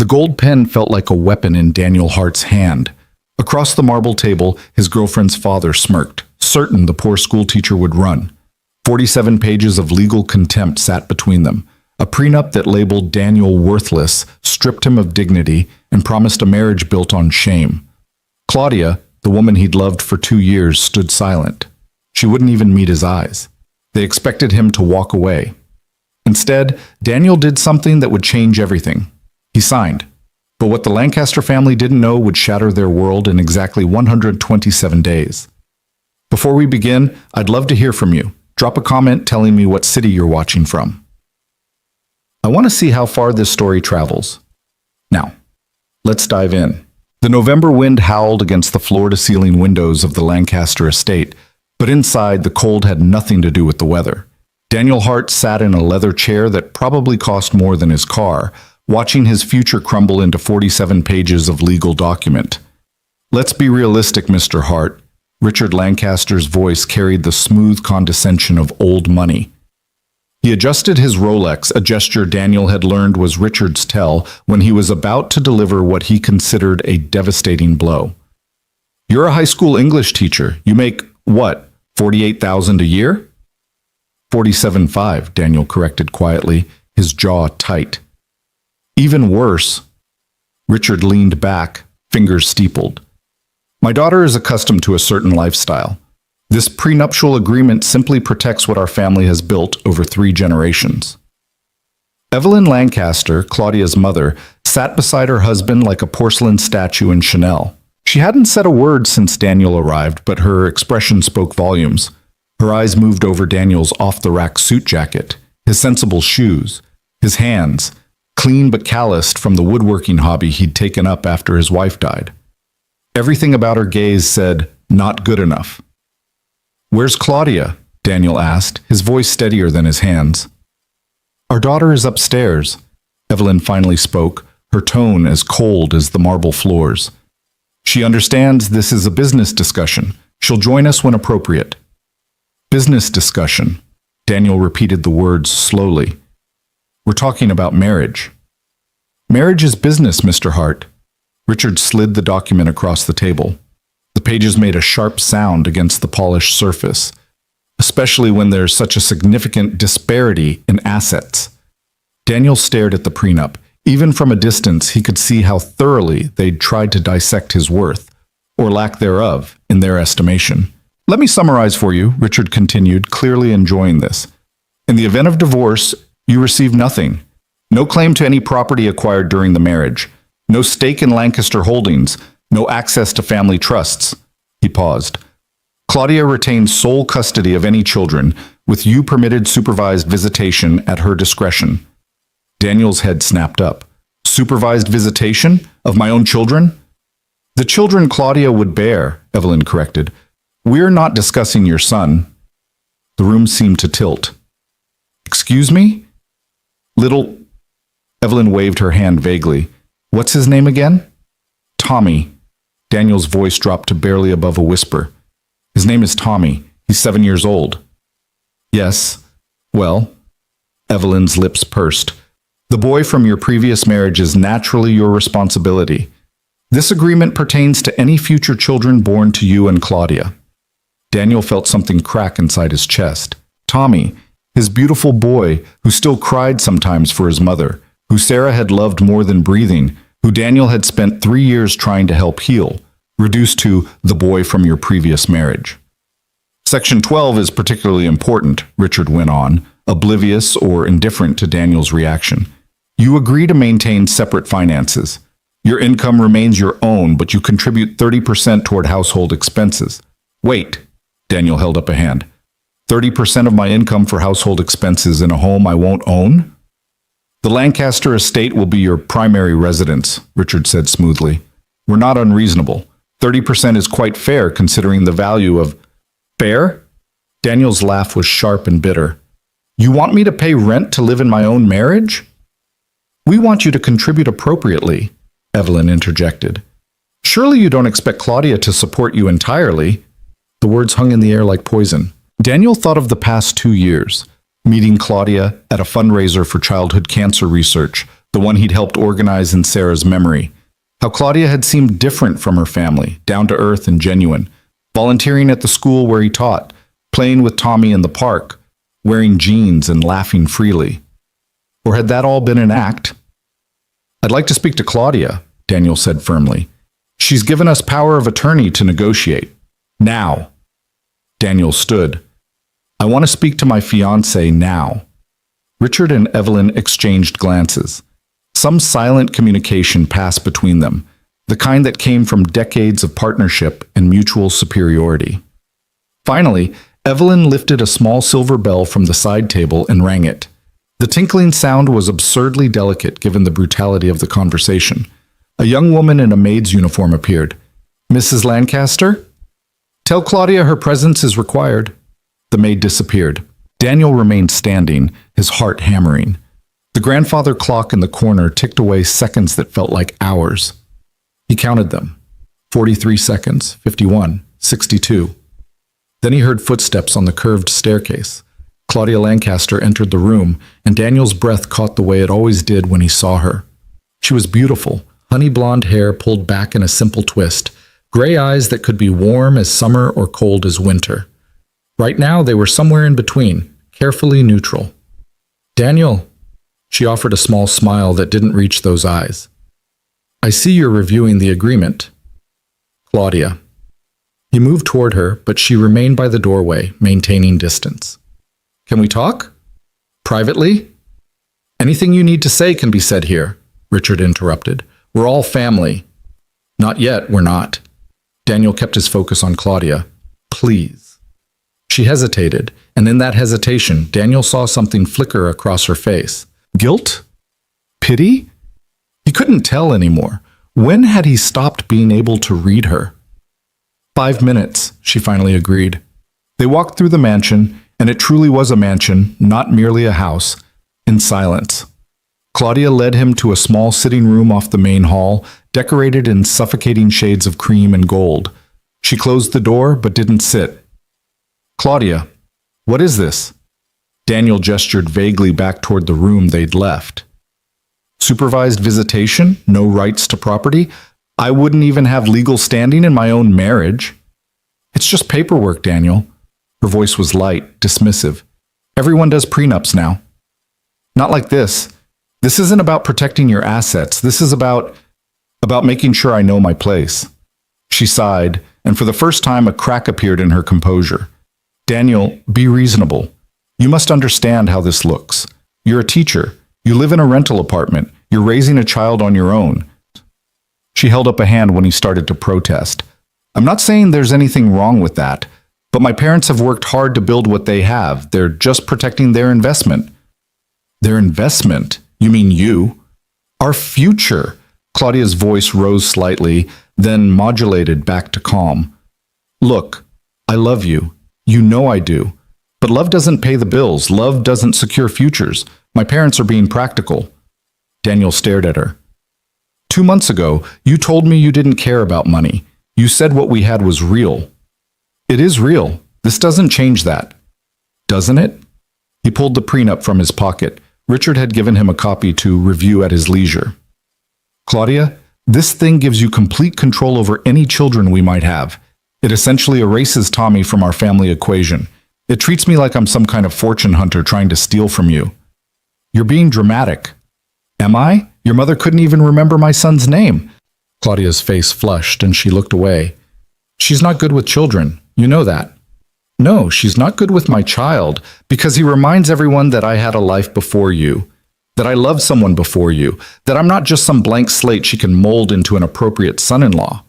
The gold pen felt like a weapon in Daniel Hart's hand. Across the marble table, his girlfriend's father smirked, certain the poor schoolteacher would run. 47 pages of legal contempt sat between them. A prenup that labeled Daniel worthless, stripped him of dignity, and promised a marriage built on shame. Claudia, the woman he'd loved for 2 years, stood silent. She wouldn't even meet his eyes. They expected him to walk away. Instead, Daniel did something that would change everything. He signed. But what the Lancaster family didn't know would shatter their world in exactly 127 days. Before we begin, I'd love to hear from you. Drop a comment telling me what city you're watching from. I want to see how far this story travels. Now, let's dive in. The November wind howled against the floor-to-ceiling windows of the Lancaster estate, but inside the cold had nothing to do with the weather. Daniel Hart sat in a leather chair that probably cost more than his car, watching his future crumble into 47 pages of legal document. "Let's be realistic, Mr. Hart." Richard Lancaster's voice carried the smooth condescension of old money. He adjusted his Rolex, a gesture Daniel had learned was Richard's tell when he was about to deliver what he considered a devastating blow. "You're a high school English teacher. You make, what, $48,000 a year?" $47,500, Daniel corrected quietly, his jaw tight. "Even worse." Richard leaned back, fingers steepled. "My daughter is accustomed to a certain lifestyle. This prenuptial agreement simply protects what our family has built over 3 generations." Evelyn Lancaster, Claudia's mother, sat beside her husband like a porcelain statue in Chanel. She hadn't said a word since Daniel arrived, but her expression spoke volumes. Her eyes moved over Daniel's off-the-rack suit jacket, his sensible shoes, his hands, clean but calloused from the woodworking hobby he'd taken up after his wife died. Everything about her gaze said, "Not good enough." "Where's Claudia?" Daniel asked, his voice steadier than his hands. "Our daughter is upstairs," Evelyn finally spoke, her tone as cold as the marble floors. "She understands this is a business discussion. She'll join us when appropriate." "Business discussion," Daniel repeated the words slowly. "We're talking about marriage." "Marriage is business, Mr. Hart." Richard slid the document across the table. The pages made a sharp sound against the polished surface, especially when there's such a significant disparity in assets. Daniel stared at the prenup. Even from a distance, he could see how thoroughly they'd tried to dissect his worth, or lack thereof, in their estimation. "Let me summarize for you," Richard continued, clearly enjoying this. "In the event of divorce, you receive nothing. No claim to any property acquired during the marriage. No stake in Lancaster Holdings. No access to family trusts." He paused. "Claudia retains sole custody of any children, with you permitted supervised visitation at her discretion." Daniel's head snapped up. "Supervised visitation? Of my own children?" "The children Claudia would bear," Evelyn corrected. "We're not discussing your son." The room seemed to tilt. "Excuse me?" "Little..." Evelyn waved her hand vaguely. "What's his name again?" "Tommy." Daniel's voice dropped to barely above a whisper. "His name is Tommy. He's 7 years old." "Yes. Well..." Evelyn's lips pursed. "The boy from your previous marriage is naturally your responsibility. This agreement pertains to any future children born to you and Claudia." Daniel felt something crack inside his chest. Tommy, his beautiful boy, who still cried sometimes for his mother, who Sarah had loved more than breathing, who Daniel had spent 3 years trying to help heal, reduced to the boy from your previous marriage. "Section 12 is particularly important," Richard went on, oblivious or indifferent to Daniel's reaction. "You agree to maintain separate finances. Your income remains your own, but you contribute 30% toward household expenses." "Wait," Daniel held up a hand. 30% of my income for household expenses in a home I won't own?" "The Lancaster estate will be your primary residence," Richard said smoothly. "We're not unreasonable. 30% is quite fair considering the value of..." "Fair?" Daniel's laugh was sharp and bitter. "You want me to pay rent to live in my own marriage?" "We want you to contribute appropriately," Evelyn interjected. "Surely you don't expect Claudia to support you entirely?" The words hung in the air like poison. Daniel thought of the past 2 years. Meeting Claudia at a fundraiser for childhood cancer research, the one he'd helped organize in Sarah's memory. How Claudia had seemed different from her family, down to earth and genuine, volunteering at the school where he taught, playing with Tommy in the park, wearing jeans and laughing freely. Or had that all been an act? "I'd like to speak to Claudia," Daniel said firmly. "She's given us power of attorney to negotiate. Now." Daniel stood. "I want to speak to my fiancée now." Richard and Evelyn exchanged glances. Some silent communication passed between them, the kind that came from decades of partnership and mutual superiority. Finally, Evelyn lifted a small silver bell from the side table and rang it. The tinkling sound was absurdly delicate given the brutality of the conversation. A young woman in a maid's uniform appeared. "Mrs. Lancaster?" "Tell Claudia her presence is required." The maid disappeared. Daniel remained standing, his heart hammering. The grandfather clock in the corner ticked away seconds that felt like hours. He counted them. 43 seconds, 51, 62. Then he heard footsteps on the curved staircase. Claudia Lancaster entered the room, and Daniel's breath caught the way it always did when he saw her. She was beautiful, honey blonde hair pulled back in a simple twist, gray eyes that could be warm as summer or cold as winter. Right now, they were somewhere in between, carefully neutral. "Daniel," she offered a small smile that didn't reach those eyes. "I see you're reviewing the agreement." "Claudia." He moved toward her, but she remained by the doorway, maintaining distance. "Can we talk? Privately?" "Anything you need to say can be said here," Richard interrupted. "We're all family." "Not yet, we're not." Daniel kept his focus on Claudia. "Please." She hesitated, and in that hesitation, Daniel saw something flicker across her face. Guilt? Pity? He couldn't tell anymore. When had he stopped being able to read her? 5 minutes, she finally agreed. They walked through the mansion, and it truly was a mansion, not merely a house, in silence. Claudia led him to a small sitting room off the main hall, decorated in suffocating shades of cream and gold. She closed the door, but didn't sit. "Claudia, what is this?" Daniel gestured vaguely back toward the room they'd left. "Supervised visitation? No rights to property? I wouldn't even have legal standing in my own marriage." "It's just paperwork, Daniel." Her voice was light, dismissive. "Everyone does prenups now." "Not like this. This isn't about protecting your assets. This is about making sure I know my place." She sighed, and for the first time a crack appeared in her composure. "Daniel, be reasonable. You must understand how this looks. You're a teacher. You live in a rental apartment. You're raising a child on your own." She held up a hand when he started to protest. "I'm not saying there's anything wrong with that, but my parents have worked hard to build what they have. They're just protecting their investment." "Their investment? You mean you?" "Our future." Claudia's voice rose slightly, then modulated back to calm. "Look, I love you. You know I do. But love doesn't pay the bills. Love doesn't secure futures. My parents are being practical." Daniel stared at her. 2 months ago, you told me you didn't care about money. You said what we had was real." "It is real. This doesn't change that." "Doesn't it?" He pulled the prenup from his pocket. Richard had given him a copy to review at his leisure. "Claudia, this thing gives you complete control over any children we might have. It essentially erases Tommy from our family equation. It treats me like I'm some kind of fortune hunter trying to steal from you." "You're being dramatic." "Am I? Your mother couldn't even remember my son's name." Claudia's face flushed and she looked away. "She's not good with children. You know that." "No, she's not good with my child because he reminds everyone that I had a life before you, that I loved someone before you, that I'm not just some blank slate she can mold into an appropriate son-in-law.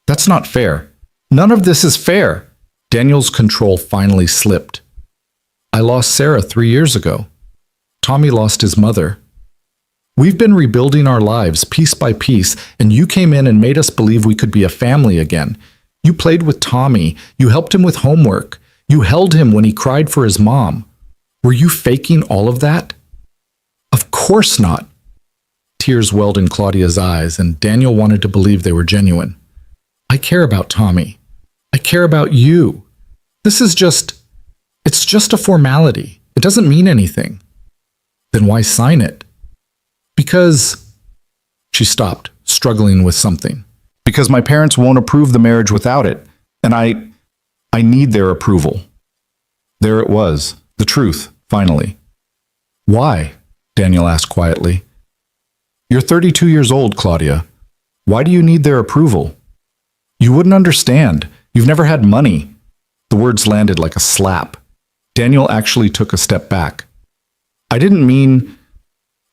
That's not fair. None of this is fair." Daniel's control finally slipped. "I lost Sarah 3 years ago. Tommy lost his mother. We've been rebuilding our lives piece by piece, and you came in and made us believe we could be a family again. You played with Tommy. You helped him with homework. You held him when he cried for his mom. Were you faking all of that?" "Of course not." Tears welled in Claudia's eyes, and Daniel wanted to believe they were genuine. "I care about Tommy. I care about you. It's just a formality. It doesn't mean anything." "Then why sign it?" Because she stopped, struggling with something. Because my parents won't approve the marriage without it, and I need their approval. There it was, the truth, finally. Why? Daniel asked quietly. You're 32 years old, Claudia. Why do you need their approval? You wouldn't understand. You've never had money. The words landed like a slap. Daniel actually took a step back. I didn't mean...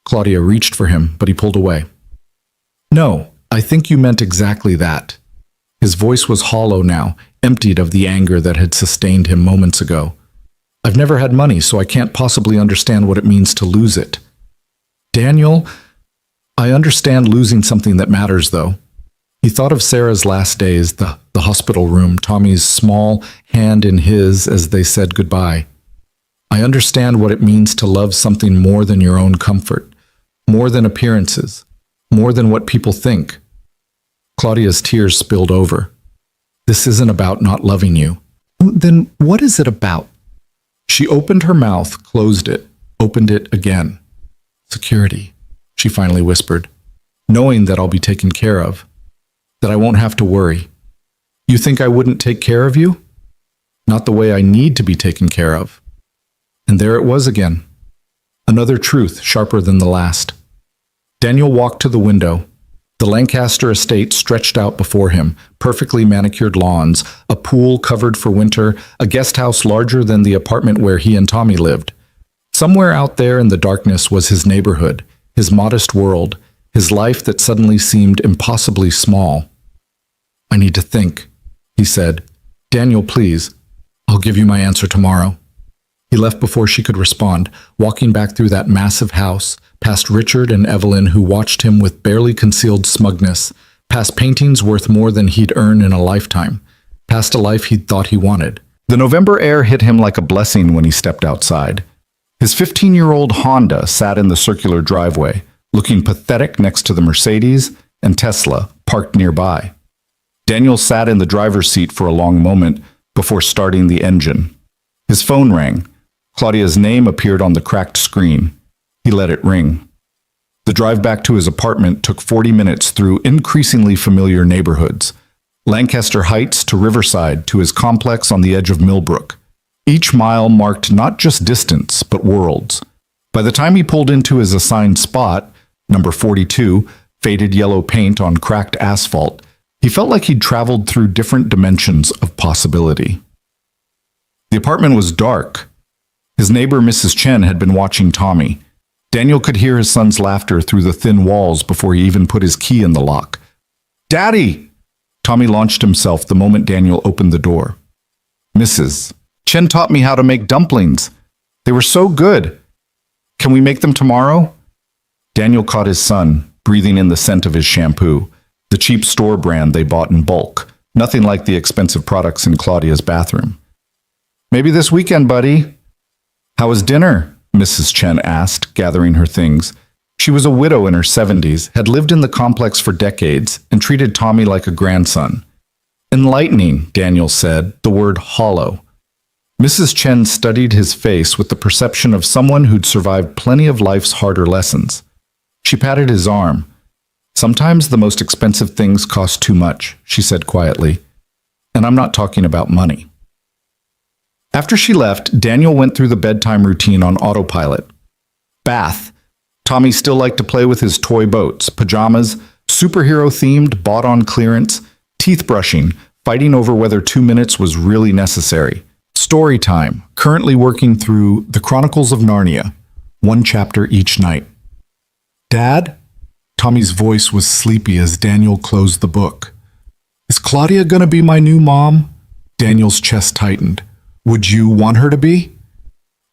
Claudia reached for him, but he pulled away. No, I think you meant exactly that. His voice was hollow now, emptied of the anger that had sustained him moments ago. I've never had money, so I can't possibly understand what it means to lose it. Daniel, I understand losing something that matters, though. He thought of Sarah's last days, the hospital room, Tommy's small hand in his as they said goodbye. I understand what it means to love something more than your own comfort, more than appearances, more than what people think. Claudia's tears spilled over. This isn't about not loving you. Then what is it about? She opened her mouth, closed it, opened it again. Security, she finally whispered. Knowing that I'll be taken care of. That I won't have to worry. You think I wouldn't take care of you? Not the way I need to be taken care of. And there it was again. Another truth sharper than the last. Daniel walked to the window. The Lancaster estate stretched out before him, perfectly manicured lawns, a pool covered for winter, a guest house larger than the apartment where he and Tommy lived. Somewhere out there in the darkness was his neighborhood, his modest world, his life that suddenly seemed impossibly small. I need to think, he said. Daniel, please. I'll give you my answer tomorrow. He left before she could respond, walking back through that massive house, past Richard and Evelyn who watched him with barely concealed smugness, past paintings worth more than he'd earn in a lifetime, past a life he'd thought he wanted. The November air hit him like a blessing when he stepped outside. His 15-year-old Honda sat in the circular driveway, looking pathetic next to the Mercedes and Tesla parked nearby. Daniel sat in the driver's seat for a long moment before starting the engine. His phone rang. Claudia's name appeared on the cracked screen. He let it ring. The drive back to his apartment took 40 minutes through increasingly familiar neighborhoods. Lancaster Heights to Riverside to his complex on the edge of Millbrook. Each mile marked not just distance, but worlds. By the time he pulled into his assigned spot, number 42, faded yellow paint on cracked asphalt, he felt like he'd traveled through different dimensions of possibility. The apartment was dark. His neighbor, Mrs. Chen, had been watching Tommy. Daniel could hear his son's laughter through the thin walls before he even put his key in the lock. Daddy! Tommy launched himself the moment Daniel opened the door. Mrs. Chen taught me how to make dumplings. They were so good. Can we make them tomorrow? Daniel caught his son, breathing in the scent of his shampoo, the cheap store brand they bought in bulk, nothing like the expensive products in Claudia's bathroom. Maybe this weekend, buddy. How was dinner? Mrs. Chen asked, gathering her things. She was a widow in her 70s, had lived in the complex for decades, and treated Tommy like a grandson. Enlightening, Daniel said, the word hollow. Mrs. Chen studied his face with the perception of someone who'd survived plenty of life's harder lessons. She patted his arm. Sometimes the most expensive things cost too much, she said quietly. And I'm not talking about money. After she left, Daniel went through the bedtime routine on autopilot. Bath. Tommy still liked to play with his toy boats, pajamas, superhero-themed, bought on clearance, teeth brushing, fighting over whether 2 minutes was really necessary. Story time, currently working through The Chronicles of Narnia, 1 chapter each night. Dad? Tommy's voice was sleepy as Daniel closed the book. Is Claudia gonna be my new mom? Daniel's chest tightened. Would you want her to be?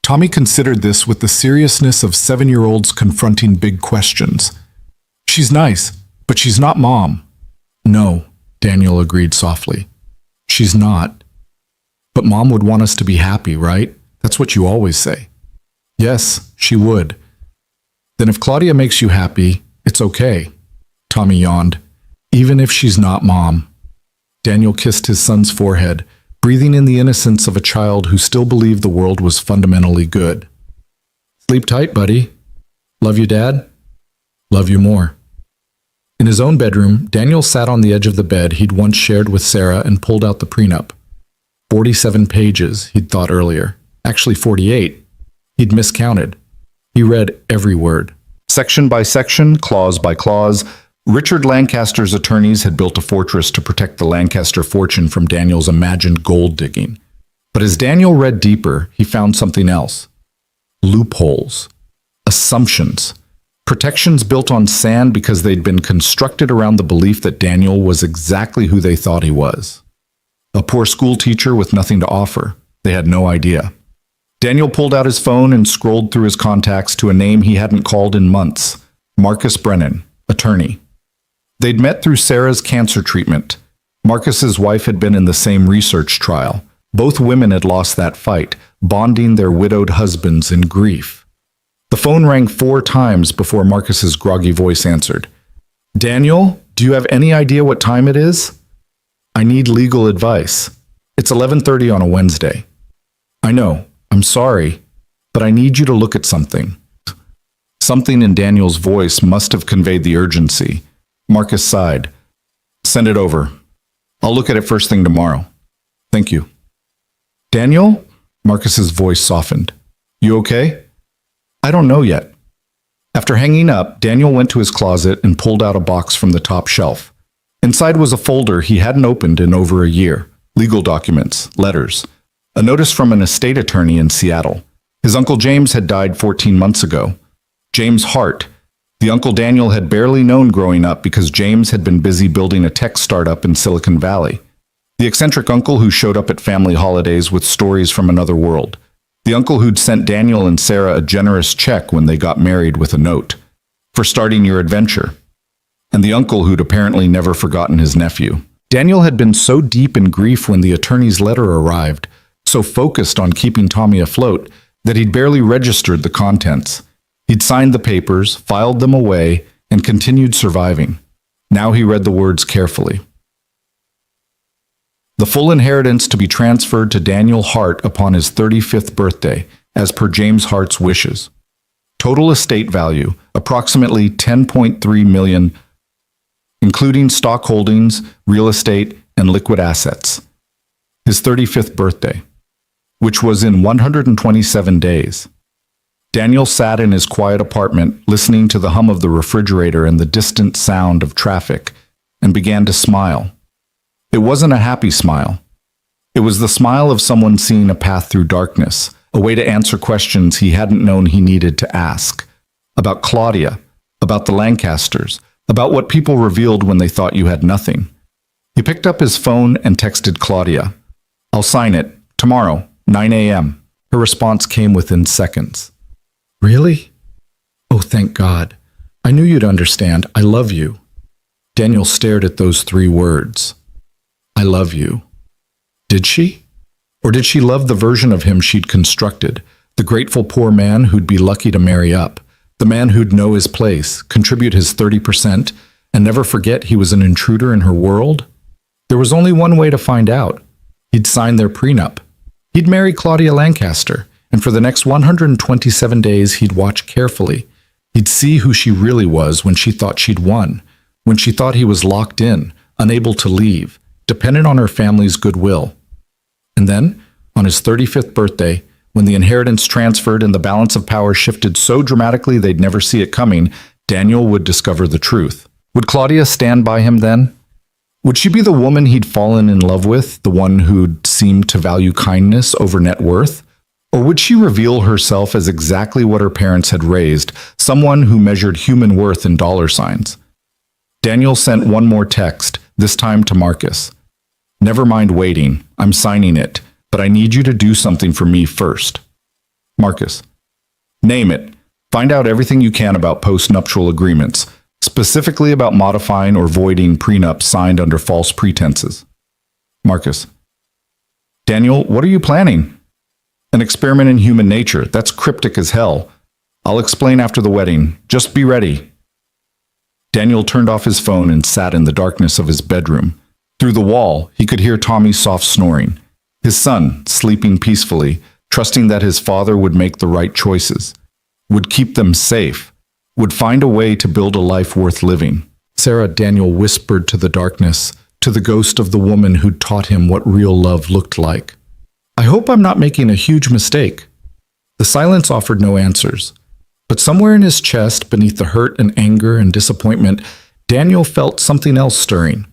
Tommy considered this with the seriousness of 7-year-olds confronting big questions. She's nice, but she's not mom. No, Daniel agreed softly. She's not. But mom would want us to be happy, right? That's what you always say. Yes, she would. Then if Claudia makes you happy, it's okay. Tommy yawned. Even if she's not mom. Daniel kissed his son's forehead, breathing in the innocence of a child who still believed the world was fundamentally good. Sleep tight, buddy. Love you, Dad? Love you more. In his own bedroom, Daniel sat on the edge of the bed he'd once shared with Sarah and pulled out the prenup. 47 pages, he'd thought earlier. Actually 48. He'd miscounted. He read every word. Section by section, clause by clause, Richard Lancaster's attorneys had built a fortress to protect the Lancaster fortune from Daniel's imagined gold digging. But as Daniel read deeper, he found something else. Loopholes. Assumptions. Protections built on sand because they'd been constructed around the belief that Daniel was exactly who they thought he was. A poor school teacher with nothing to offer. They had no idea. Daniel pulled out his phone and scrolled through his contacts to a name he hadn't called in months. Marcus Brennan, attorney. They'd met through Sarah's cancer treatment. Marcus's wife had been in the same research trial. Both women had lost that fight, bonding their widowed husbands in grief. The phone rang 4 times before Marcus's groggy voice answered. Daniel, do you have any idea what time it is? I need legal advice. It's 11:30 on a Wednesday. I know, I'm sorry, but I need you to look at something. Something in Daniel's voice must have conveyed the urgency. Marcus sighed. Send it over. I'll look at it first thing tomorrow. Thank you. Daniel? Marcus's voice softened. You okay? I don't know yet. After hanging up, Daniel went to his closet and pulled out a box from the top shelf. Inside was a folder he hadn't opened in over a year. Legal documents, letters. A notice from an estate attorney in Seattle. His Uncle James had died 14 months ago. James Hart, the Uncle Daniel had barely known growing up because James had been busy building a tech startup in Silicon Valley. The eccentric uncle who showed up at family holidays with stories from another world. The uncle who'd sent Daniel and Sarah a generous check when they got married with a note. For starting your adventure. And the uncle who'd apparently never forgotten his nephew. Daniel had been so deep in grief when the attorney's letter arrived, so focused on keeping Tommy afloat, that he'd barely registered the contents. He'd signed the papers, filed them away, and continued surviving. Now he read the words carefully. The full inheritance to be transferred to Daniel Hart upon his 35th birthday, as per James Hart's wishes. Total estate value, approximately $10.3 million, including stock holdings, real estate, and liquid assets. His 35th birthday, which was in 127 days. Daniel sat in his quiet apartment, listening to the hum of the refrigerator and the distant sound of traffic, and began to smile. It wasn't a happy smile. It was the smile of someone seeing a path through darkness, a way to answer questions he hadn't known he needed to ask. About Claudia, about the Lancasters, about what people revealed when they thought you had nothing. He picked up his phone and texted Claudia. I'll sign it, tomorrow, 9 a.m. Her response came within seconds. Really? Oh, thank God. I knew you'd understand. I love you. Daniel stared at those 3 words. I love you. Did she? Or did she love the version of him she'd constructed, the grateful poor man who'd be lucky to marry up, the man who'd know his place, contribute his 30%, and never forget he was an intruder in her world? There was only one way to find out. He'd sign their prenup. He'd marry Claudia Lancaster, and for the next 127 days he'd watch carefully. He'd see who she really was when she thought she'd won, when she thought he was locked in, unable to leave, dependent on her family's goodwill. And then, on his 35th birthday, when the inheritance transferred and the balance of power shifted so dramatically they'd never see it coming, Daniel would discover the truth. Would Claudia stand by him then? Would she be the woman he'd fallen in love with, the one who'd seemed to value kindness over net worth? Or would she reveal herself as exactly what her parents had raised, someone who measured human worth in dollar signs? Daniel sent one more text, this time to Marcus. Never mind waiting. I'm signing it, but I need you to do something for me first. Marcus. Name it. Find out everything you can about post-nuptial agreements, specifically about modifying or voiding prenups signed under false pretenses. Marcus. Daniel, what are you planning? An experiment in human nature. That's cryptic as hell. I'll explain after the wedding. Just be ready. Daniel turned off his phone and sat in the darkness of his bedroom. Through the wall, he could hear Tommy's soft snoring. His son, sleeping peacefully, trusting that his father would make the right choices, would keep them safe, would find a way to build a life worth living. Sarah, Daniel whispered to the darkness, to the ghost of the woman who'd taught him what real love looked like. I hope I'm not making a huge mistake. The silence offered no answers, but somewhere in his chest, beneath the hurt and anger and disappointment, Daniel felt something else stirring.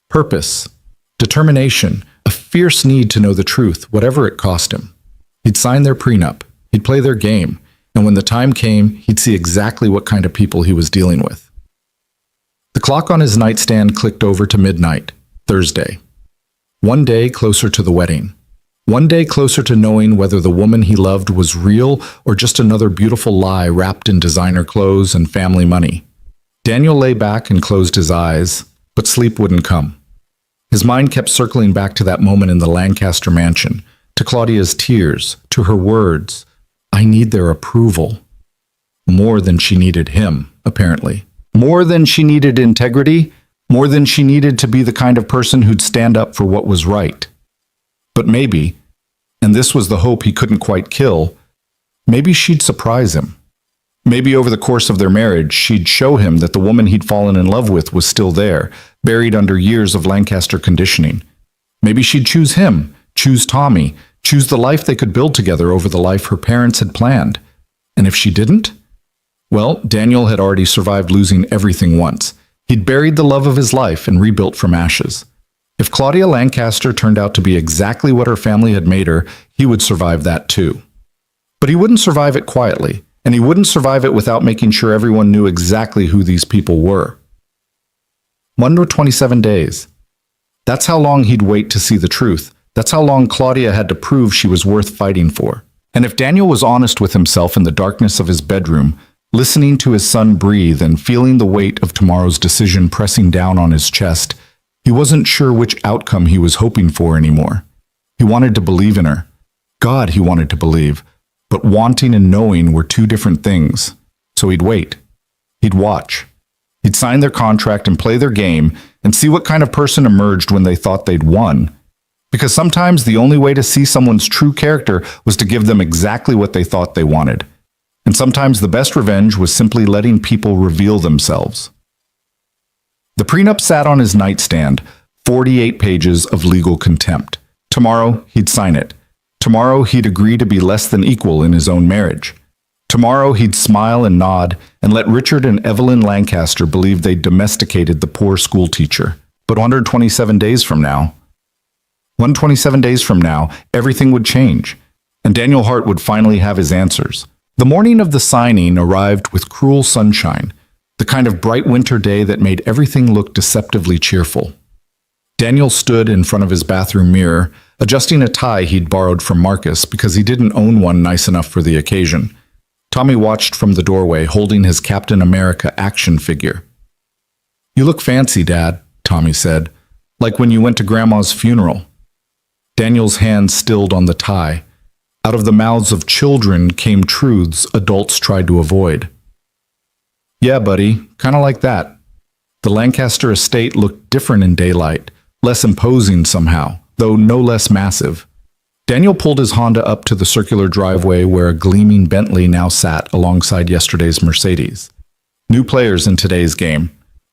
Purpose, determination, a fierce need to know the truth, whatever it cost him. He'd sign their prenup, he'd play their game, and when the time came, he'd see exactly what kind of people he was dealing with. The clock on his nightstand clicked over to midnight, Thursday. One day closer to the wedding. One day closer to knowing whether the woman he loved was real or just another beautiful lie wrapped in designer clothes and family money. Daniel lay back and closed his eyes, but sleep wouldn't come. His mind kept circling back to that moment in the Lancaster mansion, to Claudia's tears, to her words. I need their approval. More than she needed him, apparently. More than she needed integrity, more than she needed to be the kind of person who'd stand up for what was right. But maybe, and this was the hope he couldn't quite kill, maybe she'd surprise him. Maybe over the course of their marriage, she'd show him that the woman he'd fallen in love with was still there, buried under years of Lancaster conditioning. Maybe she'd choose him, choose Tommy, choose the life they could build together over the life her parents had planned. And if she didn't? Well, Daniel had already survived losing everything once. He'd buried the love of his life and rebuilt from ashes. If Claudia Lancaster turned out to be exactly what her family had made her, he would survive that too. But he wouldn't survive it quietly, and he wouldn't survive it without making sure everyone knew exactly who these people were. 127 days. That's how long he'd wait to see the truth. That's how long Claudia had to prove she was worth fighting for. And if Daniel was honest with himself in the darkness of his bedroom, listening to his son breathe and feeling the weight of tomorrow's decision pressing down on his chest, he wasn't sure which outcome he was hoping for anymore. He wanted to believe in her. God, he wanted to believe. But wanting and knowing were two different things. So he'd wait. He'd watch. He'd sign their contract and play their game and see what kind of person emerged when they thought they'd won. Because sometimes the only way to see someone's true character was to give them exactly what they thought they wanted. And sometimes the best revenge was simply letting people reveal themselves. The prenup sat on his nightstand, 48 pages of legal contempt. Tomorrow, he'd sign it. Tomorrow, he'd agree to be less than equal in his own marriage. Tomorrow, he'd smile and nod and let Richard and Evelyn Lancaster believe they'd domesticated the poor schoolteacher. But 127 days from now, everything would change, and Daniel Hart would finally have his answers. The morning of the signing arrived with cruel sunshine, the kind of bright winter day that made everything look deceptively cheerful. Daniel stood in front of his bathroom mirror, adjusting a tie he'd borrowed from Marcus because he didn't own one nice enough for the occasion. Tommy watched from the doorway, holding his Captain America action figure. "You look fancy, Dad," Tommy said, "like when you went to Grandma's funeral." Daniel's hand stilled on the tie. Out of the mouths of children came truths adults tried to avoid. "Yeah, buddy, kind of like that." The Lancaster estate looked different in daylight, less imposing somehow, though no less massive. Daniel pulled his Honda up to the circular driveway where a gleaming Bentley now sat alongside yesterday's Mercedes. New players in today's game.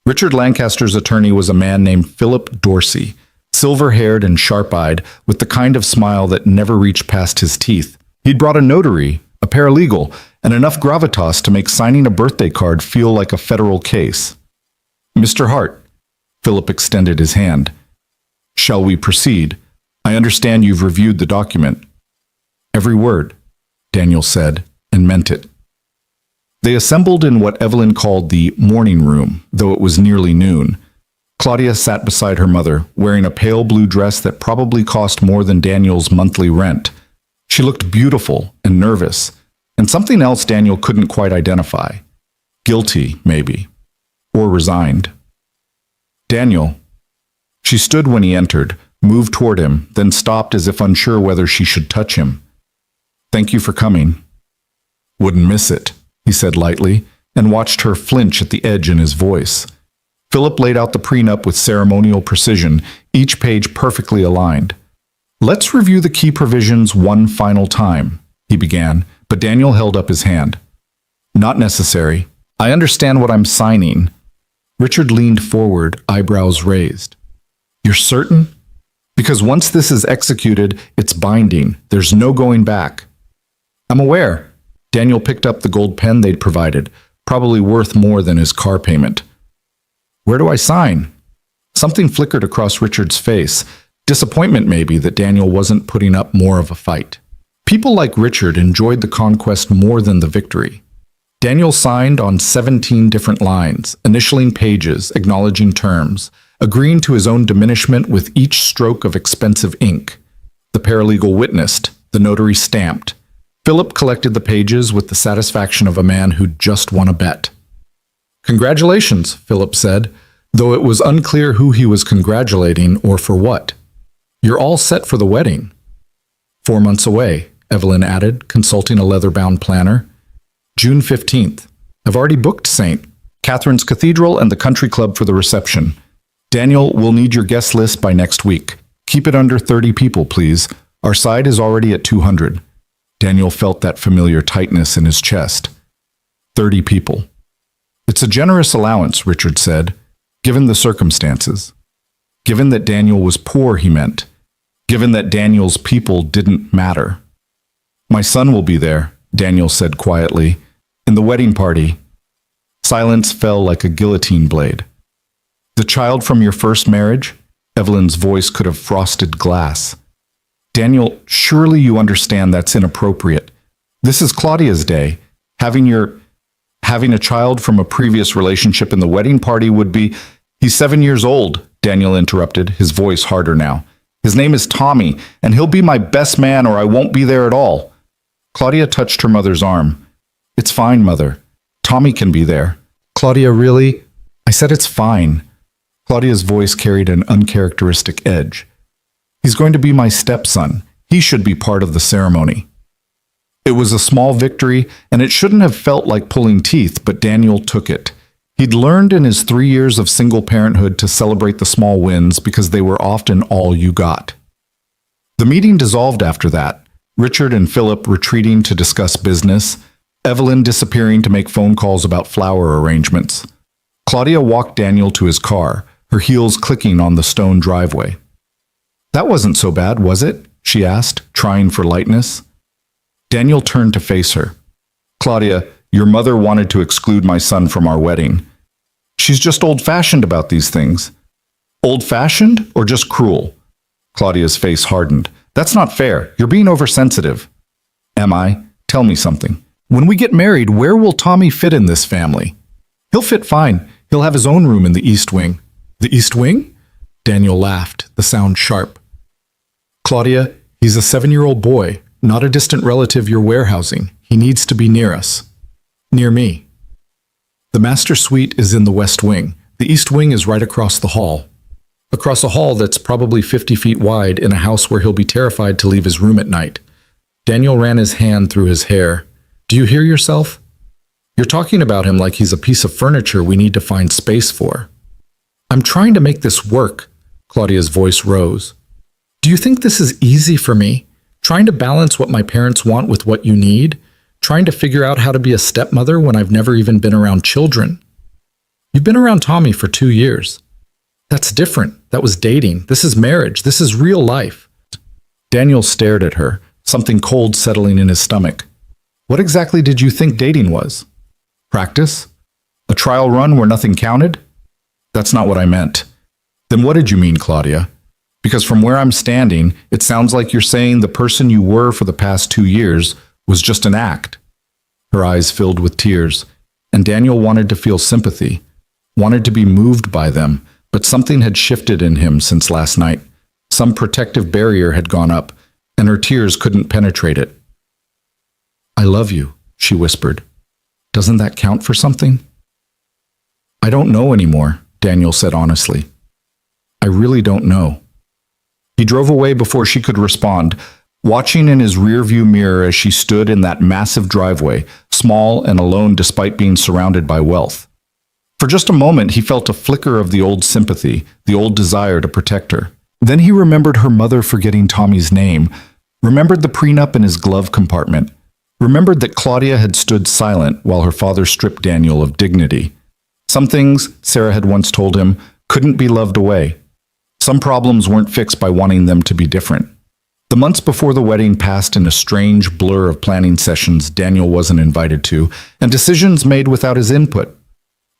Richard Lancaster's attorney was a man named Philip Dorsey, silver-haired and sharp-eyed, with the kind of smile that never reached past his teeth. He'd brought a notary, a paralegal, and enough gravitas to make signing a birthday card feel like a federal case. "Mr. Hart," Philip extended his hand. "Shall we proceed? I understand you've reviewed the document." "Every word," Daniel said, and meant it. They assembled in what Evelyn called the morning room, though it was nearly noon. Claudia sat beside her mother, wearing a pale blue dress that probably cost more than Daniel's monthly rent. She looked beautiful and nervous, and something else Daniel couldn't quite identify. Guilty, maybe. Or resigned. "Daniel." She stood when he entered, moved toward him, then stopped as if unsure whether she should touch him. "Thank you for coming." "Wouldn't miss it," he said lightly, and watched her flinch at the edge in his voice. Philip laid out the prenup with ceremonial precision, each page perfectly aligned. "Let's review the key provisions one final time," he began, but Daniel held up his hand. "Not necessary. I understand what I'm signing. Richard leaned forward, eyebrows raised. You're certain? Because once this is executed, it's binding. There's no going back. I'm aware. Daniel picked up the gold pen they'd provided, probably worth more than his car payment. Where do I sign? Something flickered across Richard's face. Disappointment maybe that Daniel wasn't putting up more of a fight. People like Richard enjoyed the conquest more than the victory. Daniel signed on 17 different lines, initialing pages, acknowledging terms, agreeing to his own diminishment with each stroke of expensive ink. The paralegal witnessed, the notary stamped. Philip collected the pages with the satisfaction of a man who'd just won a bet. Congratulations, Philip said, though it was unclear who he was congratulating or for what. You're all set for the wedding. 4 months away, Evelyn added, consulting a leather-bound planner. June 15th. I've already booked St. Catherine's Cathedral and the country club for the reception. Daniel, we'll need your guest list by next week. Keep it under 30 people, please. Our side is already at 200. Daniel felt that familiar tightness in his chest. 30 people. It's a generous allowance, Richard said, given the circumstances. Given that Daniel was poor, he meant. Given that Daniel's people didn't matter. My son will be there, Daniel said quietly. In the wedding party. Silence fell like a guillotine blade. The child from your first marriage? Evelyn's voice could have frosted glass. Daniel, surely you understand that's inappropriate. This is Claudia's day. Having a child from a previous relationship in the wedding party would be... He's 7 years old, Daniel interrupted, his voice harder now. His name is Tommy, and he'll be my best man or I won't be there at all. Claudia touched her mother's arm. It's fine, Mother. Tommy can be there. Claudia, really? I said it's fine. Claudia's voice carried an uncharacteristic edge. He's going to be my stepson. He should be part of the ceremony. It was a small victory, and it shouldn't have felt like pulling teeth, but Daniel took it. He'd learned in his 3 years of single parenthood to celebrate the small wins because they were often all you got. The meeting dissolved after that, Richard and Philip retreating to discuss business, Evelyn disappearing to make phone calls about flower arrangements. Claudia walked Daniel to his car, her heels clicking on the stone driveway. That wasn't so bad, was it? She asked, trying for lightness. Daniel turned to face her. Claudia, your mother wanted to exclude my son from our wedding. She's just old-fashioned about these things. Old-fashioned or just cruel? Claudia's face hardened. That's not fair. You're being oversensitive. Am I? Tell me something. When we get married, where will Tommy fit in this family? He'll fit fine. He'll have his own room in the East Wing. The East Wing? Daniel laughed, the sound sharp. Claudia, he's a 7-year-old boy, not a distant relative you're warehousing. He needs to be near us. Near me. The master suite is in the West Wing. The East Wing is right across the hall. Across a hall that's probably 50 feet wide in a house where he'll be terrified to leave his room at night. Daniel ran his hand through his hair. Do you hear yourself? You're talking about him like he's a piece of furniture we need to find space for. I'm trying to make this work. Claudia's voice rose. Do you think this is easy for me? Trying to balance what my parents want with what you need? Trying to figure out how to be a stepmother when I've never even been around children? You've been around Tommy for 2 years. That's different. That was dating. This is marriage. This is real life. Daniel stared at her, something cold settling in his stomach. What exactly did you think dating was? Practice? A trial run where nothing counted? That's not what I meant. Then what did you mean, Claudia? Because from where I'm standing, it sounds like you're saying the person you were for the past 2 years was just an act. Her eyes filled with tears, and Daniel wanted to feel sympathy, wanted to be moved by them, but something had shifted in him since last night. Some protective barrier had gone up, and her tears couldn't penetrate it. I love you, she whispered. Doesn't that count for something? I don't know anymore, Daniel said honestly. I really don't know. He drove away before she could respond, watching in his rearview mirror as she stood in that massive driveway, small and alone despite being surrounded by wealth. For just a moment, he felt a flicker of the old sympathy, the old desire to protect her. Then he remembered her mother forgetting Tommy's name, remembered the prenup in his glove compartment, remembered that Claudia had stood silent while her father stripped Daniel of dignity. Some things, Sarah had once told him, couldn't be loved away. Some problems weren't fixed by wanting them to be different. The months before the wedding passed in a strange blur of planning sessions Daniel wasn't invited to, and decisions made without his input.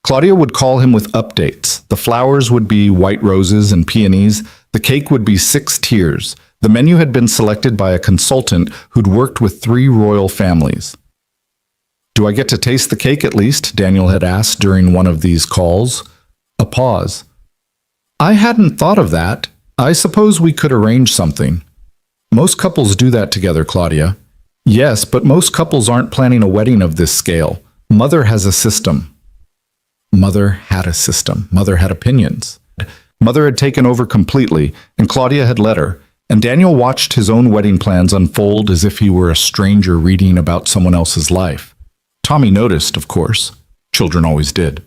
Claudia would call him with updates. The flowers would be white roses and peonies. The cake would be 6 tiers. The menu had been selected by a consultant who'd worked with 3 royal families. "Do I get to taste the cake at least?" Daniel had asked during one of these calls. A pause. "I hadn't thought of that. I suppose we could arrange something." "Most couples do that together, Claudia." "Yes, but most couples aren't planning a wedding of this scale. Mother has a system." Mother had a system. Mother had opinions. Mother had taken over completely, and Claudia had let her, and Daniel watched his own wedding plans unfold as if he were a stranger reading about someone else's life. Tommy noticed, of course. Children always did.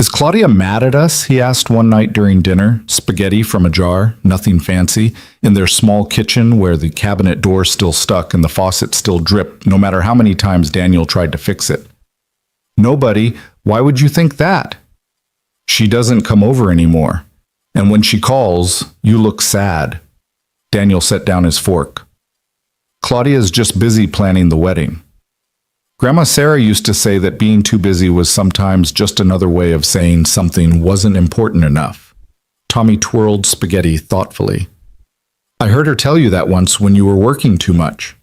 "Is Claudia mad at us?" he asked one night during dinner. Spaghetti from a jar, nothing fancy, in their small kitchen where the cabinet door still stuck and the faucet still dripped, no matter how many times Daniel tried to fix it. "Nobody. Why would you think that?" "She doesn't come over anymore. And when she calls, you look sad." Daniel set down his fork. "Claudia's just busy planning the wedding." Grandma Sarah used to say that being too busy was sometimes just another way of saying something wasn't important enough. Tommy twirled spaghetti thoughtfully. "I heard her tell you that once when you were working too much."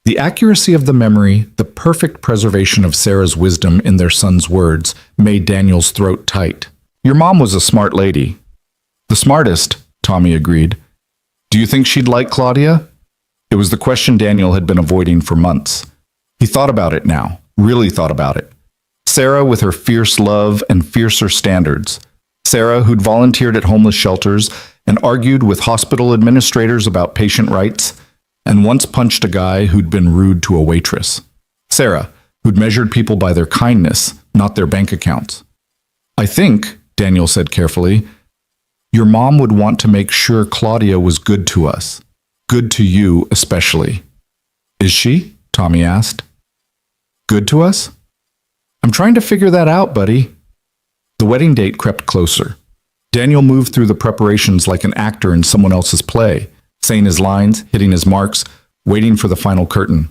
The accuracy of the memory, the perfect preservation of Sarah's wisdom in their son's words, made Daniel's throat tight. "Your mom was a smart lady." "The smartest," Tommy agreed. "Do you think she'd like Claudia?" It was the question Daniel had been avoiding for months. He thought about it now, really thought about it. Sarah with her fierce love and fiercer standards. Sarah who'd volunteered at homeless shelters and argued with hospital administrators about patient rights, and once punched a guy who'd been rude to a waitress. Sarah, who'd measured people by their kindness, not their bank accounts. "I think," Daniel said carefully, "your mom would want to make sure Claudia was good to us. Good to you especially." "Is she?" Tommy asked. "Good to us?" "I'm trying to figure that out, buddy." The wedding date crept closer. Daniel moved through the preparations like an actor in someone else's play, saying his lines, hitting his marks, waiting for the final curtain.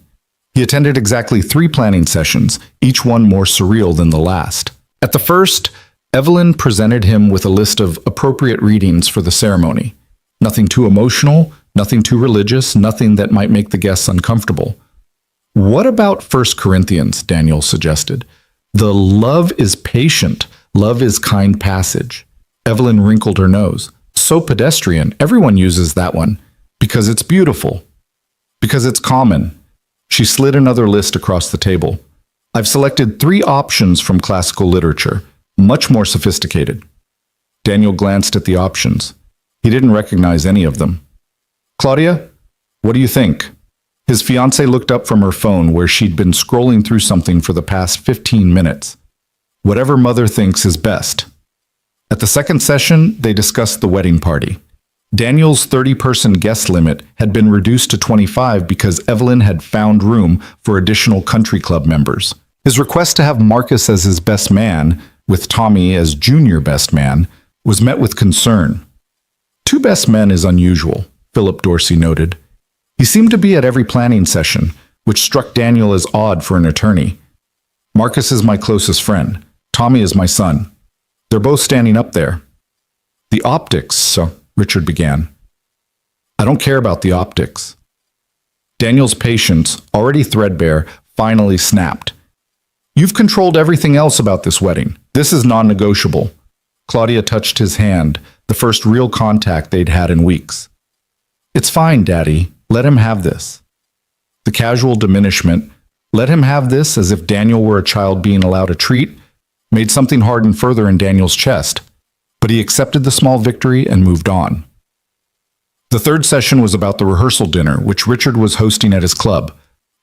He attended exactly 3 planning sessions, each one more surreal than the last. At the first, Evelyn presented him with a list of appropriate readings for the ceremony. Nothing too emotional, nothing too religious, nothing that might make the guests uncomfortable. "What about 1 Corinthians?" Daniel suggested. "The love is patient, love is kind passage." Evelyn wrinkled her nose. "So pedestrian, everyone uses that one. Because it's beautiful. Because it's common." She slid another list across the table. "I've selected 3 options from classical literature, much more sophisticated." Daniel glanced at the options. He didn't recognize any of them. "Claudia, what do you think?" His fiancée looked up from her phone where she'd been scrolling through something for the past 15 minutes. "Whatever mother thinks is best." At the second session, they discussed the wedding party. Daniel's 30-person guest limit had been reduced to 25 because Evelyn had found room for additional country club members. His request to have Marcus as his best man, with Tommy as junior best man, was met with concern. 2 best men is unusual, Philip Dorsey noted. He seemed to be at every planning session, which struck Daniel as odd for an attorney. "Marcus is my closest friend. Tommy is my son. They're both standing up there." "The optics," Richard began. "I don't care about the optics." Daniel's patience, already threadbare, finally snapped. "You've controlled everything else about this wedding. This is non-negotiable." Claudia touched his hand, the first real contact they'd had in weeks. "It's fine, Daddy. Let him have this." The casual diminishment, "let him have this," as if Daniel were a child being allowed a treat, made something harden further in Daniel's chest. But he accepted the small victory and moved on. The third session was about the rehearsal dinner, which Richard was hosting at his club.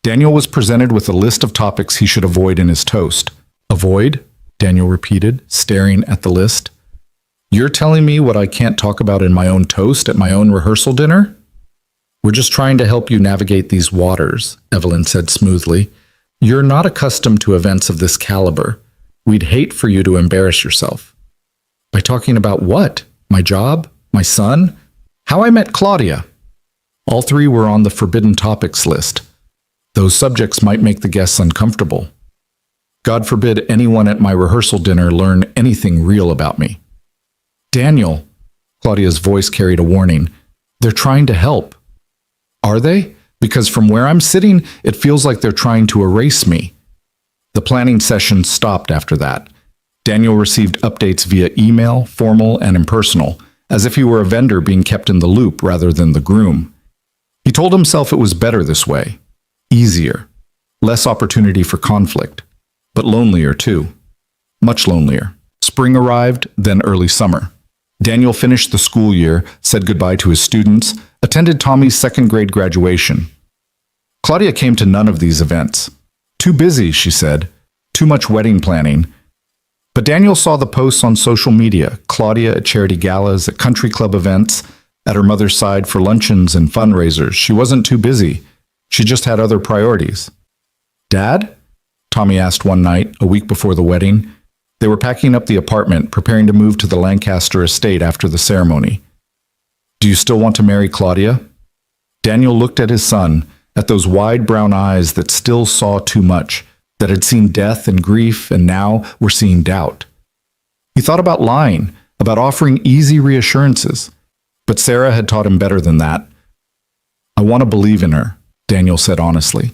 Daniel was presented with a list of topics he should avoid in his toast. "Avoid?" Daniel repeated, staring at the list. "You're telling me what I can't talk about in my own toast at my own rehearsal dinner?" We're just trying to help you navigate these waters, Evelyn said smoothly. You're not accustomed to events of this caliber. We'd hate for you to embarrass yourself. By talking about what? My job? My son? How I met Claudia? All three were on the forbidden topics list. Those subjects might make the guests uncomfortable. God forbid anyone at my rehearsal dinner learn anything real about me. Daniel, Claudia's voice carried a warning. They're trying to help. Are they? Because from where I'm sitting, it feels like they're trying to erase me. The planning session stopped after that. Daniel received updates via email, formal and impersonal, as if he were a vendor being kept in the loop rather than the groom. He told himself it was better this way. Easier. Less opportunity for conflict. But lonelier too. Much lonelier. Spring arrived, then early summer. Daniel finished the school year, said goodbye to his students, attended Tommy's second grade graduation. Claudia came to none of these events. Too busy, she said. Too much wedding planning. But Daniel saw the posts on social media, Claudia at charity galas, at country club events, at her mother's side for luncheons and fundraisers. She wasn't too busy. She just had other priorities. Dad? Tommy asked one night, a week before the wedding. They were packing up the apartment, preparing to move to the Lancaster estate after the ceremony. Do you still want to marry Claudia? Daniel looked at his son, at those wide brown eyes that still saw too much, that had seen death and grief and now were seeing doubt. He thought about lying, about offering easy reassurances. But Sarah had taught him better than that. I want to believe in her, Daniel said honestly.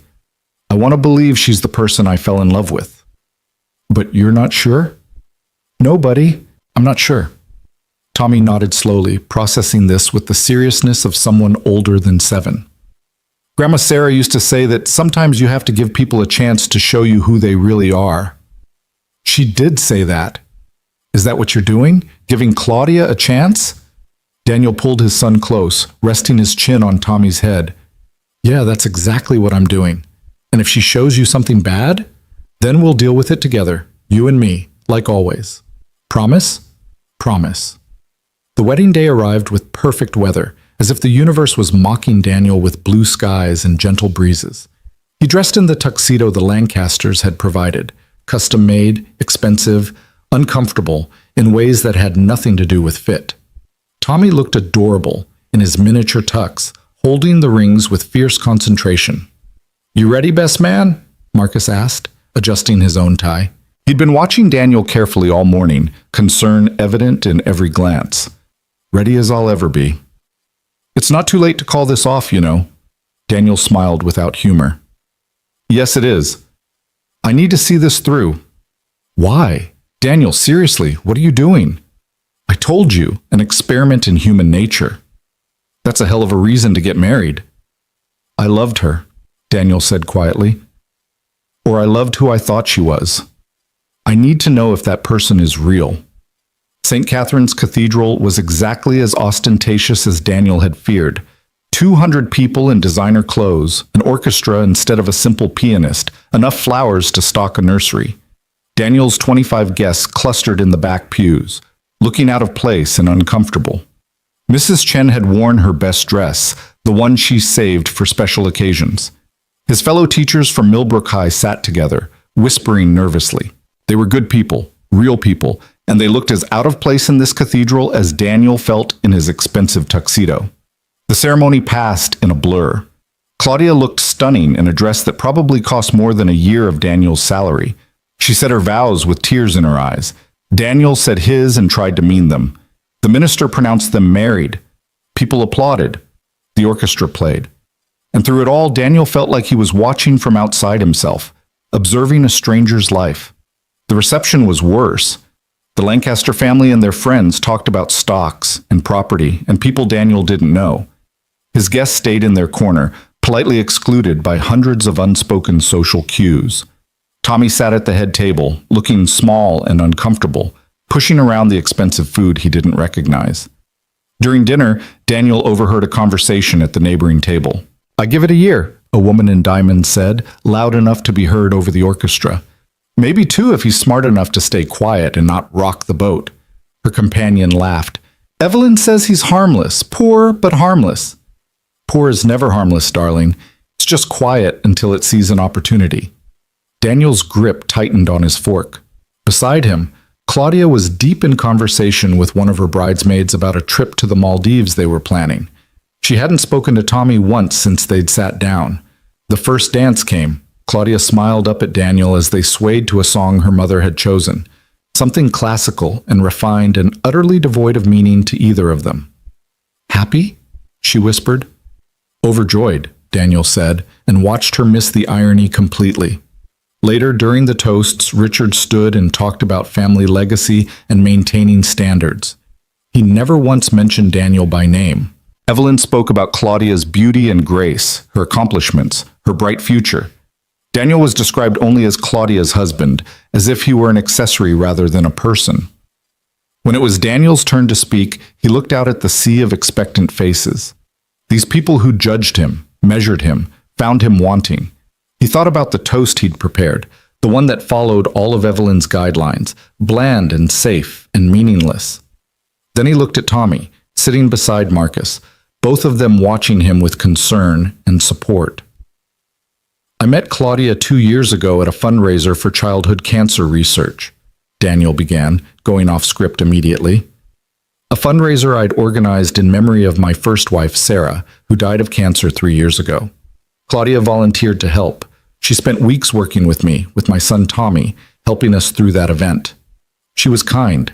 I want to believe she's the person I fell in love with. But you're not sure? No, buddy, I'm not sure. Tommy nodded slowly, processing this with the seriousness of someone older than 7. Grandma Sarah used to say that sometimes you have to give people a chance to show you who they really are. She did say that. Is that what you're doing? Giving Claudia a chance? Daniel pulled his son close, resting his chin on Tommy's head. Yeah, that's exactly what I'm doing. And if she shows you something bad, then we'll deal with it together, you and me, like always. Promise? Promise. The wedding day arrived with perfect weather, as if the universe was mocking Daniel with blue skies and gentle breezes. He dressed in the tuxedo the Lancasters had provided, custom-made, expensive, uncomfortable, in ways that had nothing to do with fit. Tommy looked adorable in his miniature tux, holding the rings with fierce concentration. You ready, best man? Marcus asked, adjusting his own tie. He'd been watching Daniel carefully all morning, concern evident in every glance. Ready as I'll ever be. It's not too late to call this off, you know. Daniel smiled without humor. Yes, it is. I need to see this through. Why? Daniel, seriously, what are you doing? I told you, an experiment in human nature. That's a hell of a reason to get married. I loved her, Daniel said quietly. Or I loved who I thought she was. I need to know if that person is real. St. Catherine's Cathedral was exactly as ostentatious as Daniel had feared. 200 people in designer clothes, an orchestra instead of a simple pianist, enough flowers to stock a nursery. Daniel's 25 guests clustered in the back pews, looking out of place and uncomfortable. Mrs. Chen had worn her best dress, the one she saved for special occasions. His fellow teachers from Millbrook High sat together, whispering nervously. They were good people, real people, and they looked as out of place in this cathedral as Daniel felt in his expensive tuxedo. The ceremony passed in a blur. Claudia looked stunning in a dress that probably cost more than a year of Daniel's salary. She said her vows with tears in her eyes. Daniel said his and tried to mean them. The minister pronounced them married. People applauded. The orchestra played. And through it all, Daniel felt like he was watching from outside himself, observing a stranger's life. The reception was worse. The Lancaster family and their friends talked about stocks and property and people Daniel didn't know. His guests stayed in their corner, politely excluded by hundreds of unspoken social cues. Tommy sat at the head table, looking small and uncomfortable, pushing around the expensive food he didn't recognize. During dinner, Daniel overheard a conversation at the neighboring table. I give it a year, a woman in diamonds said, loud enough to be heard over the orchestra. Maybe 2 if he's smart enough to stay quiet and not rock the boat. Her companion laughed. Evelyn says he's harmless, poor but harmless. Poor is never harmless, darling. It's just quiet until it sees an opportunity. Daniel's grip tightened on his fork. Beside him, Claudia was deep in conversation with one of her bridesmaids about a trip to the Maldives they were planning. She hadn't spoken to Tommy once since they'd sat down. The first dance came. Claudia smiled up at Daniel as they swayed to a song her mother had chosen, something classical and refined and utterly devoid of meaning to either of them. "Happy?" she whispered. "Overjoyed," Daniel said, and watched her miss the irony completely. Later, during the toasts, Richard stood and talked about family legacy and maintaining standards. He never once mentioned Daniel by name. Evelyn spoke about Claudia's beauty and grace, her accomplishments, her bright future. Daniel was described only as Claudia's husband, as if he were an accessory rather than a person. When it was Daniel's turn to speak, he looked out at the sea of expectant faces. These people who judged him, measured him, found him wanting. He thought about the toast he'd prepared, the one that followed all of Evelyn's guidelines, bland and safe and meaningless. Then he looked at Tommy, sitting beside Marcus, both of them watching him with concern and support. "I met Claudia 2 years ago at a fundraiser for childhood cancer research," Daniel began, going off script immediately. "A fundraiser I'd organized in memory of my first wife, Sarah, who died of cancer 3 years ago. Claudia volunteered to help. She spent weeks working with me, with my son Tommy, helping us through that event. She was kind.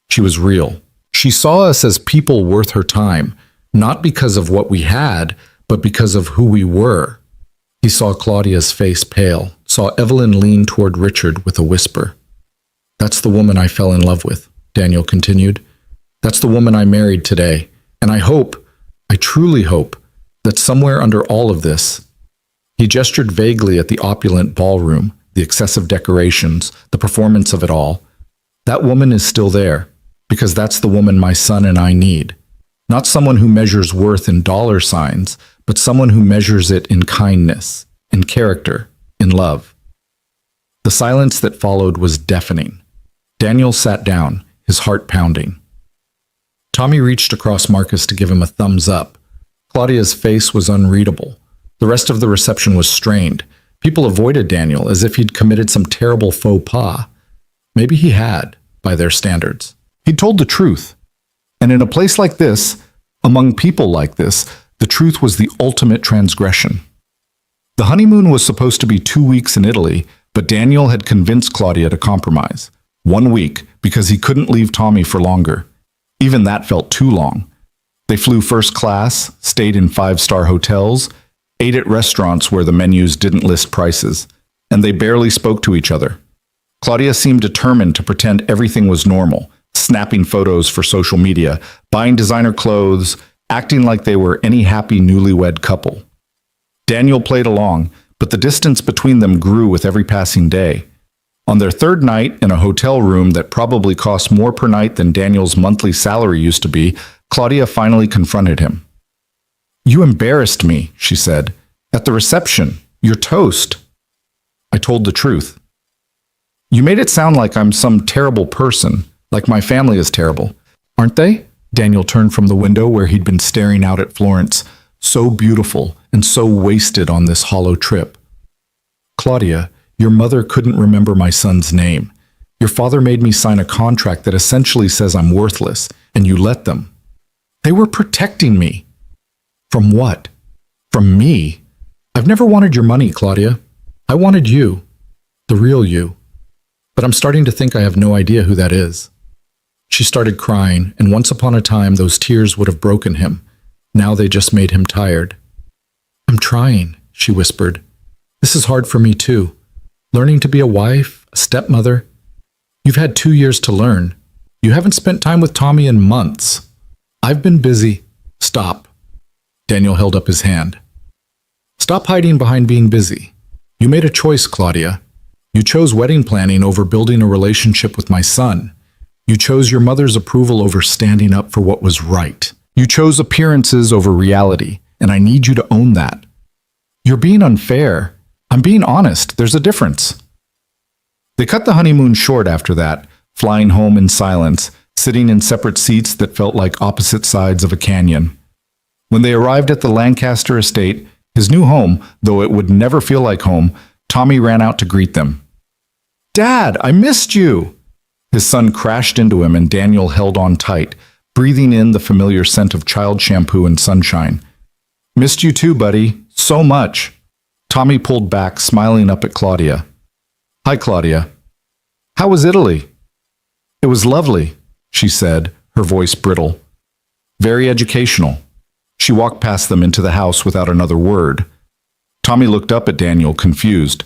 She was real. She saw us as people worth her time, not because of what we had, but because of who we were." He saw Claudia's face pale, saw Evelyn lean toward Richard with a whisper. "That's the woman I fell in love with," Daniel continued. "That's the woman I married today, and I truly hope, that somewhere under all of this—" He gestured vaguely at the opulent ballroom, the excessive decorations, the performance of it all. "That woman is still there, because that's the woman my son and I need. Not someone who measures worth in dollar signs, but someone who measures it in kindness, in character, in love." The silence that followed was deafening. Daniel sat down, his heart pounding. Tommy reached across Marcus to give him a thumbs up. Claudia's face was unreadable. The rest of the reception was strained. People avoided Daniel as if he'd committed some terrible faux pas. Maybe he had, by their standards. He'd told the truth. And in a place like this, among people like this, the truth was the ultimate transgression. The honeymoon was supposed to be 2 weeks in Italy, but Daniel had convinced Claudia to compromise. 1 week, because he couldn't leave Tommy for longer. Even that felt too long. They flew first class, stayed in 5-star hotels, ate at restaurants where the menus didn't list prices, and they barely spoke to each other. Claudia seemed determined to pretend everything was normal, snapping photos for social media, buying designer clothes, acting like they were any happy newlywed couple. Daniel played along, but the distance between them grew with every passing day. On their third night in a hotel room that probably cost more per night than Daniel's monthly salary used to be, Claudia finally confronted him. "You embarrassed me," she said. "At the reception, your toast." I told the truth. "You made it sound like I'm some terrible person, like my family is terrible. Aren't they?" Daniel turned from the window where he'd been staring out at Florence, so beautiful and so wasted on this hollow trip. "Claudia, your mother couldn't remember my son's name. Your father made me sign a contract that essentially says I'm worthless, and you let them. They were protecting me." "From what?" "From me. I've never wanted your money, Claudia. I wanted you. The real you. But I'm starting to think I have no idea who that is." She started crying, and once upon a time those tears would have broken him. Now they just made him tired. "I'm trying," she whispered. "This is hard for me too. Learning to be a wife, a stepmother. You've had 2 years to learn. You haven't spent time with Tommy in months. I've been busy." "Stop." Daniel held up his hand. "Stop hiding behind being busy. You made a choice, Claudia. You chose wedding planning over building a relationship with my son. You chose your mother's approval over standing up for what was right. You chose appearances over reality, and I need you to own that. You're being unfair. I'm being honest. There's a difference." They cut the honeymoon short after that, flying home in silence, sitting in separate seats that felt like opposite sides of a canyon. When they arrived at the Lancaster estate, his new home, though it would never feel like home, Tommy ran out to greet them. "Dad, I missed you!" His son crashed into him and Daniel held on tight, breathing in the familiar scent of child shampoo and sunshine. "Missed you too, buddy. So much." Tommy pulled back, smiling up at Claudia. "Hi, Claudia. How was Italy?" "It was lovely," she said, her voice brittle. "Very educational." She walked past them into the house without another word. Tommy looked up at Daniel, confused.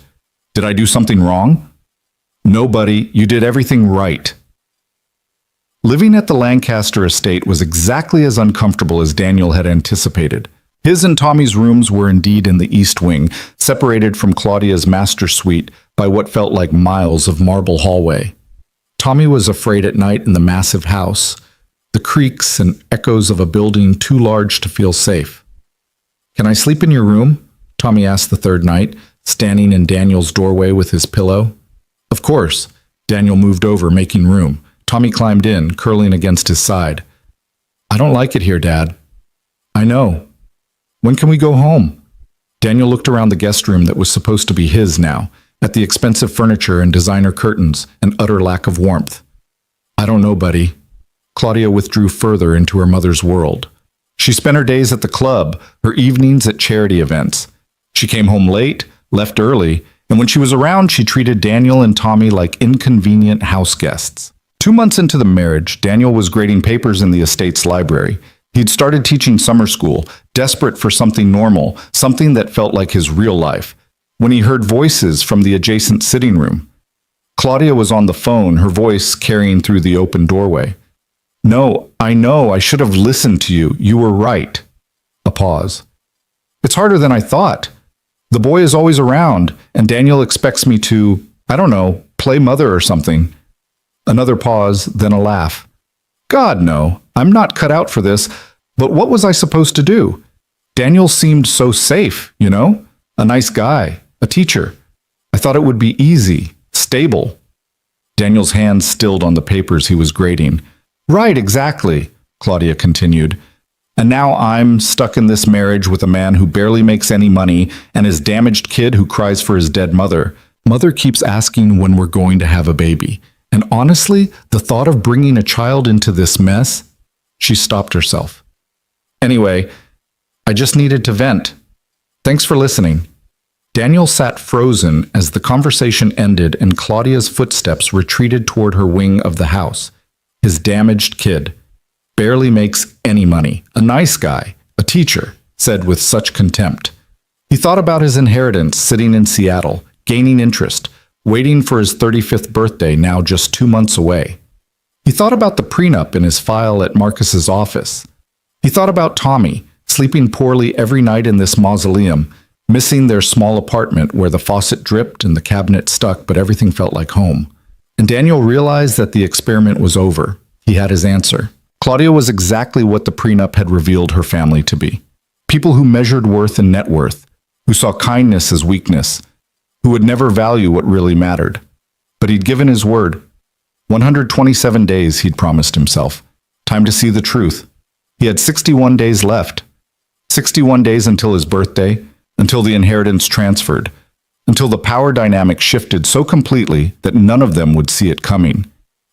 "Did I do something wrong?" "No, buddy, you did everything right." Living at the Lancaster estate was exactly as uncomfortable as Daniel had anticipated. His and Tommy's rooms were indeed in the east wing, separated from Claudia's master suite by what felt like miles of marble hallway. Tommy was afraid at night in the massive house, the creaks and echoes of a building too large to feel safe. "Can I sleep in your room?" Tommy asked the third night, standing in Daniel's doorway with his pillow. "Of course." Daniel moved over, making room. Tommy climbed in, curling against his side. "I don't like it here, Dad." "I know. When can we go home?" Daniel looked around the guest room that was supposed to be his now, at the expensive furniture and designer curtains and utter lack of warmth. "I don't know, buddy." Claudia withdrew further into her mother's world. She spent her days at the club, her evenings at charity events. She came home late, left early, and when she was around, she treated Daniel and Tommy like inconvenient house guests. 2 months into the marriage, Daniel was grading papers in the estate's library. He'd started teaching summer school, desperate for something normal, something that felt like his real life, when he heard voices from the adjacent sitting room. Claudia was on the phone, her voice carrying through the open doorway. "No, I know, I should have listened to you. You were right." A pause. "It's harder than I thought. The boy is always around, and Daniel expects me to, I don't know, play mother or something." Another pause, then a laugh. "God, no, I'm not cut out for this, but what was I supposed to do? Daniel seemed so safe, you know? A nice guy, a teacher. I thought it would be easy, stable." Daniel's hands stilled on the papers he was grading. "Right, exactly," Claudia continued. "And now I'm stuck in this marriage with a man who barely makes any money and his damaged kid who cries for his dead mother. Mother keeps asking when we're going to have a baby. And honestly, the thought of bringing a child into this mess..." She stopped herself. "Anyway, I just needed to vent. Thanks for listening." Daniel sat frozen as the conversation ended and Claudia's footsteps retreated toward her wing of the house. His damaged kid. Barely makes any money. A nice guy. A teacher. Said with such contempt. He thought about his inheritance sitting in Seattle, gaining interest, waiting for his 35th birthday now just 2 months away. He thought about the prenup in his file at Marcus's office. He thought about Tommy, sleeping poorly every night in this mausoleum, missing their small apartment where the faucet dripped and the cabinet stuck but everything felt like home. And Daniel realized that the experiment was over. He had his answer. Claudia was exactly what the prenup had revealed her family to be. People who measured worth in net worth, who saw kindness as weakness, who would never value what really mattered. But he'd given his word. 127 days, he'd promised himself. Time to see the truth. He had 61 days left. 61 days until his birthday, until the inheritance transferred, until the power dynamic shifted so completely that none of them would see it coming.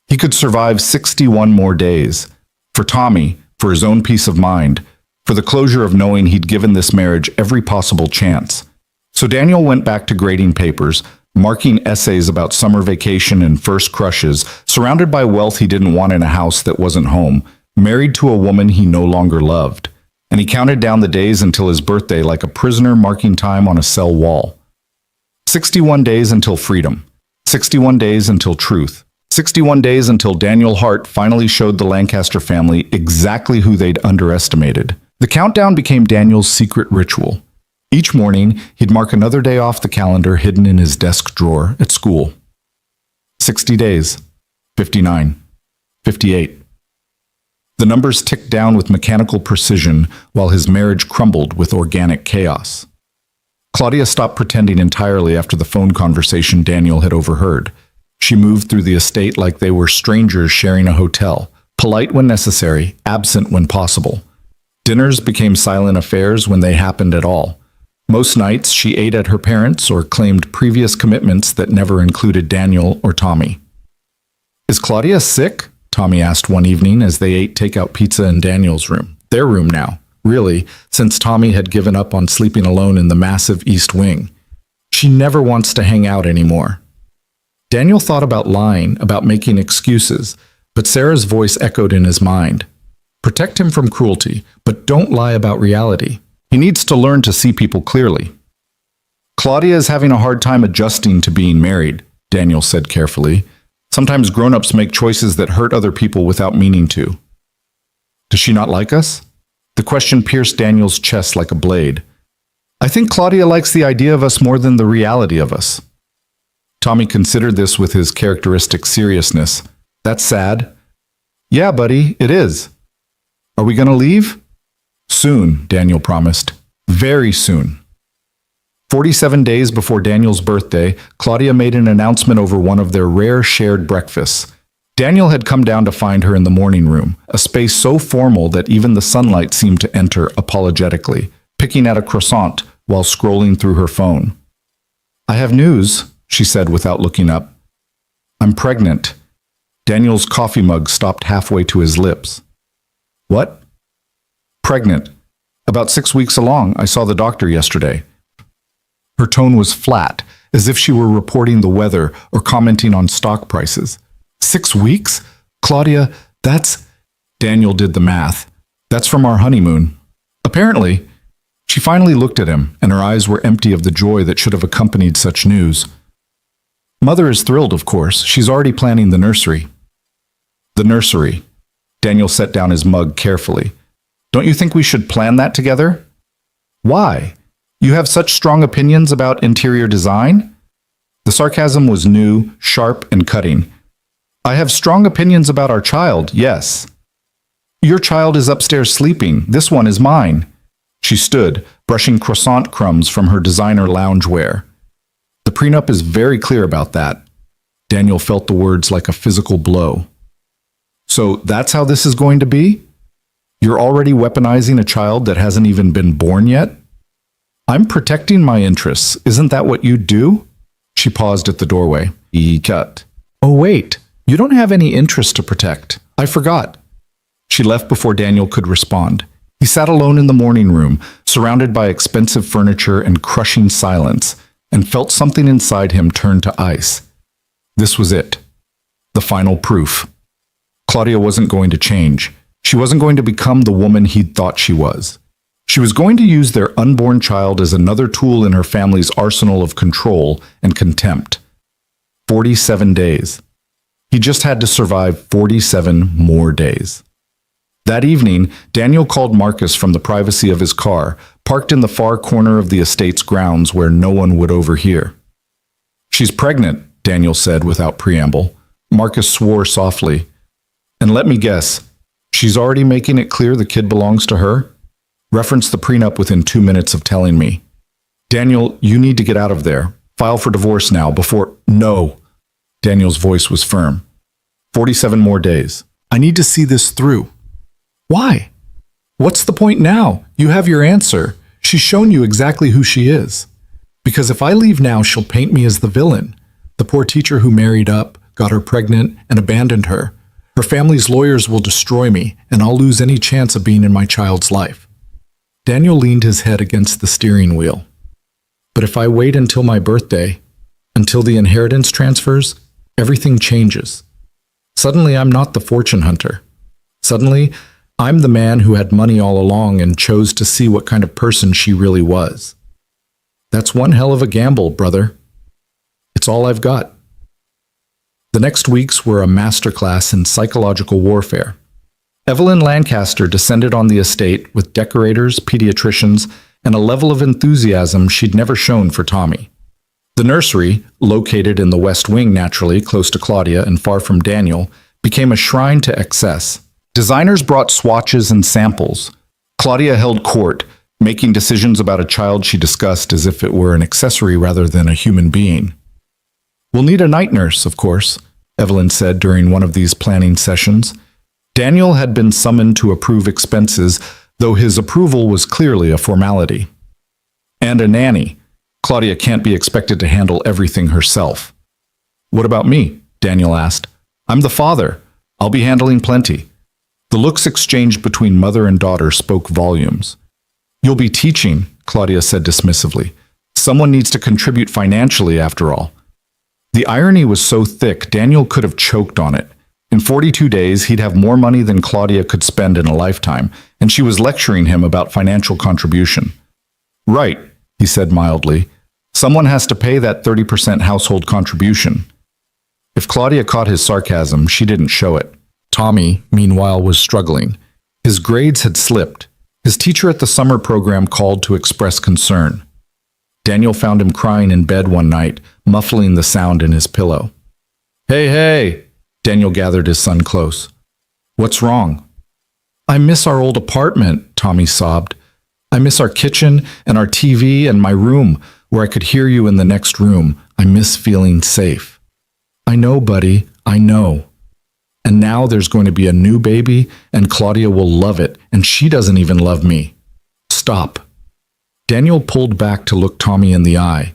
He could survive 61 more days. For Tommy, for his own peace of mind, for the closure of knowing he'd given this marriage every possible chance. So Daniel went back to grading papers, marking essays about summer vacation and first crushes, surrounded by wealth he didn't want in a house that wasn't home, married to a woman he no longer loved. And he counted down the days until his birthday like a prisoner marking time on a cell wall. 61 days until freedom. 61 days until truth. 61 days until Daniel Hart finally showed the Lancaster family exactly who they'd underestimated. The countdown became Daniel's secret ritual. Each morning, he'd mark another day off the calendar hidden in his desk drawer at school. 60 days. 59. 58. The numbers ticked down with mechanical precision while his marriage crumbled with organic chaos. Claudia stopped pretending entirely after the phone conversation Daniel had overheard. She moved through the estate like they were strangers sharing a hotel, polite when necessary, absent when possible. Dinners became silent affairs when they happened at all. Most nights she ate at her parents' or claimed previous commitments that never included Daniel or Tommy. "Is Claudia sick?" Tommy asked one evening as they ate takeout pizza in Daniel's room. Their room now, really, since Tommy had given up on sleeping alone in the massive East Wing. "She never wants to hang out anymore." Daniel thought about lying, about making excuses, but Sarah's voice echoed in his mind. Protect him from cruelty, but don't lie about reality. He needs to learn to see people clearly. "Claudia is having a hard time adjusting to being married," Daniel said carefully. "Sometimes grown-ups make choices that hurt other people without meaning to." "Does she not like us?" The question pierced Daniel's chest like a blade. "I think Claudia likes the idea of us more than the reality of us." Tommy considered this with his characteristic seriousness. "That's sad." "Yeah, buddy, it is." "Are we going to leave?" "Soon," Daniel promised. "Very soon." 47 days before Daniel's birthday, Claudia made an announcement over one of their rare shared breakfasts. Daniel had come down to find her in the morning room, a space so formal that even the sunlight seemed to enter apologetically, picking at a croissant while scrolling through her phone. "I have news," she said without looking up. "I'm pregnant." Daniel's coffee mug stopped halfway to his lips. "What?" "Pregnant. About 6 weeks along. I saw the doctor yesterday." Her tone was flat, as if she were reporting the weather or commenting on stock prices. 6 weeks? Claudia, that's... Daniel did the math. "That's from our honeymoon." "Apparently." She finally looked at him, and her eyes were empty of the joy that should have accompanied such news. "Mother is thrilled, of course. She's already planning the nursery." "The nursery." Daniel set down his mug carefully. "Don't you think we should plan that together?" "Why? You have such strong opinions about interior design?" The sarcasm was new, sharp, and cutting. "I have strong opinions about our child, yes." "Your child is upstairs sleeping. This one is mine." She stood, brushing croissant crumbs from her designer loungewear. "The prenup is very clear about that." Daniel felt the words like a physical blow. "So that's how this is going to be? You're already weaponizing a child that hasn't even been born yet?" "I'm protecting my interests. Isn't that what you do?" She paused at the doorway. He cut. "Oh, wait. You don't have any interest to protect. I forgot." She left before Daniel could respond. He sat alone in the morning room, surrounded by expensive furniture and crushing silence, and felt something inside him turn to ice. This was it. The final proof. Claudia wasn't going to change. She wasn't going to become the woman he'd thought she was. She was going to use their unborn child as another tool in her family's arsenal of control and contempt. 47 days. He just had to survive 47 more days. That evening, Daniel called Marcus from the privacy of his car, parked in the far corner of the estate's grounds where no one would overhear. "She's pregnant," Daniel said without preamble. Marcus swore softly. "And let me guess, she's already making it clear the kid belongs to her? Reference the prenup within 2 minutes of telling me. Daniel, you need to get out of there. File for divorce now before—" "No." Daniel's voice was firm. 47 more days. I need to see this through." "Why?" "What's the point now? You have your answer. She's shown you exactly who she is." "Because if I leave now, she'll paint me as the villain. The poor teacher who married up, got her pregnant, and abandoned her. Her family's lawyers will destroy me, and I'll lose any chance of being in my child's life." Daniel leaned his head against the steering wheel. "But if I wait until my birthday, until the inheritance transfers, everything changes. Suddenly I'm not the fortune hunter. Suddenly, I'm the man who had money all along and chose to see what kind of person she really was. That's one hell of a gamble, brother. It's all I've got." The next weeks were a masterclass in psychological warfare. Evelyn Lancaster descended on the estate with decorators, pediatricians, and a level of enthusiasm she'd never shown for Tommy. The nursery, located in the West Wing naturally, close to Claudia and far from Daniel, became a shrine to excess. Designers brought swatches and samples. Claudia held court, making decisions about a child she discussed as if it were an accessory rather than a human being. "We'll need a night nurse, of course," Evelyn said during one of these planning sessions. Daniel had been summoned to approve expenses, though his approval was clearly a formality. And a nanny. Claudia can't be expected to handle everything herself. What about me? Daniel asked. I'm the father. I'll be handling plenty. The looks exchanged between mother and daughter spoke volumes. You'll be teaching, Claudia said dismissively. Someone needs to contribute financially, after all. The irony was so thick, Daniel could have choked on it. In 42 days, he'd have more money than Claudia could spend in a lifetime, and she was lecturing him about financial contribution. Right, he said mildly. Someone has to pay that 30% household contribution. If Claudia caught his sarcasm, she didn't show it. Tommy, meanwhile, was struggling. His grades had slipped. His teacher at the summer program called to express concern. Daniel found him crying in bed one night, muffling the sound in his pillow. Hey, hey! Daniel gathered his son close. What's wrong? I miss our old apartment, Tommy sobbed. I miss our kitchen and our TV and my room, where I could hear you in the next room. I miss feeling safe. I know, buddy, I know. And now there's going to be a new baby, and Claudia will love it, and she doesn't even love me. Stop. Daniel pulled back to look Tommy in the eye.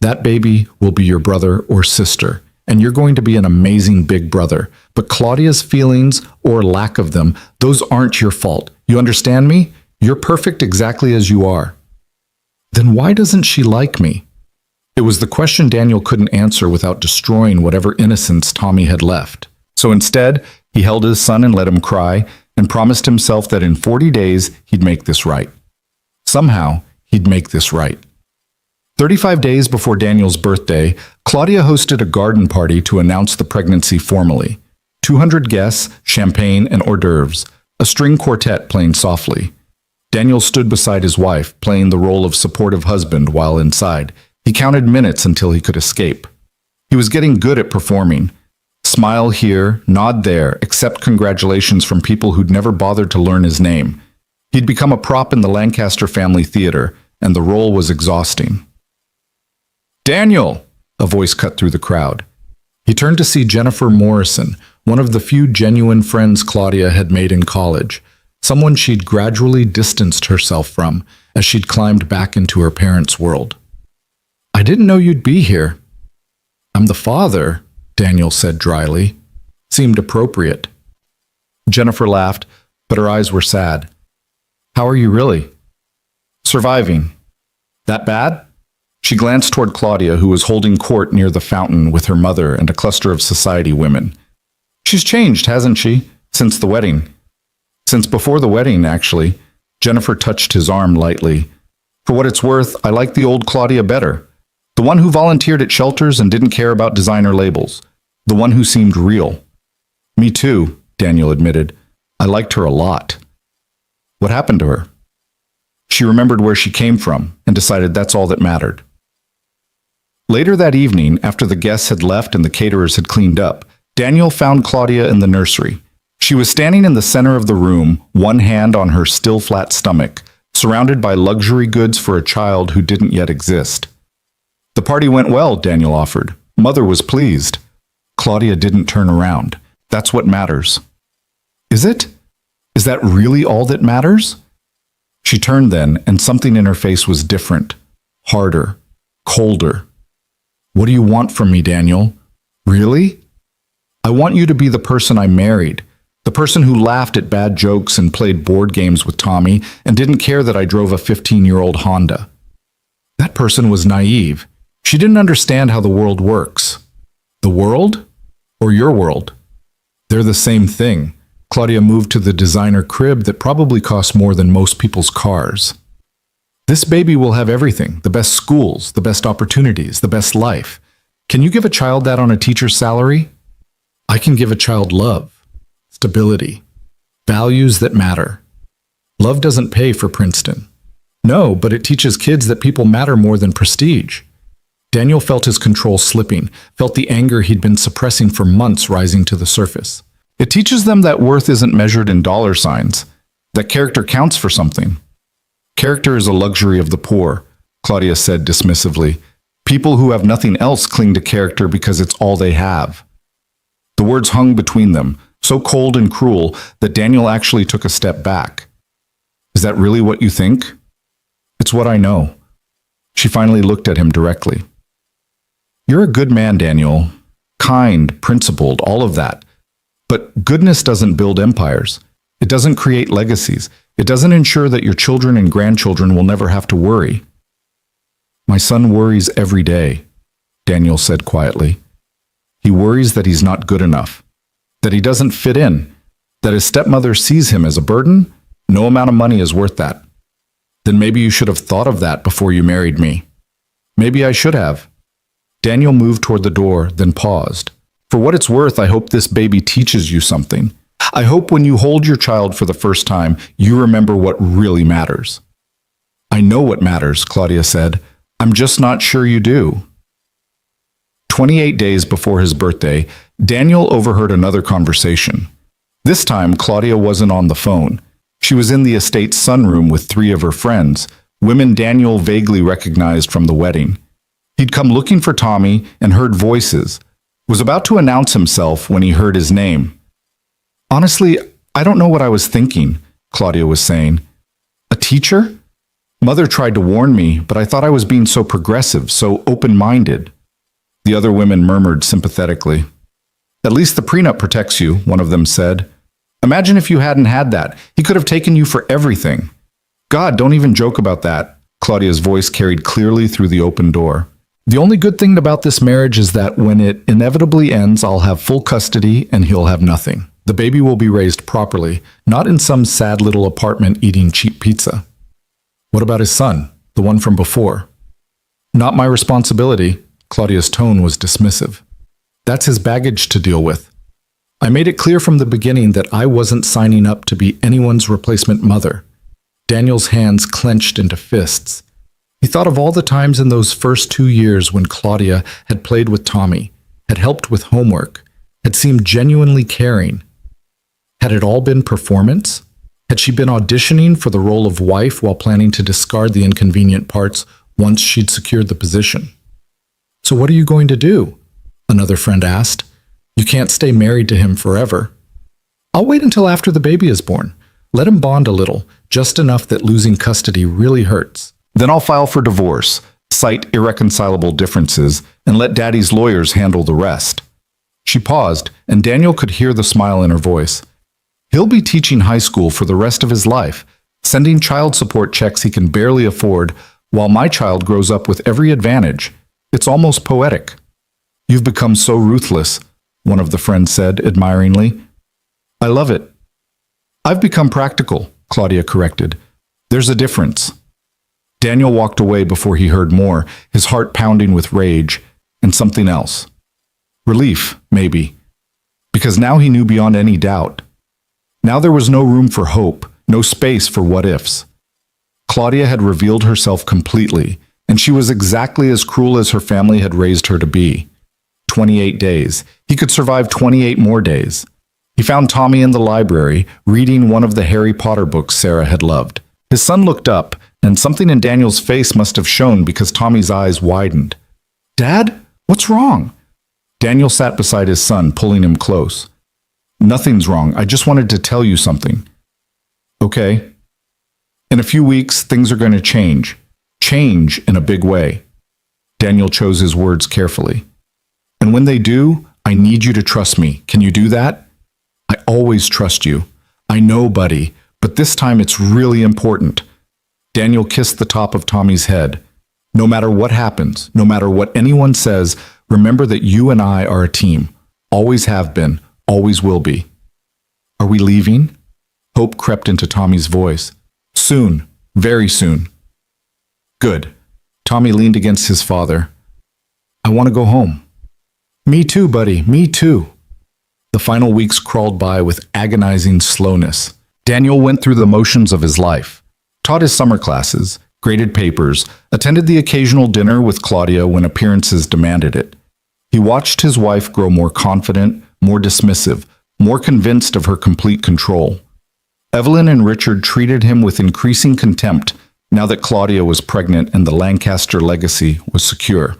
That baby will be your brother or sister, and you're going to be an amazing big brother. But Claudia's feelings, or lack of them, those aren't your fault. You understand me? You're perfect exactly as you are. Then why doesn't she like me? It was the question Daniel couldn't answer without destroying whatever innocence Tommy had left. So instead, he held his son and let him cry, and promised himself that in 40 days he'd make this right. Somehow, he'd make this right. 35 days before Daniel's birthday, Claudia hosted a garden party to announce the pregnancy formally. 200 guests, champagne, and hors d'oeuvres, a string quartet playing softly. Daniel stood beside his wife, playing the role of supportive husband while inside. He counted minutes until he could escape. He was getting good at performing. Smile here, nod there, accept congratulations from people who'd never bothered to learn his name. He'd become a prop in the Lancaster family theater, and the role was exhausting. Daniel! A voice cut through the crowd. He turned to see Jennifer Morrison, one of the few genuine friends Claudia had made in college, someone she'd gradually distanced herself from as she'd climbed back into her parents' world. I didn't know you'd be here. I'm the father, Daniel said dryly. Seemed appropriate. Jennifer laughed, but her eyes were sad. How are you really? Surviving. That bad? She glanced toward Claudia, who was holding court near the fountain with her mother and a cluster of society women. She's changed, hasn't she, since the wedding? Since before the wedding, actually. Jennifer touched his arm lightly. For what it's worth, I like the old Claudia better. The one who volunteered at shelters and didn't care about designer labels. The one who seemed real. Me too, Daniel admitted. I liked her a lot. What happened to her? She remembered where she came from and decided that's all that mattered. Later that evening, after the guests had left and the caterers had cleaned up, Daniel found Claudia in the nursery. She was standing in the center of the room, one hand on her still flat stomach, surrounded by luxury goods for a child who didn't yet exist. The party went well, Daniel offered. Mother was pleased. Claudia didn't turn around. That's what matters. Is it? Is that really all that matters? She turned then, and something in her face was different, harder, colder. What do you want from me, Daniel? Really? I want you to be the person I married, the person who laughed at bad jokes and played board games with Tommy and didn't care that I drove a 15-year-old Honda. That person was naive. She didn't understand how the world works. The world? Or your world? They're the same thing. Claudia moved to the designer crib that probably cost more than most people's cars. This baby will have everything, the best schools, the best opportunities, the best life. Can you give a child that on a teacher's salary? I can give a child love, stability, values that matter. Love doesn't pay for Princeton. No, but it teaches kids that people matter more than prestige. Daniel felt his control slipping, felt the anger he'd been suppressing for months rising to the surface. It teaches them that worth isn't measured in dollar signs, that character counts for something. Character is a luxury of the poor, Claudia said dismissively. People who have nothing else cling to character because it's all they have. The words hung between them, so cold and cruel that Daniel actually took a step back. Is that really what you think? It's what I know. She finally looked at him directly. You're a good man, Daniel. Kind, principled, all of that. But goodness doesn't build empires. It doesn't create legacies. It doesn't ensure that your children and grandchildren will never have to worry. My son worries every day, Daniel said quietly. He worries that he's not good enough, that he doesn't fit in, that his stepmother sees him as a burden. No amount of money is worth that. Then maybe you should have thought of that before you married me. Maybe I should have. Daniel moved toward the door, then paused. For what it's worth, I hope this baby teaches you something. I hope when you hold your child for the first time, you remember what really matters. I know what matters, Claudia said. I'm just not sure you do. 28 days before his birthday, Daniel overheard another conversation. This time, Claudia wasn't on the phone. She was in the estate's sunroom with 3 of her friends, women Daniel vaguely recognized from the wedding. He'd come looking for Tommy and heard voices, was about to announce himself when he heard his name. Honestly, I don't know what I was thinking, Claudia was saying. A teacher? Mother tried to warn me, but I thought I was being so progressive, so open-minded. The other women murmured sympathetically. At least the prenup protects you, one of them said. Imagine if you hadn't had that. He could have taken you for everything. God, don't even joke about that, Claudia's voice carried clearly through the open door. The only good thing about this marriage is that when it inevitably ends, I'll have full custody and he'll have nothing. The baby will be raised properly, not in some sad little apartment eating cheap pizza. What about his son, the one from before? Not my responsibility. Claudia's tone was dismissive. That's his baggage to deal with. I made it clear from the beginning that I wasn't signing up to be anyone's replacement mother. Daniel's hands clenched into fists. He thought of all the times in those first 2 years when Claudia had played with Tommy, had helped with homework, had seemed genuinely caring. Had it all been performance? Had she been auditioning for the role of wife while planning to discard the inconvenient parts once she'd secured the position? So what are you going to do? Another friend asked. You can't stay married to him forever. I'll wait until after the baby is born. Let him bond a little, just enough that losing custody really hurts. Then I'll file for divorce, cite irreconcilable differences, and let Daddy's lawyers handle the rest. She paused, and Daniel could hear the smile in her voice. He'll be teaching high school for the rest of his life, sending child support checks he can barely afford, while my child grows up with every advantage. It's almost poetic. You've become so ruthless, one of the friends said admiringly. I love it. I've become practical, Claudia corrected. There's a difference. Daniel walked away before he heard more, his heart pounding with rage, and something else. Relief, maybe. Because now he knew beyond any doubt. Now there was no room for hope, no space for what-ifs. Claudia had revealed herself completely, and she was exactly as cruel as her family had raised her to be. 28 days. He could survive 28 more days. He found Tommy in the library, reading one of the Harry Potter books Sarah had loved. His son looked up, and something in Daniel's face must have shown because Tommy's eyes widened. Dad, what's wrong? Daniel sat beside his son, pulling him close. Nothing's wrong. I just wanted to tell you something. Okay. In a few weeks, things are going to change. Change in a big way. Daniel chose his words carefully. And when they do, I need you to trust me. Can you do that? I always trust you. I know, buddy, but this time it's really important. Daniel kissed the top of Tommy's head. No matter what happens, no matter what anyone says, remember that you and I are a team. Always have been, always will be. Are we leaving? Hope crept into Tommy's voice. Soon, very soon. Good. Tommy leaned against his father. I want to go home. Me too, buddy, me too. The final weeks crawled by with agonizing slowness. Daniel went through the motions of his life. Taught his summer classes, graded papers, attended the occasional dinner with Claudia when appearances demanded it. He watched his wife grow more confident, more dismissive, more convinced of her complete control. Evelyn and Richard treated him with increasing contempt now that Claudia was pregnant and the Lancaster legacy was secure.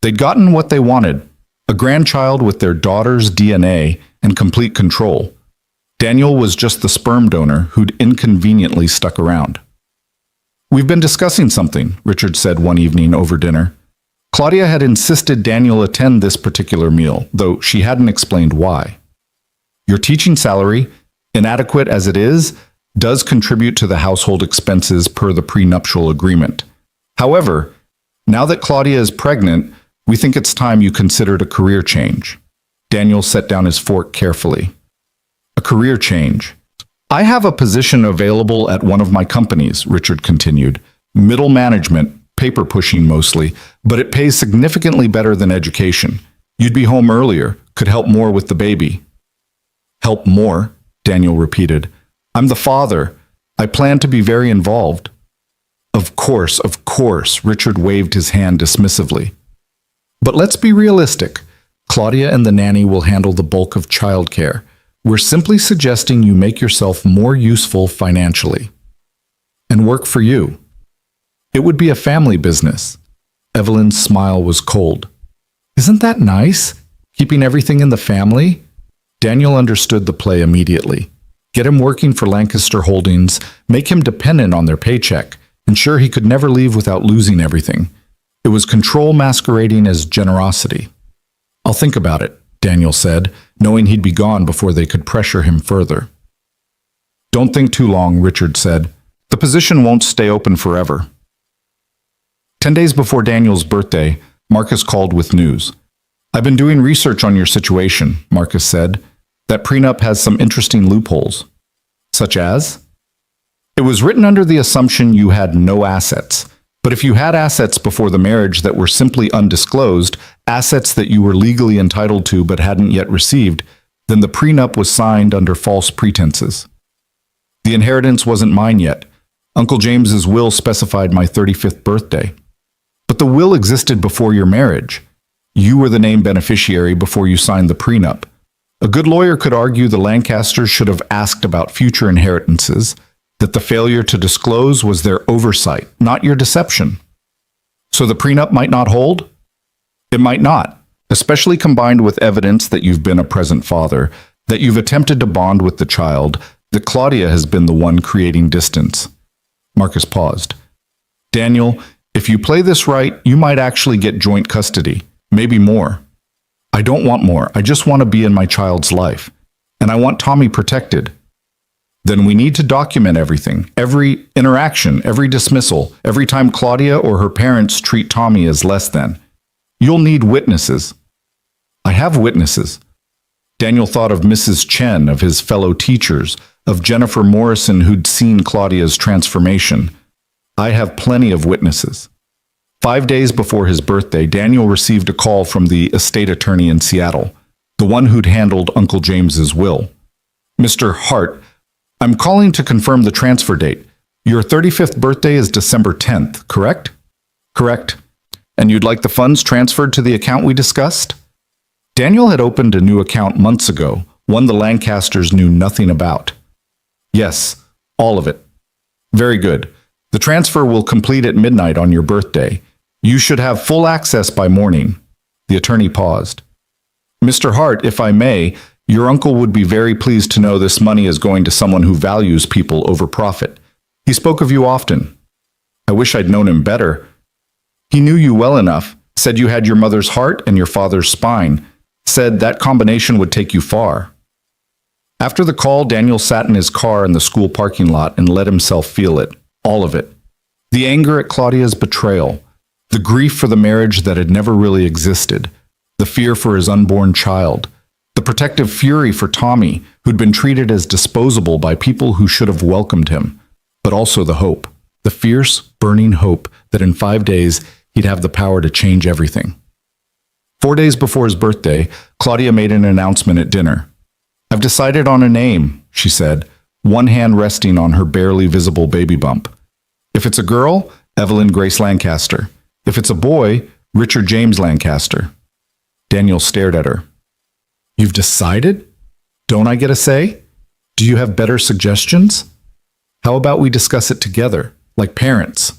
They'd gotten what they wanted, a grandchild with their daughter's DNA and complete control. Daniel was just the sperm donor who'd inconveniently stuck around. "We've been discussing something," Richard said one evening over dinner. Claudia had insisted Daniel attend this particular meal, though she hadn't explained why. "Your teaching salary, inadequate as it is, does contribute to the household expenses per the prenuptial agreement. However, now that Claudia is pregnant, we think it's time you considered a career change." Daniel set down his fork carefully. "A career change. I have a position available at one of my companies," Richard continued. "Middle management, paper pushing mostly, but it pays significantly better than education. You'd be home earlier, could help more with the baby." "Help more?" Daniel repeated. "I'm the father. I plan to be very involved." Of course, Richard waved his hand dismissively. "But let's be realistic. Claudia and the nanny will handle the bulk of childcare. We're simply suggesting you make yourself more useful financially. And work for you. It would be a family business." Evelyn's smile was cold. "Isn't that nice? Keeping everything in the family?" Daniel understood the play immediately. Get him working for Lancaster Holdings, make him dependent on their paycheck, ensure he could never leave without losing everything. It was control masquerading as generosity. "I'll think about it," Daniel said, knowing he'd be gone before they could pressure him further. "Don't think too long," Richard said. "The position won't stay open forever." 10 days before Daniel's birthday, Marcus called with news. "I've been doing research on your situation," Marcus said. "That prenup has some interesting loopholes." "Such as?" "It was written under the assumption you had no assets. But if you had assets before the marriage that were simply undisclosed, assets that you were legally entitled to but hadn't yet received, then the prenup was signed under false pretenses. The inheritance wasn't mine yet. Uncle James's will specified my 35th birthday. But the will existed before your marriage. You were the named beneficiary before you signed the prenup. A good lawyer could argue the Lancasters should have asked about future inheritances, that the failure to disclose was their oversight, not your deception. So the prenup might not hold? It might not, especially combined with evidence that you've been a present father, that you've attempted to bond with the child, that Claudia has been the one creating distance." Marcus paused. "Daniel, if you play this right, you might actually get joint custody, maybe more. I don't want more. I just want to be in my child's life. And I want Tommy protected. Then we need to document everything, every interaction, every dismissal, every time Claudia or her parents treat Tommy as less than. You'll need witnesses." "I have witnesses." Daniel thought of Mrs. Chen, of his fellow teachers, of Jennifer Morrison who'd seen Claudia's transformation. "I have plenty of witnesses." 5 days before his birthday, Daniel received a call from the estate attorney in Seattle, the one who'd handled Uncle James's will. "Mr. Hart, I'm calling to confirm the transfer date. Your 35th birthday is December 10th, correct?" "Correct. And you'd like the funds transferred to the account we discussed?" Daniel had opened a new account months ago, one the Lancasters knew nothing about. "Yes, all of it." "Very good. The transfer will complete at midnight on your birthday. You should have full access by morning." The attorney paused. "Mr. Hart, if I may, your uncle would be very pleased to know this money is going to someone who values people over profit. He spoke of you often." "I wish I'd known him better." "He knew you well enough, said you had your mother's heart and your father's spine, said that combination would take you far." After the call, Daniel sat in his car in the school parking lot and let himself feel it, all of it. The anger at Claudia's betrayal, the grief for the marriage that had never really existed, the fear for his unborn child, the protective fury for Tommy, who'd been treated as disposable by people who should have welcomed him, but also the hope, the fierce, burning hope that in 5 days he'd have the power to change everything. 4 days before his birthday, Claudia made an announcement at dinner. "I've decided on a name," she said, one hand resting on her barely visible baby bump. "If it's a girl, Evelyn Grace Lancaster. If it's a boy, Richard James Lancaster." Daniel stared at her. "You've decided? Don't I get a say? Do you have better suggestions? How about we discuss it together, like parents?"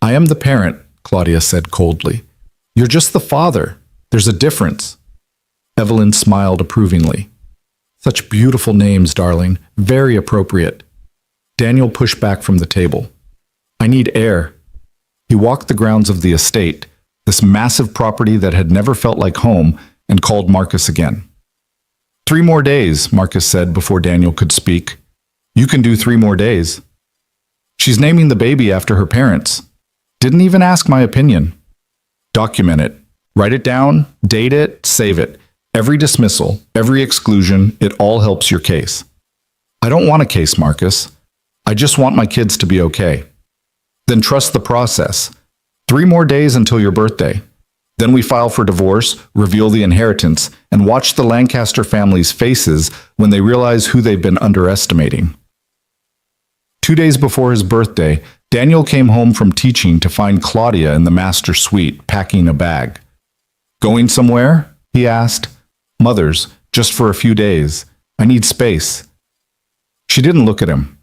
"I am the parent," Claudia said coldly. "You're just the father. There's a difference." Evelyn smiled approvingly. Such beautiful names, darling. Very appropriate. Daniel pushed back from the table. I need air. He walked the grounds of the estate, this massive property that had never felt like home, and called Marcus again. 3 more days, Marcus said before Daniel could speak. You can do 3 more days. She's naming the baby after her parents. Didn't even ask my opinion. Document it. Write it down, date it, save it. Every dismissal, every exclusion, it all helps your case. I don't want a case, Marcus. I just want my kids to be okay. Then trust the process. 3 more days until your birthday. Then we file for divorce, reveal the inheritance, and watch the Lancaster family's faces when they realize who they've been underestimating. 2 days before his birthday, Daniel came home from teaching to find Claudia in the master suite, packing a bag. Going somewhere? He asked. Mother's, just for a few days. I need space. She didn't look at him.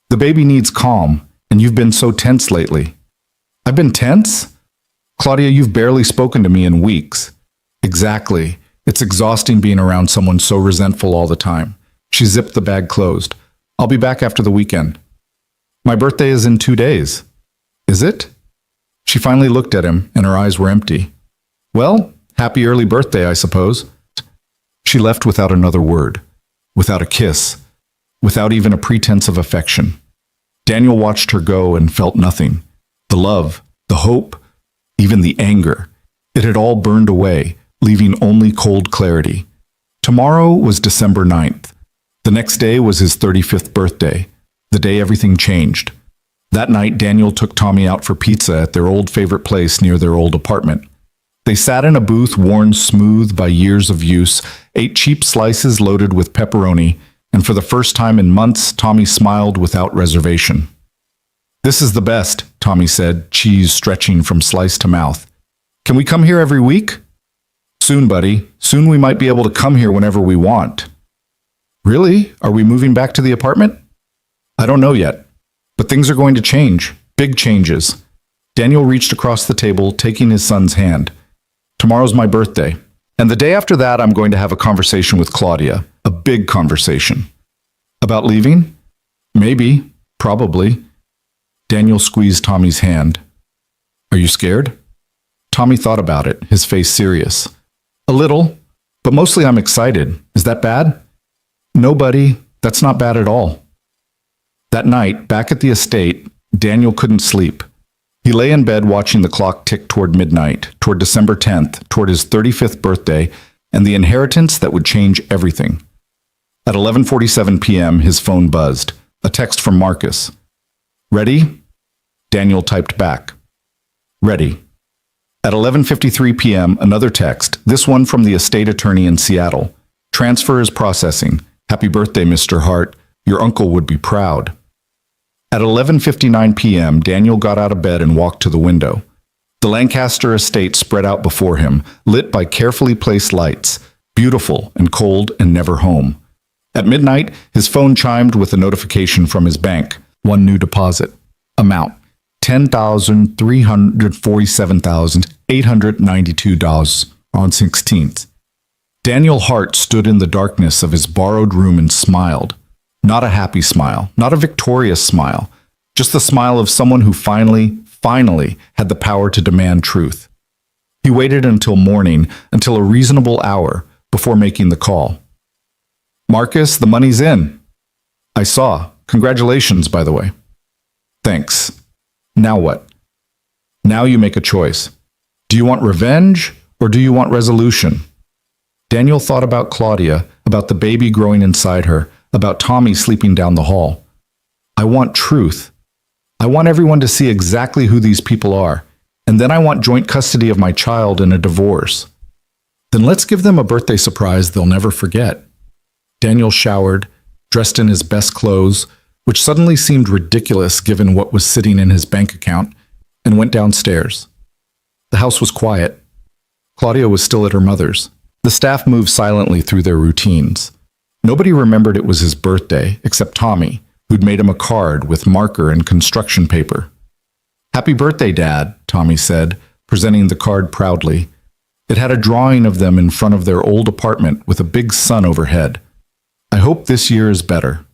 The baby needs calm, and you've been so tense lately. I've been tense? Claudia, you've barely spoken to me in weeks. Exactly. It's exhausting being around someone so resentful all the time. She zipped the bag closed. I'll be back after the weekend. My birthday is in 2 days. Is it? She finally looked at him, and her eyes were empty. Well, happy early birthday, I suppose. She left without another word, without a kiss, without even a pretense of affection. Daniel watched her go and felt nothing. The love, the hope, even the anger. It had all burned away, leaving only cold clarity. Tomorrow was December 9th. The next day was his 35th birthday, the day everything changed. That night, Daniel took Tommy out for pizza at their old favorite place near their old apartment. They sat in a booth worn smooth by years of use, ate cheap slices loaded with pepperoni, and for the first time in months, Tommy smiled without reservation. This is the best, Tommy said, cheese stretching from slice to mouth. Can we come here every week? Soon, buddy. Soon we might be able to come here whenever we want. Really? Are we moving back to the apartment? I don't know yet, but things are going to change. Big changes. Daniel reached across the table, taking his son's hand. Tomorrow's my birthday. And the day after that, I'm going to have a conversation with Claudia. A big conversation. About leaving? Maybe. Probably. Daniel squeezed Tommy's hand. Are you scared? Tommy thought about it, his face serious. A little, but mostly I'm excited. Is that bad? No, buddy. That's not bad at all. That night, back at the estate, Daniel couldn't sleep. He lay in bed watching the clock tick toward midnight, toward December 10th, toward his 35th birthday, and the inheritance that would change everything. At 11:47 p.m., his phone buzzed. A text from Marcus. Ready? Daniel typed back. Ready. At 11:53 p.m., another text, this one from the estate attorney in Seattle. Transfer is processing. Happy birthday, Mr. Hart. Your uncle would be proud. At 11:59 p.m., Daniel got out of bed and walked to the window. The Lancaster estate spread out before him, lit by carefully placed lights, beautiful and cold and never home. At midnight, his phone chimed with a notification from his bank. One new deposit. Amount: $10,347,892 on 16th. Daniel Hart stood in the darkness of his borrowed room and smiled. Not a happy smile, not a victorious smile, just the smile of someone who finally had the power to demand truth. He waited until morning, until a reasonable hour, before making the call. Marcus, the money's in. I saw. Congratulations, by the way. Thanks. Now what? Now you make a choice. Do you want revenge, or do you want resolution? Daniel thought about Claudia, about the baby growing inside her, about Tommy sleeping down the hall. I want truth. I want everyone to see exactly who these people are, and then I want joint custody of my child in a divorce. Then let's give them a birthday surprise they'll never forget. Daniel showered, dressed in his best clothes, which suddenly seemed ridiculous given what was sitting in his bank account, and went downstairs. The house was quiet. Claudia was still at her mother's. The staff moved silently through their routines. Nobody remembered it was his birthday, except Tommy, who'd made him a card with marker and construction paper. Happy birthday, Dad, Tommy said, presenting the card proudly. It had a drawing of them in front of their old apartment with a big sun overhead. I hope this year is better.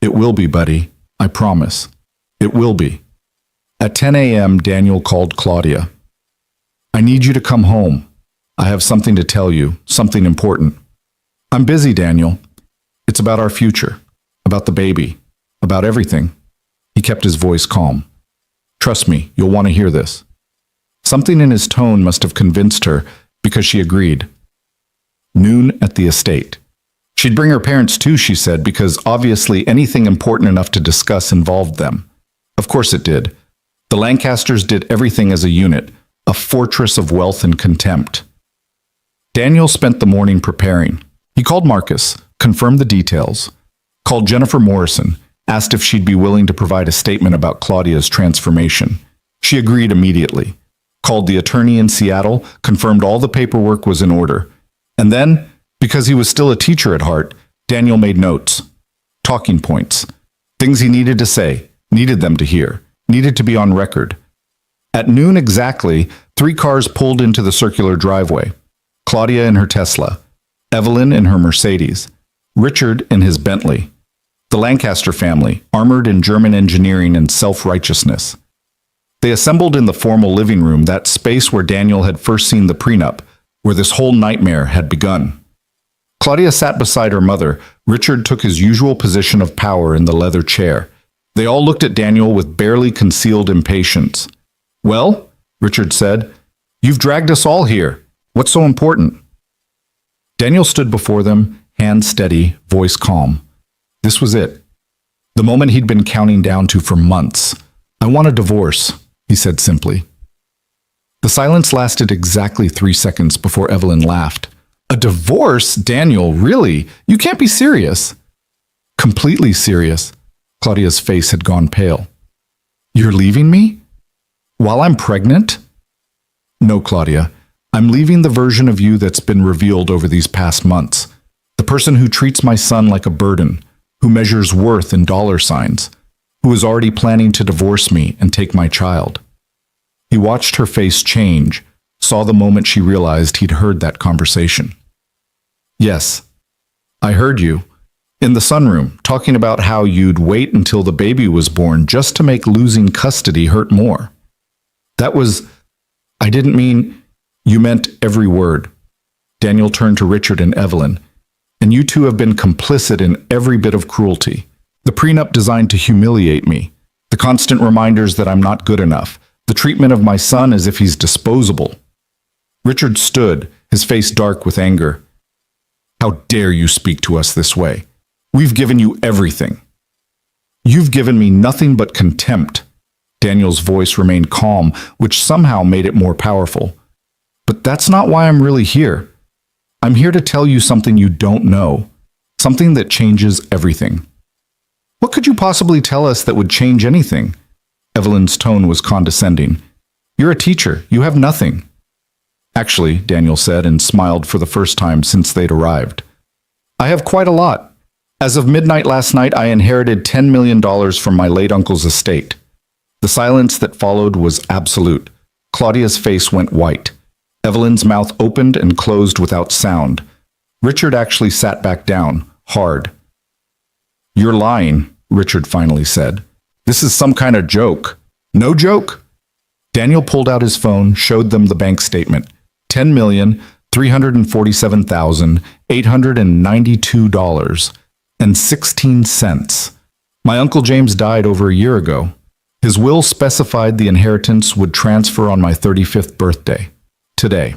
It will be, buddy. I promise. It will be. At 10 a.m., Daniel called Claudia. I need you to come home. I have something to tell you, something important. I'm busy, Daniel. It's about our future, about the baby, about everything. He kept his voice calm. Trust me, you'll want to hear this. Something in his tone must have convinced her, because she agreed. Noon at the estate. She'd bring her parents too, she said, because obviously anything important enough to discuss involved them. Of course it did. The Lancasters did everything as a unit, a fortress of wealth and contempt. Daniel spent the morning preparing. He called Marcus, confirmed the details, called Jennifer Morrison, asked if she'd be willing to provide a statement about Claudia's transformation. She agreed immediately. Called the attorney in Seattle, confirmed all the paperwork was in order. And then, because he was still a teacher at heart, Daniel made notes, talking points, things he needed to say, needed them to hear, needed to be on record. At noon exactly, 3 cars pulled into the circular driveway. Claudia in her Tesla, Evelyn in her Mercedes, Richard in his Bentley. The Lancaster family, armored in German engineering and self-righteousness. They assembled in the formal living room, that space where Daniel had first seen the prenup, where this whole nightmare had begun. Claudia sat beside her mother. Richard took his usual position of power in the leather chair. They all looked at Daniel with barely concealed impatience. Well, Richard said, you've dragged us all here. What's so important? Daniel stood before them, hand steady, voice calm. This was it. The moment he'd been counting down to for months. I want a divorce, he said simply. The silence lasted exactly 3 seconds before Evelyn laughed. A divorce? Daniel, really? You can't be serious. Completely serious. Claudia's face had gone pale. You're leaving me? While I'm pregnant? No, Claudia. I'm leaving the version of you that's been revealed over these past months. The person who treats my son like a burden, who measures worth in dollar signs, who is already planning to divorce me and take my child. He watched her face change, saw the moment she realized he'd heard that conversation. Yes, I heard you. In the sunroom, talking about how you'd wait until the baby was born just to make losing custody hurt more. I didn't mean, you meant every word. Daniel turned to Richard and Evelyn. And you two have been complicit in every bit of cruelty. The prenup designed to humiliate me. The constant reminders that I'm not good enough. The treatment of my son as if he's disposable. Richard stood, his face dark with anger. How dare you speak to us this way? We've given you everything. You've given me nothing but contempt. Daniel's voice remained calm, which somehow made it more powerful. But that's not why I'm really here. I'm here to tell you something you don't know, something that changes everything. What could you possibly tell us that would change anything? Evelyn's tone was condescending. You're a teacher. You have nothing. Actually, Daniel said and smiled for the first time since they'd arrived. I have quite a lot. As of midnight last night, I inherited $10 million from my late uncle's estate. The silence that followed was absolute. Claudia's face went white. Evelyn's mouth opened and closed without sound. Richard actually sat back down, hard. You're lying, Richard finally said. This is some kind of joke. No joke? Daniel pulled out his phone, showed them the bank statement. $10,347,892.16. My Uncle James died over a year ago. His will specified the inheritance would transfer on my 35th birthday. Today.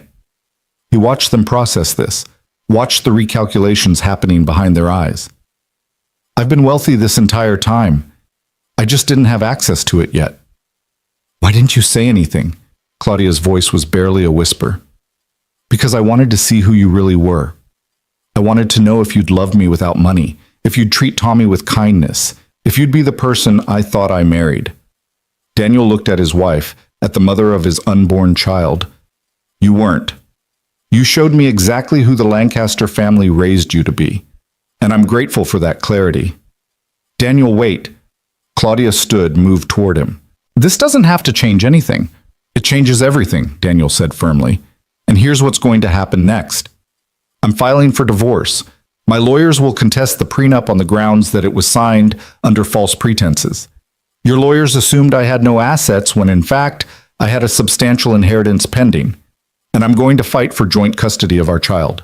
He watched them process this, watched the recalculations happening behind their eyes. I've been wealthy this entire time. I just didn't have access to it yet. Why didn't you say anything? Claudia's voice was barely a whisper. Because I wanted to see who you really were. I wanted to know if you'd love me without money, if you'd treat Tommy with kindness, if you'd be the person I thought I married. Daniel looked at his wife, at the mother of his unborn child. You weren't. You showed me exactly who the Lancaster family raised you to be, and I'm grateful for that clarity. Daniel, wait. Claudia stood, moved toward him. This doesn't have to change anything. It changes everything, Daniel said firmly. And here's what's going to happen next. I'm filing for divorce. My lawyers will contest the prenup on the grounds that it was signed under false pretenses. Your lawyers assumed I had no assets when, in fact, I had a substantial inheritance pending, and I'm going to fight for joint custody of our child."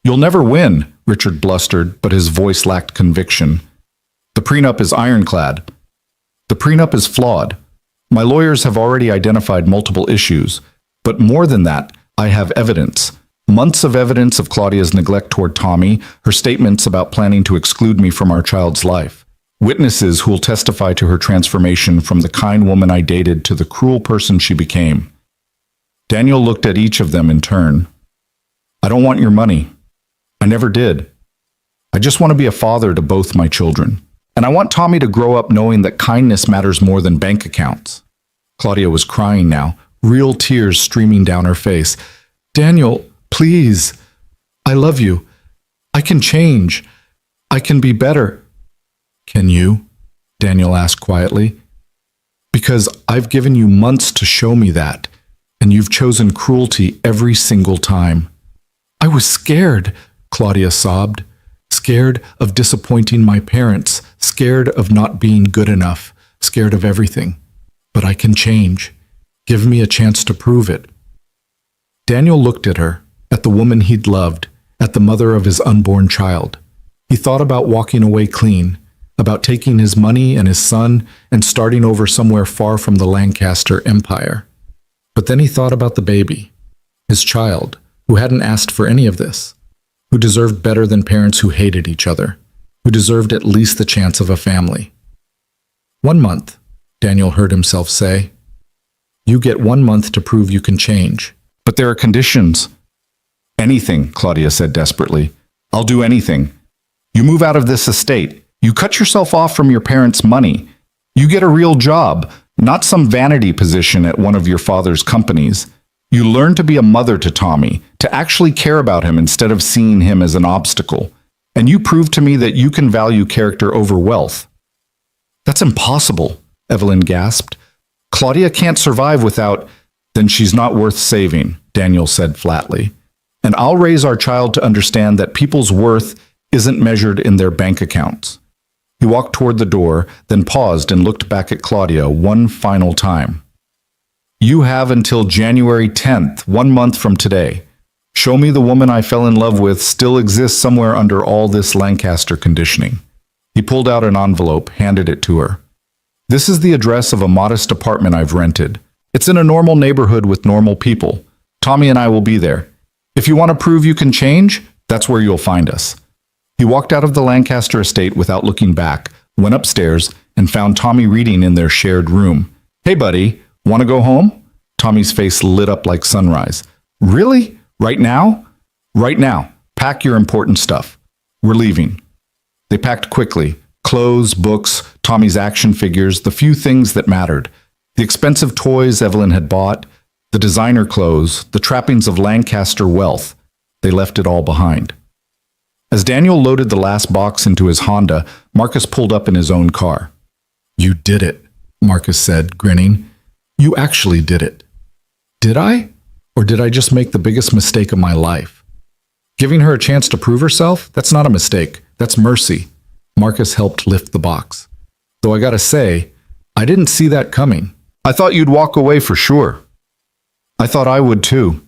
"You'll never win," Richard blustered, but his voice lacked conviction. "The prenup is ironclad. The prenup is flawed. My lawyers have already identified multiple issues, but more than that, I have evidence. Months of evidence of Claudia's neglect toward Tommy, her statements about planning to exclude me from our child's life. Witnesses who will testify to her transformation from the kind woman I dated to the cruel person she became." Daniel looked at each of them in turn. "I don't want your money. I never did. I just want to be a father to both my children. And I want Tommy to grow up knowing that kindness matters more than bank accounts." Claudia was crying now, real tears streaming down her face. "Daniel, please. I love you. I can change. I can be better." "Can you?" Daniel asked quietly. "Because I've given you months to show me that, and you've chosen cruelty every single time." "I was scared," Claudia sobbed. "Scared of disappointing my parents, scared of not being good enough, scared of everything. But I can change. Give me a chance to prove it." Daniel looked at her, at the woman he'd loved, at the mother of his unborn child. He thought about walking away clean, about taking his money and his son and starting over somewhere far from the Lancaster empire. But then he thought about the baby, his child, who hadn't asked for any of this, who deserved better than parents who hated each other, who deserved at least the chance of a family. "1 month," Daniel heard himself say. "You get 1 month to prove you can change." "But there are conditions." "Anything," Claudia said desperately. "I'll do anything. You move out of this estate. You cut yourself off from your parents' money. You get a real job, not some vanity position at one of your father's companies. You learn to be a mother to Tommy, to actually care about him instead of seeing him as an obstacle. And you prove to me that you can value character over wealth." "That's impossible," Evelyn gasped. "Claudia can't survive without—" "Then she's not worth saving," Daniel said flatly. "And I'll raise our child to understand that people's worth isn't measured in their bank accounts." He walked toward the door, then paused and looked back at Claudia one final time. "You have until January 10th, 1 month from today. Show me the woman I fell in love with still exists somewhere under all this Lancaster conditioning." He pulled out an envelope, handed it to her. "This is the address of a modest apartment I've rented. It's in a normal neighborhood with normal people. Tommy and I will be there. If you want to prove you can change, that's where you'll find us." He walked out of the Lancaster estate without looking back, went upstairs, and found Tommy reading in their shared room. "Hey, buddy, want to go home?" Tommy's face lit up like sunrise. "Really? Right now?" "Right now. Pack your important stuff. We're leaving." They packed quickly. Clothes, books, Tommy's action figures, the few things that mattered. The expensive toys Evelyn had bought, the designer clothes, the trappings of Lancaster wealth. They left it all behind. As Daniel loaded the last box into his Honda, Marcus pulled up in his own car. "You did it," Marcus said, grinning. "You actually did it." "Did I? Or did I just make the biggest mistake of my life?" "Giving her a chance to prove herself? That's not a mistake. That's mercy." Marcus helped lift the box. "Though I gotta say, I didn't see that coming. I thought you'd walk away for sure." "I thought I would too."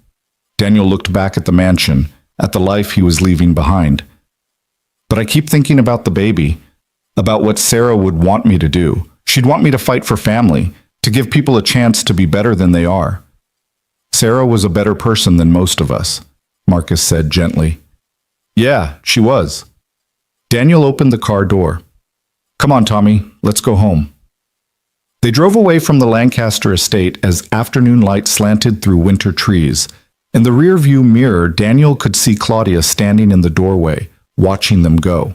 Daniel looked back at the mansion, at the life he was leaving behind. "But I keep thinking about the baby, about what Sarah would want me to do. She'd want me to fight for family, to give people a chance to be better than they are." "Sarah was a better person than most of us," Marcus said gently. "Yeah, she was." Daniel opened the car door. "Come on, Tommy, let's go home." They drove away from the Lancaster estate as afternoon light slanted through winter trees. In the rear-view mirror, Daniel could see Claudia standing in the doorway, watching them go.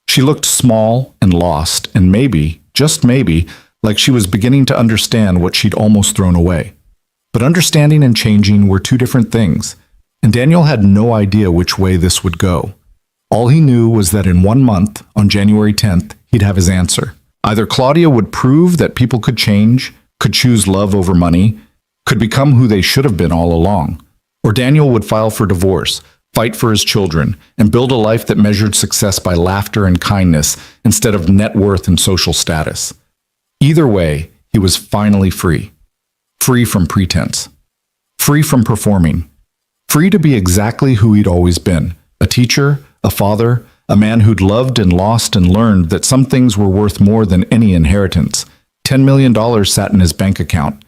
She looked small and lost, and maybe, just maybe, like she was beginning to understand what she'd almost thrown away. But understanding and changing were two different things, and Daniel had no idea which way this would go. All he knew was that in 1 month, on January 10th, he'd have his answer. Either Claudia would prove that people could change, could choose love over money, could become who they should have been all along, or Daniel would file for divorce, fight for his children, and build a life that measured success by laughter and kindness instead of net worth and social status. Either way, he was finally free. Free from pretense. Free from performing. Free to be exactly who he'd always been, a teacher, a father, a man who'd loved and lost and learned that some things were worth more than any inheritance. $10 million sat in his bank account.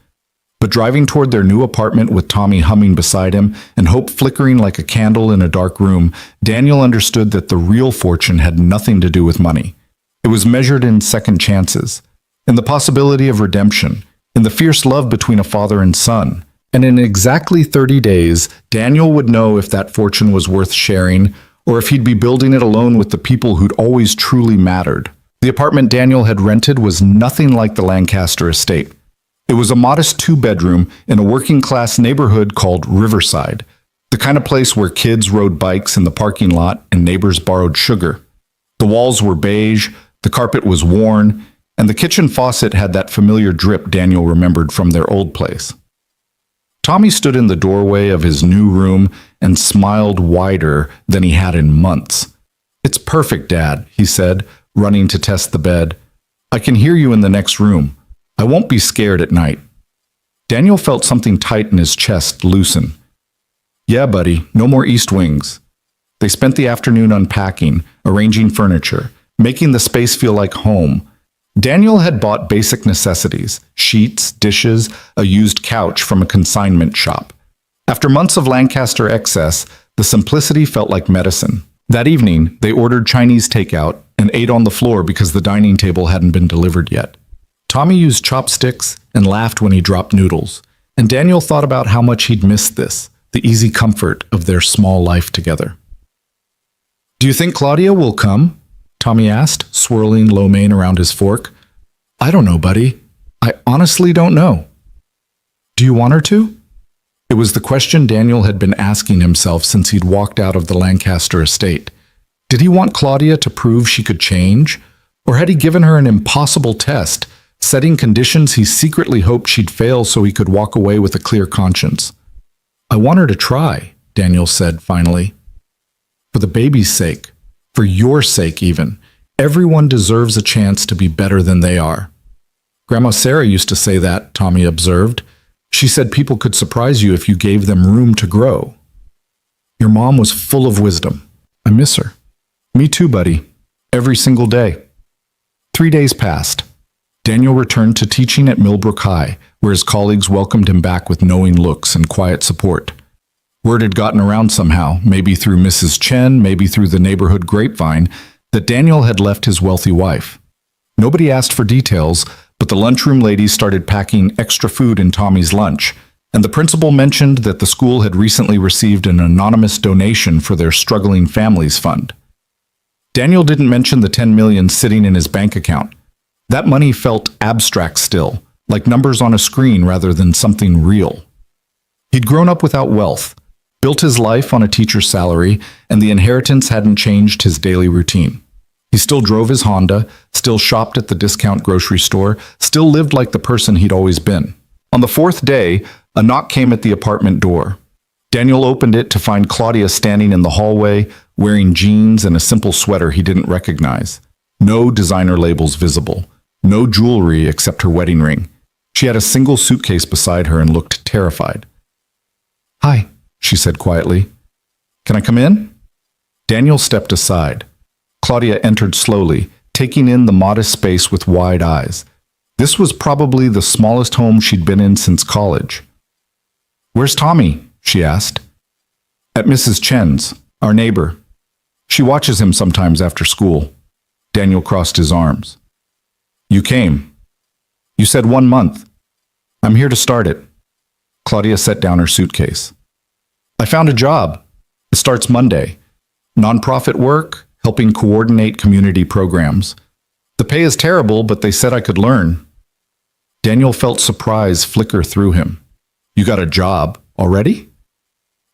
But driving toward their new apartment with Tommy humming beside him and hope flickering like a candle in a dark room, Daniel understood that the real fortune had nothing to do with money. It was measured in second chances, in the possibility of redemption, in the fierce love between a father and son. And in exactly 30 days, Daniel would know if that fortune was worth sharing or if he'd be building it alone with the people who'd always truly mattered. The apartment Daniel had rented was nothing like the Lancaster estate. It was a modest two-bedroom in a working-class neighborhood called Riverside, the kind of place where kids rode bikes in the parking lot and neighbors borrowed sugar. The walls were beige, the carpet was worn, and the kitchen faucet had that familiar drip Daniel remembered from their old place. Tommy stood in the doorway of his new room and smiled wider than he had in months. "It's perfect, Dad," he said, running to test the bed. "I can hear you in the next room. I won't be scared at night." Daniel felt something tight in his chest loosen. "Yeah, buddy, no more east wings." They spent the afternoon unpacking, arranging furniture, making the space feel like home. Daniel had bought basic necessities, sheets, dishes, a used couch from a consignment shop. After months of Lancaster excess, the simplicity felt like medicine. That evening, they ordered Chinese takeout and ate on the floor because the dining table hadn't been delivered yet. Tommy used chopsticks and laughed when he dropped noodles, and Daniel thought about how much he'd missed this, the easy comfort of their small life together. "Do you think Claudia will come?" Tommy asked, swirling lo mein around his fork. "I don't know, buddy. I honestly don't know." "Do you want her to?" It was the question Daniel had been asking himself since he'd walked out of the Lancaster estate. Did he want Claudia to prove she could change? Or had he given her an impossible test, setting conditions he secretly hoped she'd fail so he could walk away with a clear conscience? "I want her to try," Daniel said finally. "For the baby's sake. For your sake, even. Everyone deserves a chance to be better than they are." "Grandma Sarah used to say that," Tommy observed. "She said people could surprise you if you gave them room to grow." "Your mom was full of wisdom. I miss her." "Me too, buddy. Every single day." 3 days passed. Daniel returned to teaching at Millbrook High, where his colleagues welcomed him back with knowing looks and quiet support. Word had gotten around somehow, maybe through Mrs. Chen, maybe through the neighborhood grapevine, that Daniel had left his wealthy wife. Nobody asked for details, but the lunchroom ladies started packing extra food in Tommy's lunch, and the principal mentioned that the school had recently received an anonymous donation for their struggling families fund. Daniel didn't mention the $10 million sitting in his bank account. That money felt abstract still, like numbers on a screen rather than something real. He'd grown up without wealth, built his life on a teacher's salary, and the inheritance hadn't changed his daily routine. He still drove his Honda, still shopped at the discount grocery store, still lived like the person he'd always been. On the 4th day, a knock came at the apartment door. Daniel opened it to find Claudia standing in the hallway, wearing jeans and a simple sweater he didn't recognize. No designer labels visible. No jewelry except her wedding ring. She had a single suitcase beside her and looked terrified. "Hi," she said quietly. "Can I come in?" Daniel stepped aside. Claudia entered slowly, taking in the modest space with wide eyes. This was probably the smallest home she'd been in since college. "Where's Tommy?" she asked. "At Mrs. Chen's, our neighbor. She watches him sometimes after school." Daniel crossed his arms. "You came. You said 1 month. I'm here to start it." Claudia set down her suitcase. "I found a job. It starts Monday. Nonprofit work, helping coordinate community programs. The pay is terrible, but they said I could learn." Daniel felt surprise flicker through him. "You got a job already?"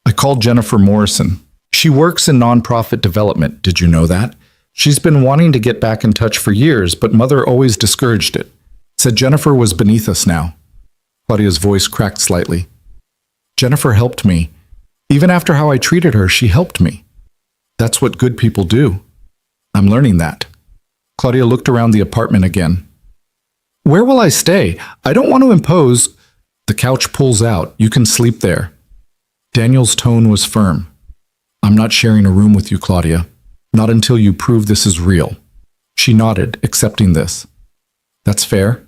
"I called Jennifer Morrison. She works in nonprofit development. Did you know that? She's been wanting to get back in touch for years, but Mother always discouraged it. Said Jennifer was beneath us now." Claudia's voice cracked slightly. "Jennifer helped me. Even after how I treated her, she helped me. That's what good people do. I'm learning that. Claudia looked around the apartment again. Where will I stay? I don't want to impose. The couch pulls out. You can sleep there. Daniel's tone was firm. I'm not sharing a room with you, Claudia. Not until you prove this is real. She nodded, accepting this. That's fair.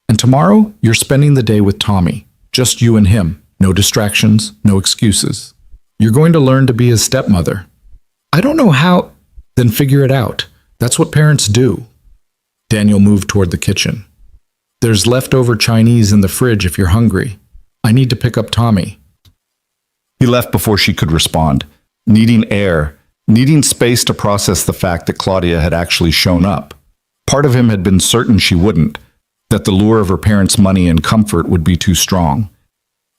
And tomorrow, you're spending the day with Tommy. Just you and him. No distractions, no excuses. You're going to learn to be his stepmother. I don't know how. Then figure it out. That's what parents do. Daniel moved toward the kitchen. There's leftover Chinese in the fridge if you're hungry. I need to pick up Tommy. He left before she could respond, needing air, needing space to process the fact that Claudia had actually shown up. Part of him had been certain she wouldn't, that the lure of her parents' money and comfort would be too strong.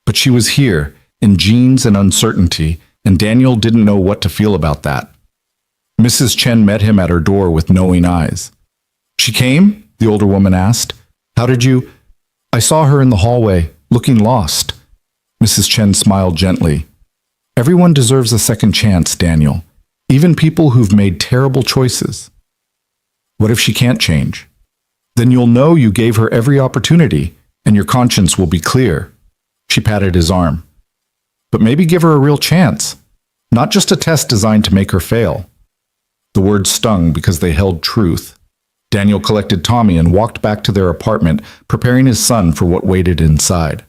But she was here, in jeans and uncertainty, and Daniel didn't know what to feel about that. Mrs. Chen met him at her door with knowing eyes. She came? The older woman asked. How did you? I saw her in the hallway, looking lost. Mrs. Chen smiled gently. Everyone deserves a second chance, Daniel. Even people who've made terrible choices. What if she can't change? Then you'll know you gave her every opportunity, and your conscience will be clear. She patted his arm. But maybe give her a real chance, not just a test designed to make her fail. The words stung because they held truth. Daniel collected Tommy and walked back to their apartment, preparing his son for what waited inside.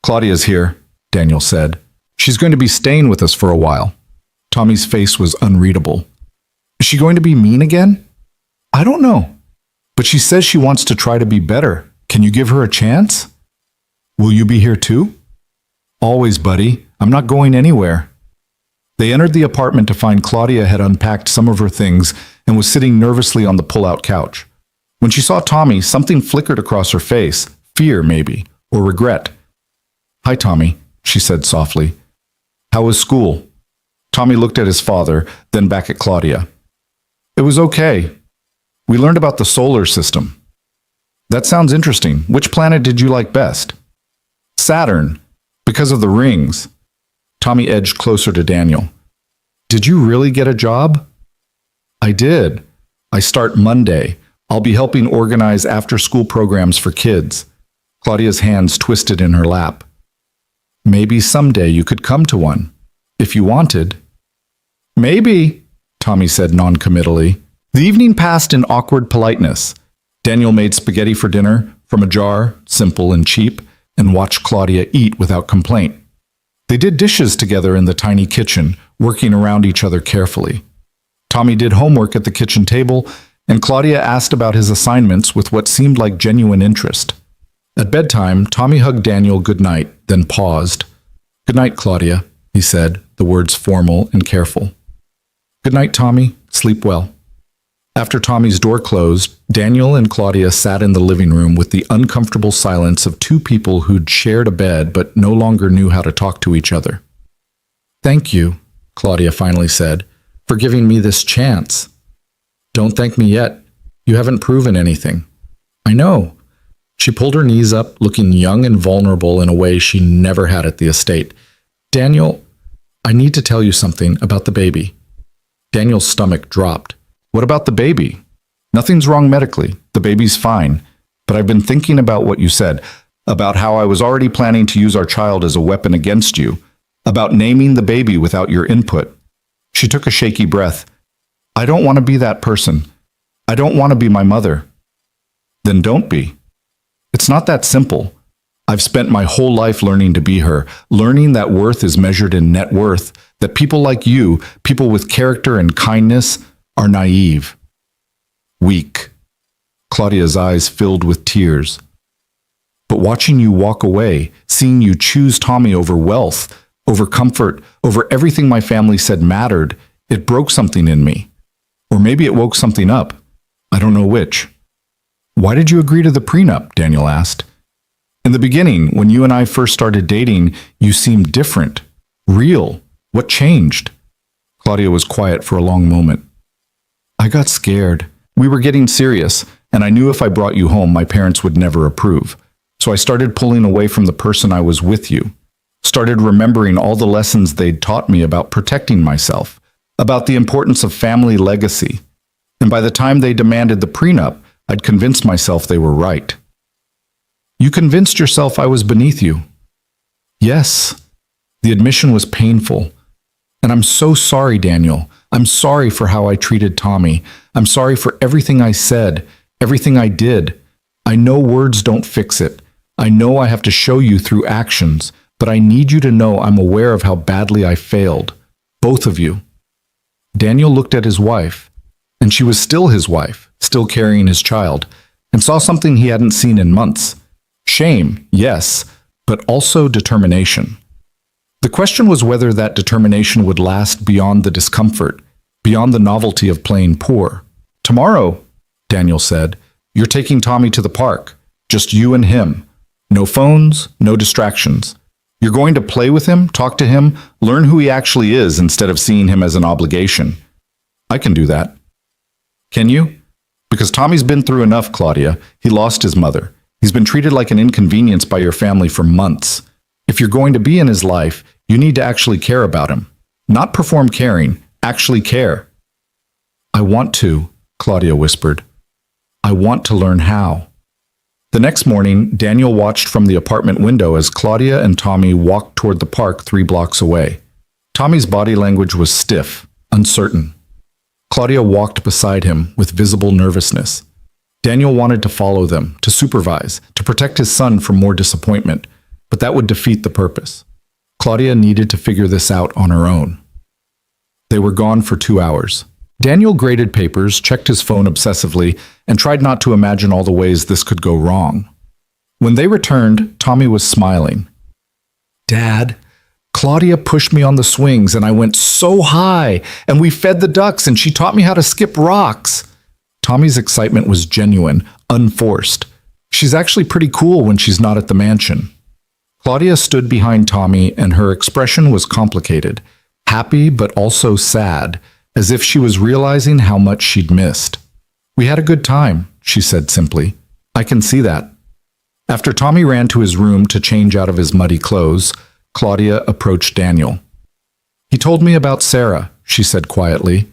Claudia's here, Daniel said. She's going to be staying with us for a while. Tommy's face was unreadable. Is she going to be mean again? I don't know. But she says she wants to try to be better. Can you give her a chance? Will you be here too? Always, buddy. I'm not going anywhere. They entered the apartment to find Claudia had unpacked some of her things and was sitting nervously on the pull-out couch. When she saw Tommy, something flickered across her face, fear maybe, or regret. Hi, Tommy, she said softly. How was school? Tommy looked at his father, then back at Claudia. It was okay. We learned about the solar system. That sounds interesting. Which planet did you like best? Saturn, because of the rings. Tommy edged closer to Daniel. Did you really get a job? I did. I start Monday. I'll be helping organize after-school programs for kids. Claudia's hands twisted in her lap. Maybe someday you could come to one, if you wanted. Maybe, Tommy said noncommittally. The evening passed in awkward politeness. Daniel made spaghetti for dinner, from a jar, simple and cheap, and watched Claudia eat without complaint. They did dishes together in the tiny kitchen, working around each other carefully. Tommy did homework at the kitchen table, and Claudia asked about his assignments with what seemed like genuine interest. At bedtime, Tommy hugged Daniel goodnight, then paused. Good night, Claudia, he said, the words formal and careful. Good night, Tommy. Sleep well. After Tommy's door closed, Daniel and Claudia sat in the living room with the uncomfortable silence of two people who'd shared a bed but no longer knew how to talk to each other. Thank you, Claudia finally said, for giving me this chance. Don't thank me yet. You haven't proven anything. I know. She pulled her knees up, looking young and vulnerable in a way she never had at the estate. Daniel, I need to tell you something about the baby. Daniel's stomach dropped. What about the baby? Nothing's wrong medically. The baby's fine. But I've been thinking about what you said, about how I was already planning to use our child as a weapon against you, about naming the baby without your input. She took a shaky breath. I don't want to be that person. I don't want to be my mother. Then don't be. It's not that simple. I've spent my whole life learning to be her, learning that worth is measured in net worth, that people like you, people with character and kindness, are naive. Weak. Claudia's eyes filled with tears. But watching you walk away, seeing you choose Tommy over wealth, over comfort, over everything my family said mattered, it broke something in me. Or maybe it woke something up. I don't know which. Why did you agree to the prenup? Daniel asked. In the beginning, when you and I first started dating, you seemed different, real. What changed? Claudia was quiet for a long moment. I got scared. We were getting serious, and I knew if I brought you home, my parents would never approve. So I started pulling away from the person I was with you. started remembering all the lessons they'd taught me about protecting myself, about the importance of family legacy. And by the time they demanded the prenup, I'd convinced myself they were right. You convinced yourself I was beneath you. Yes. The admission was painful. And I'm so sorry, Daniel. I'm sorry for how I treated Tommy. I'm sorry for everything I said, everything I did. I know words don't fix it. I know I have to show you through actions, but I need you to know I'm aware of how badly I failed. Both of you. Daniel looked at his wife, and she was still his wife, still carrying his child, and saw something he hadn't seen in months. Shame, yes, but also determination. The question was whether that determination would last beyond the discomfort, beyond the novelty of playing poor. Tomorrow, Daniel said, you're taking Tommy to the park. Just you and him. No phones, no distractions. You're going to play with him, talk to him, learn who he actually is instead of seeing him as an obligation. I can do that. Can you? Because Tommy's been through enough, Claudia. He lost his mother. He's been treated like an inconvenience by your family for months. If you're going to be in his life, you need to actually care about him. Not perform caring, actually care. I want to, Claudia whispered. I want to learn how. The next morning, Daniel watched from the apartment window as Claudia and Tommy walked toward the park 3 blocks away. Tommy's body language was stiff, uncertain. Claudia walked beside him with visible nervousness. Daniel wanted to follow them, to supervise, to protect his son from more disappointment, but that would defeat the purpose. Claudia needed to figure this out on her own. They were gone for 2 hours. Daniel graded papers, checked his phone obsessively, and tried not to imagine all the ways this could go wrong. When they returned, Tommy was smiling. Dad, Claudia pushed me on the swings and I went so high, and we fed the ducks and she taught me how to skip rocks. Tommy's excitement was genuine, unforced. She's actually pretty cool when she's not at the mansion. Claudia stood behind Tommy and her expression was complicated, happy but also sad, as if she was realizing how much she'd missed. We had a good time, she said simply. I can see that. After Tommy ran to his room to change out of his muddy clothes, Claudia approached Daniel. He told me about Sarah, she said quietly,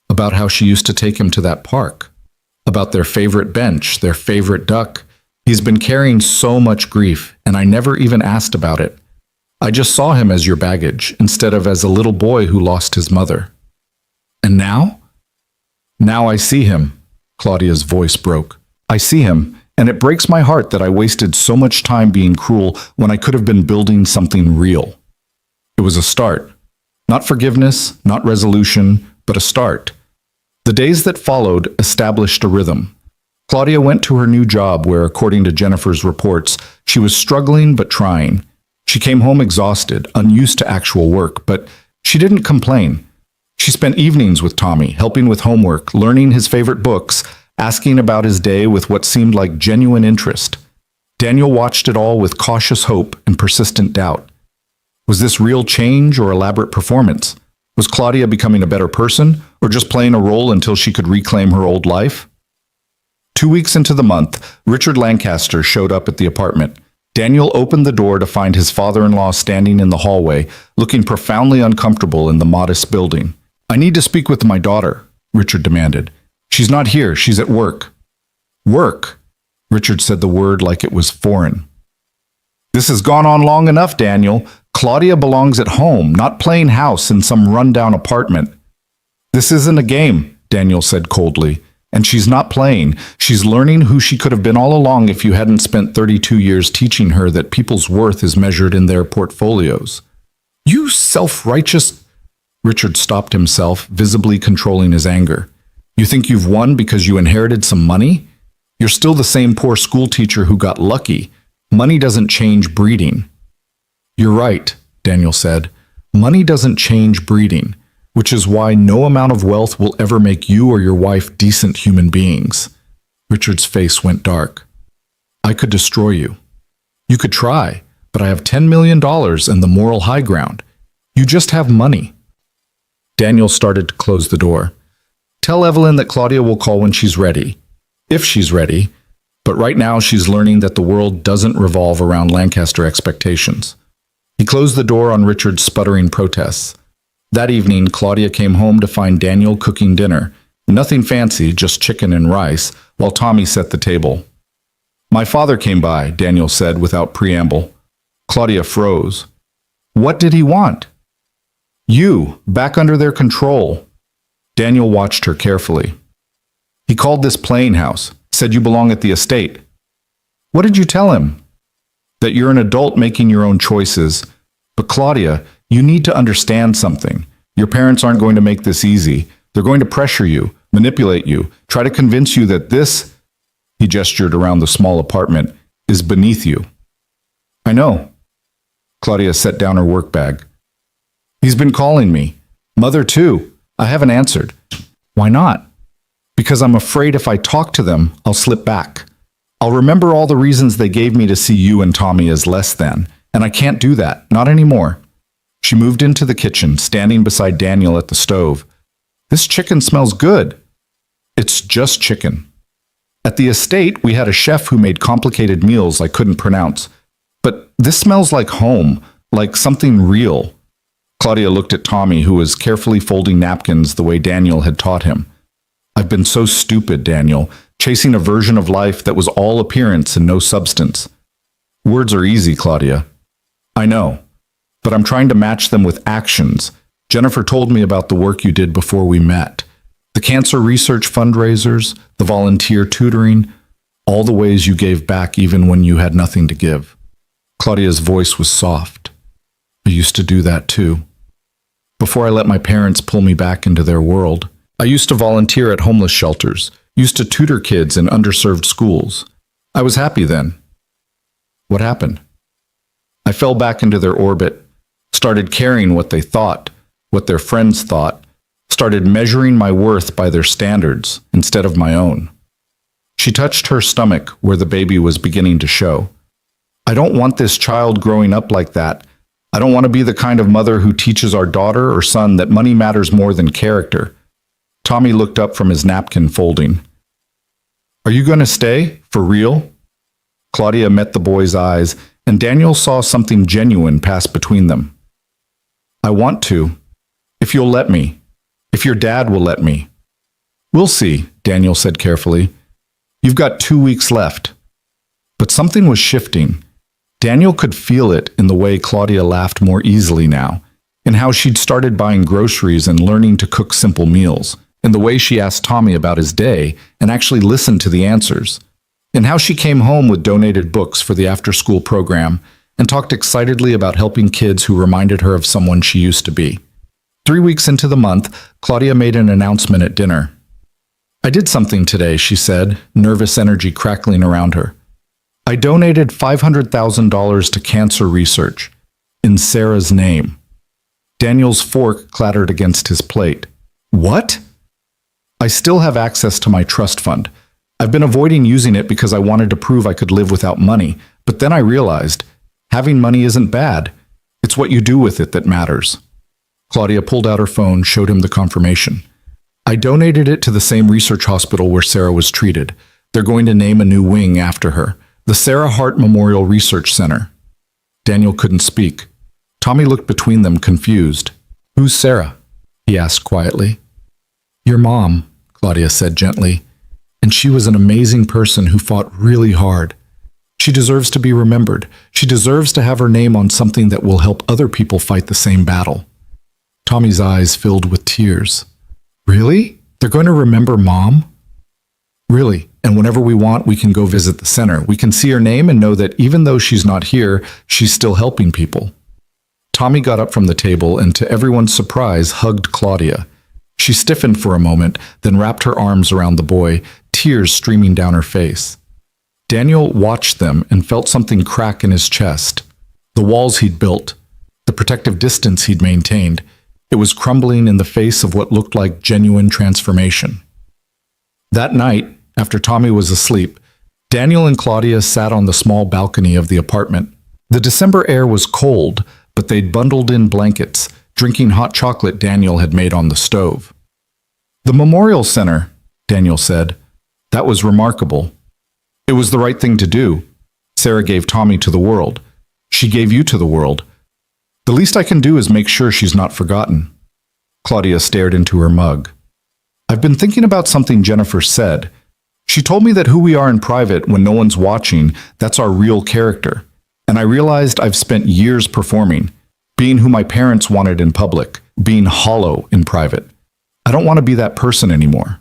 about how she used to take him to that park, about their favorite bench, their favorite duck. He's been carrying so much grief, and I never even asked about it. I just saw him as your baggage, instead of as a little boy who lost his mother. And now? Now I see him, Claudia's voice broke. I see him, and it breaks my heart that I wasted so much time being cruel when I could have been building something real. It was a start. Not forgiveness, not resolution, but a start. The days that followed established a rhythm. Claudia went to her new job where, according to Jennifer's reports, she was struggling but trying. She came home exhausted, unused to actual work, but she didn't complain. She spent evenings with Tommy, helping with homework, learning his favorite books, asking about his day with what seemed like genuine interest. Daniel watched it all with cautious hope and persistent doubt. Was this real change or elaborate performance? Was Claudia becoming a better person, or just playing a role until she could reclaim her old life? 2 weeks into the month, Richard Lancaster showed up at the apartment. Daniel opened the door to find his father-in-law standing in the hallway, looking profoundly uncomfortable in the modest building. I need to speak with my daughter, Richard demanded. She's not here, she's at work. Work? Richard said the word like it was foreign. This has gone on long enough, Daniel. Claudia belongs at home, not playing house in some rundown apartment. This isn't a game, Daniel said coldly. And she's not playing. She's learning who she could have been all along if you hadn't spent 32 years teaching her that people's worth is measured in their portfolios. You self-righteous... Richard stopped himself, visibly controlling his anger. You think you've won because you inherited some money? You're still the same poor schoolteacher who got lucky. Money doesn't change breeding. You're right, Daniel said. Money doesn't change breeding, which is why no amount of wealth will ever make you or your wife decent human beings. Richard's face went dark. I could destroy you. You could try, but I have $10 million and the moral high ground. You just have money. Daniel started to close the door. Tell Evelyn that Claudia will call when she's ready. If she's ready. But right now she's learning that the world doesn't revolve around Lancaster expectations. He closed the door on Richard's sputtering protests. That evening, Claudia came home to find Daniel cooking dinner. Nothing fancy, just chicken and rice, while Tommy set the table. "My father came by," Daniel said without preamble. Claudia froze. "What did he want?" "You, back under their control." Daniel watched her carefully. "He called this playing house, said you belong at the estate." "What did you tell him?" "That you're an adult making your own choices. But Claudia, you need to understand something. Your parents aren't going to make this easy. They're going to pressure you, manipulate you, try to convince you that this," he gestured around the small apartment, "is beneath you." "I know." Claudia set down her work bag. "He's been calling me. Mother too. I haven't answered." "Why not?" "Because I'm afraid if I talk to them, I'll slip back. I'll remember all the reasons they gave me to see you and Tommy as less than, and I can't do that, not anymore." She moved into the kitchen, standing beside Daniel at the stove. "This chicken smells good." "It's just chicken." "At the estate, we had a chef who made complicated meals I couldn't pronounce. But this smells like home, like something real." Claudia looked at Tommy, who was carefully folding napkins the way Daniel had taught him. "I've been so stupid, Daniel, chasing a version of life that was all appearance and no substance." "Words are easy, Claudia." "I know, but I'm trying to match them with actions. Jennifer told me about the work you did before we met. The cancer research fundraisers, the volunteer tutoring, all the ways you gave back even when you had nothing to give." Claudia's voice was soft. "I used to do that too. Before I let my parents pull me back into their world, I used to volunteer at homeless shelters, used to tutor kids in underserved schools. I was happy then." "What happened?" "I fell back into their orbit, started caring what they thought, what their friends thought, started measuring my worth by their standards instead of my own." She touched her stomach where the baby was beginning to show. "I don't want this child growing up like that. I don't want to be the kind of mother who teaches our daughter or son that money matters more than character." Tommy looked up from his napkin folding. "Are you going to stay? For real?" Claudia met the boy's eyes, and Daniel saw something genuine pass between them. "I want to. If you'll let me. If your dad will let me." "We'll see," Daniel said carefully. "You've got 2 weeks left." But something was shifting. Daniel could feel it in the way Claudia laughed more easily now, in how she'd started buying groceries and learning to cook simple meals, in the way she asked Tommy about his day and actually listened to the answers, in how she came home with donated books for the after-school program and talked excitedly about helping kids who reminded her of someone she used to be. 3 weeks into the month, Claudia made an announcement at dinner. "I did something today," she said, nervous energy crackling around her. "I donated $500,000 to cancer research, in Sarah's name." Daniel's fork clattered against his plate. "What?" "I still have access to my trust fund. I've been avoiding using it because I wanted to prove I could live without money, but then I realized having money isn't bad. It's what you do with it that matters." Claudia pulled out her phone, showed him the confirmation. "I donated it to the same research hospital where Sarah was treated. They're going to name a new wing after her, the Sarah Hart Memorial Research Center." Daniel couldn't speak. Tommy looked between them, confused. "Who's Sarah?" he asked quietly. "Your mom," Claudia said gently. "And she was an amazing person who fought really hard. She deserves to be remembered. She deserves to have her name on something that will help other people fight the same battle." Tommy's eyes filled with tears. "Really? They're going to remember Mom?" "Really, and whenever we want, we can go visit the center. We can see her name and know that even though she's not here, she's still helping people." Tommy got up from the table and, to everyone's surprise, hugged Claudia. She stiffened for a moment, then wrapped her arms around the boy, tears streaming down her face. Daniel watched them and felt something crack in his chest. The walls he'd built, the protective distance he'd maintained, it was crumbling in the face of what looked like genuine transformation. That night, after Tommy was asleep, Daniel and Claudia sat on the small balcony of the apartment. The December air was cold, but they'd bundled in blankets, drinking hot chocolate Daniel had made on the stove. "The Memorial Center," Daniel said. "That was remarkable. It was the right thing to do. Sarah gave Tommy to the world. She gave you to the world. The least I can do is make sure she's not forgotten. Claudia stared into her mug. I've been thinking about something Jennifer said. She told me that who we are in private when no one's watching, that's our real character. And I realized I've spent years performing, being who my parents wanted in public, being hollow in private. I don't want to be that person anymore.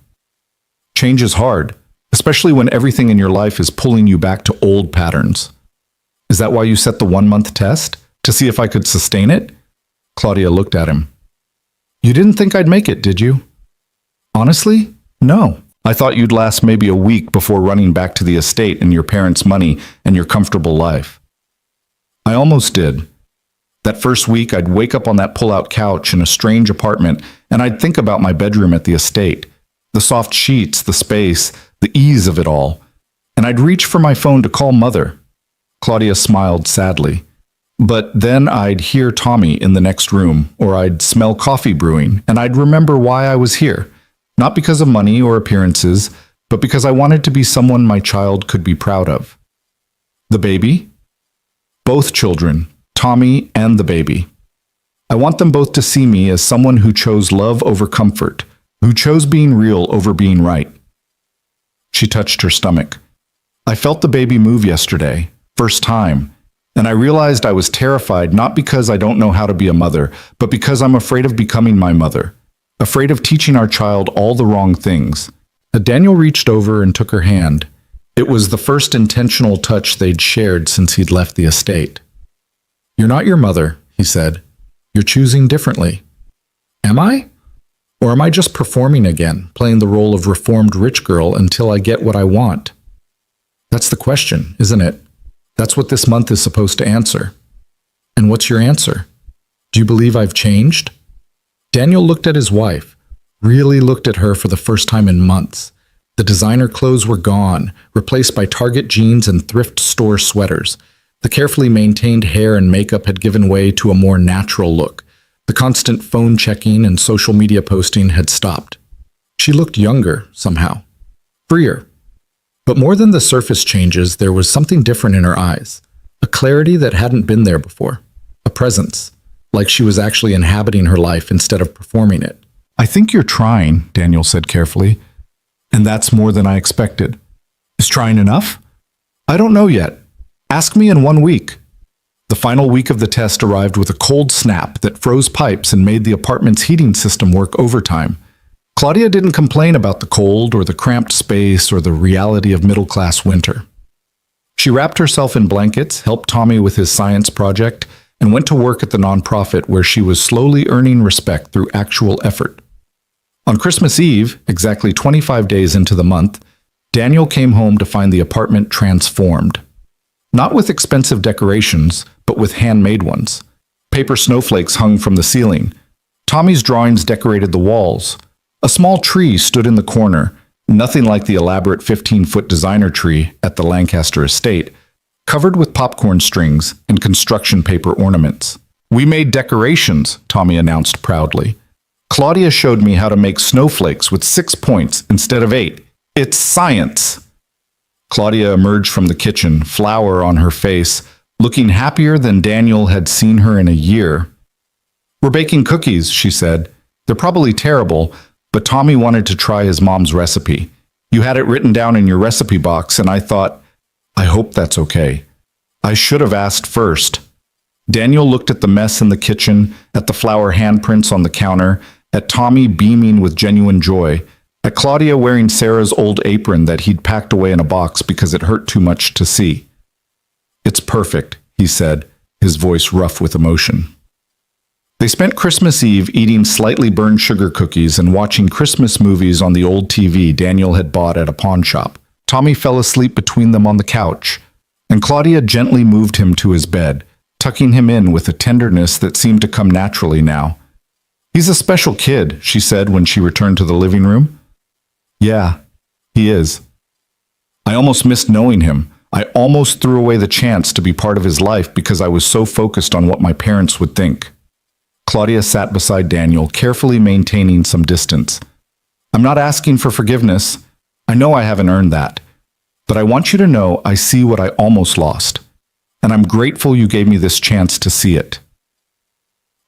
Change is hard, especially when everything in your life is pulling you back to old patterns. Is that why you set the 1-month test? To see if I could sustain it? Claudia looked at him. You didn't think I'd make it, did you? Honestly, no. I thought you'd last maybe a week before running back to the estate and your parents' money and your comfortable life. I almost did. That first week, I'd wake up on that pull-out couch in a strange apartment, and I'd think about my bedroom at the estate. The soft sheets, the space, the ease of it all. And I'd reach for my phone to call Mother. Claudia smiled sadly. But then I'd hear Tommy in the next room, or I'd smell coffee brewing, and I'd remember why I was here. Not because of money or appearances, but because I wanted to be someone my child could be proud of. The baby? Both children, Tommy and the baby. I want them both to see me as someone who chose love over comfort, who chose being real over being right. She touched her stomach. I felt the baby move yesterday, first time, and I realized I was terrified not because I don't know how to be a mother, but because I'm afraid of becoming my mother, afraid of teaching our child all the wrong things. Daniel reached over and took her hand. It was the first intentional touch they'd shared since he'd left the estate. You're not your mother, he said. You're choosing differently. Am I? Or am I just performing again, playing the role of reformed rich girl until I get what I want? That's the question, isn't it? That's what this month is supposed to answer. And what's your answer? Do you believe I've changed? Daniel looked at his wife, really looked at her for the first time in months. The designer clothes were gone, replaced by Target jeans and thrift store sweaters. The carefully maintained hair and makeup had given way to a more natural look. The constant phone checking and social media posting had stopped. She looked younger, somehow. Freer. But more than the surface changes, there was something different in her eyes. A clarity that hadn't been there before. A presence. Like she was actually inhabiting her life instead of performing it. I think you're trying, Daniel said carefully. And that's more than I expected. Is trying enough? I don't know yet. Ask me in 1 week. The final week of the test arrived with a cold snap that froze pipes and made the apartment's heating system work overtime. Claudia didn't complain about the cold or the cramped space or the reality of middle-class winter. She wrapped herself in blankets, helped Tommy with his science project, and went to work at the nonprofit where she was slowly earning respect through actual effort. On Christmas Eve, exactly 25 days into the month, Daniel came home to find the apartment transformed. Not with expensive decorations, but with handmade ones. Paper snowflakes hung from the ceiling. Tommy's drawings decorated the walls. A small tree stood in the corner, nothing like the elaborate 15-foot designer tree at the Lancaster estate, covered with popcorn strings and construction paper ornaments. We made decorations, Tommy announced proudly. Claudia showed me how to make snowflakes with 6 points instead of 8. It's science! Claudia emerged from the kitchen, flour on her face, looking happier than Daniel had seen her in a year. We're baking cookies, she said. They're probably terrible, but Tommy wanted to try his mom's recipe. You had it written down in your recipe box, and I thought, I hope that's okay. I should have asked first. Daniel looked at the mess in the kitchen, at the flour handprints on the counter, at Tommy beaming with genuine joy, at Claudia wearing Sarah's old apron that he'd packed away in a box because it hurt too much to see. It's perfect, he said, his voice rough with emotion. They spent Christmas Eve eating slightly burned sugar cookies and watching Christmas movies on the old TV Daniel had bought at a pawn shop. Tommy fell asleep between them on the couch, and Claudia gently moved him to his bed, tucking him in with a tenderness that seemed to come naturally now. He's a special kid, she said when she returned to the living room. Yeah, he is. I almost missed knowing him. I almost threw away the chance to be part of his life because I was so focused on what my parents would think. Claudia sat beside Daniel, carefully maintaining some distance. I'm not asking for forgiveness. I know I haven't earned that. But I want you to know I see what I almost lost. And I'm grateful you gave me this chance to see it.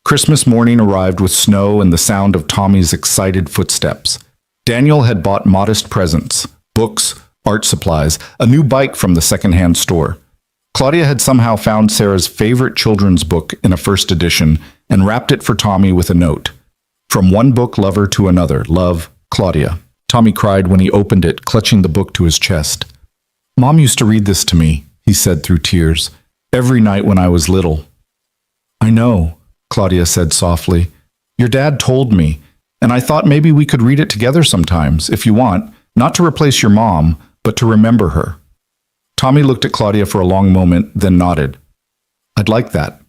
Christmas morning arrived with snow and the sound of Tommy's excited footsteps. Daniel had bought modest presents, books, art supplies, a new bike from the secondhand store. Claudia had somehow found Sarah's favorite children's book in a first edition and wrapped it for Tommy with a note. From one book lover to another, love, Claudia. Tommy cried when he opened it, clutching the book to his chest. Mom used to read this to me, he said through tears, every night when I was little. I know, Claudia said softly. Your dad told me, and I thought maybe we could read it together sometimes, if you want, not to replace your mom, but to remember her. Tommy looked at Claudia for a long moment, then nodded. I'd like that.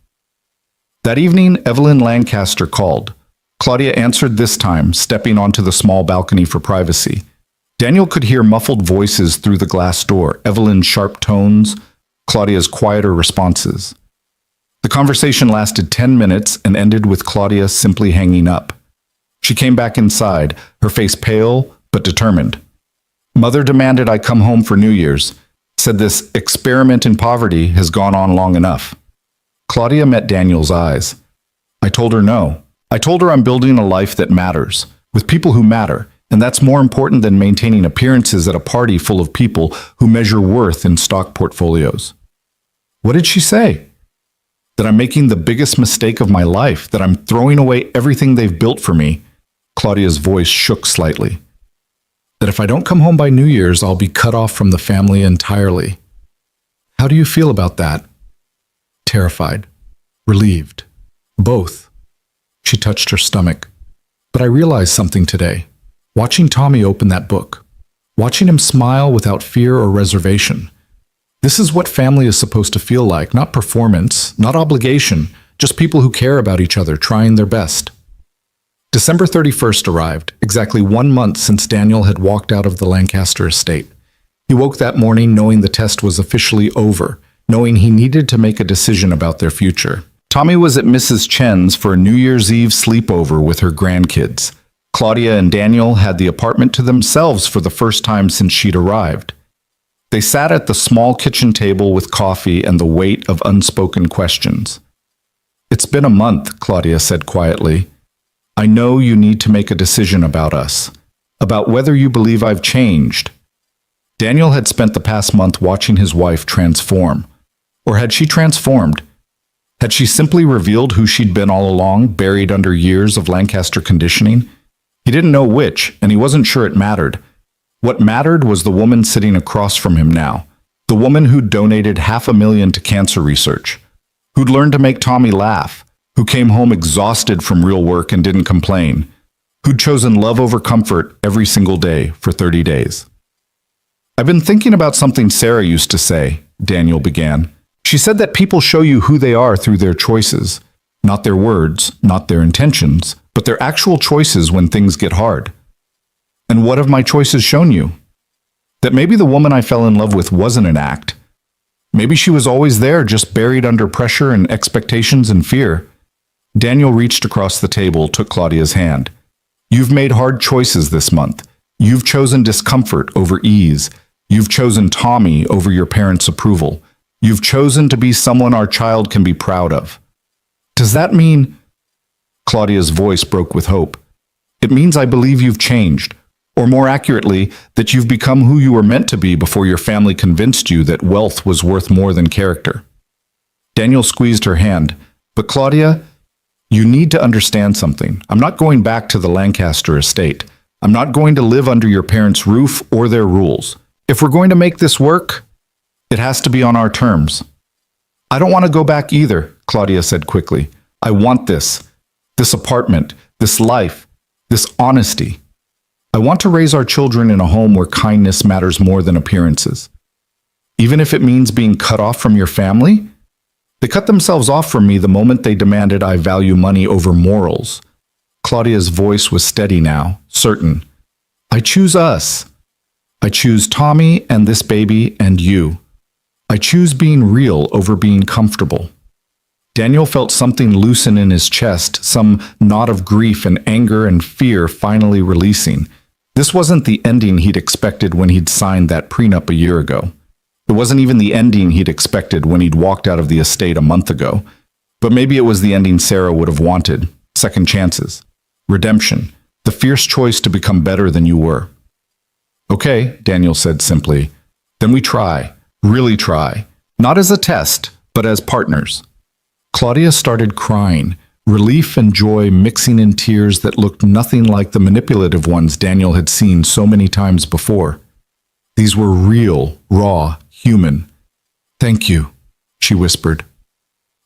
That evening, Evelyn Lancaster called. Claudia answered this time, stepping onto the small balcony for privacy. Daniel could hear muffled voices through the glass door, Evelyn's sharp tones, Claudia's quieter responses. The conversation lasted 10 minutes and ended with Claudia simply hanging up. She came back inside, her face pale but determined. Mother demanded I come home for New Year's, said this experiment in poverty has gone on long enough. Claudia met Daniel's eyes. I told her no. I told her I'm building a life that matters, with people who matter, and that's more important than maintaining appearances at a party full of people who measure worth in stock portfolios. What did she say? That I'm making the biggest mistake of my life, that I'm throwing away everything they've built for me. Claudia's voice shook slightly. That if I don't come home by New Year's, I'll be cut off from the family entirely. How do you feel about that? Terrified. Relieved. Both. She touched her stomach. But I realized something today. Watching Tommy open that book. Watching him smile without fear or reservation. This is what family is supposed to feel like, not performance, not obligation, just people who care about each other, trying their best. December 31st arrived, exactly 1 month since Daniel had walked out of the Lancaster estate. He woke that morning knowing the test was officially over, knowing he needed to make a decision about their future. Tommy was at Mrs. Chen's for a New Year's Eve sleepover with her grandkids. Claudia and Daniel had the apartment to themselves for the first time since she'd arrived. They sat at the small kitchen table with coffee and the weight of unspoken questions. It's been a month, Claudia said quietly. I know you need to make a decision about us, about whether you believe I've changed. Daniel had spent the past month watching his wife transform. Or had she transformed? Had she simply revealed who she'd been all along, buried under years of Lancaster conditioning? He didn't know which, and he wasn't sure it mattered. What mattered was the woman sitting across from him now, the woman who'd donated $500,000 to cancer research, who'd learned to make Tommy laugh, who came home exhausted from real work and didn't complain, who'd chosen love over comfort every single day for 30 days. I've been thinking about something Sarah used to say, Daniel began. She said that people show you who they are through their choices, not their words, not their intentions, but their actual choices when things get hard. And what have my choices shown you? That maybe the woman I fell in love with wasn't an act. Maybe she was always there, just buried under pressure and expectations and fear. Daniel reached across the table, took Claudia's hand. You've made hard choices this month. You've chosen discomfort over ease. You've chosen Tommy over your parents' approval. You've chosen to be someone our child can be proud of. Does that mean... Claudia's voice broke with hope. It means I believe you've changed. Or more accurately, that you've become who you were meant to be before your family convinced you that wealth was worth more than character. Daniel squeezed her hand. But Claudia, you need to understand something. I'm not going back to the Lancaster estate. I'm not going to live under your parents' roof or their rules. If we're going to make this work, it has to be on our terms. I don't want to go back either, Claudia said quickly. I want this apartment, this life, this honesty. I want to raise our children in a home where kindness matters more than appearances. Even if it means being cut off from your family? They cut themselves off from me the moment they demanded I value money over morals. Claudia's voice was steady now, certain. I choose us. I choose Tommy and this baby and you. I choose being real over being comfortable. Daniel felt something loosen in his chest, some knot of grief and anger and fear finally releasing. This wasn't the ending he'd expected when he'd signed that prenup a year ago. It wasn't even the ending he'd expected when he'd walked out of the estate a month ago. But maybe it was the ending Sarah would have wanted. Second chances. Redemption. The fierce choice to become better than you were. Okay, Daniel said simply. Then we try. Really try. Not as a test, but as partners. Claudia started crying, relief and joy mixing in tears that looked nothing like the manipulative ones Daniel had seen so many times before. These were real, raw, human. Thank you, she whispered.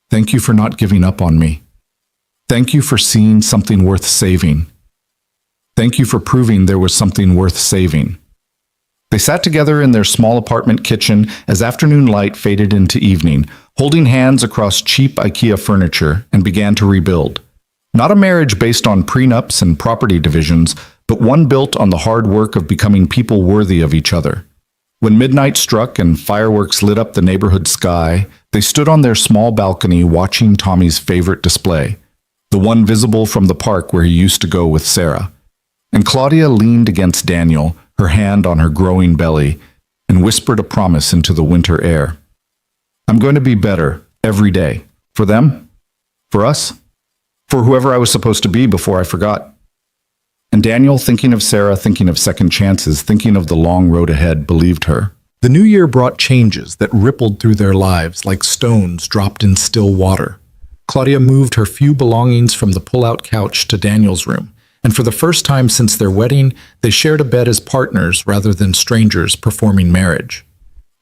Thank you for not giving up on me. Thank you for seeing something worth saving. Thank you for proving there was something worth saving. They sat together in their small apartment kitchen as afternoon light faded into evening, holding hands across cheap IKEA furniture, and began to rebuild. Not a marriage based on prenups and property divisions, but one built on the hard work of becoming people worthy of each other. When midnight struck and fireworks lit up the neighborhood sky, they stood on their small balcony watching Tommy's favorite display, the one visible from the park where he used to go with Sarah. And Claudia leaned against Daniel, her hand on her growing belly, and whispered a promise into the winter air. I'm going to be better every day. For them? For us? For whoever I was supposed to be before I forgot. And Daniel, thinking of Sarah, thinking of second chances, thinking of the long road ahead, believed her. The new year brought changes that rippled through their lives like stones dropped in still water. Claudia moved her few belongings from the pull-out couch to Daniel's room, and for the first time since their wedding, they shared a bed as partners rather than strangers performing marriage.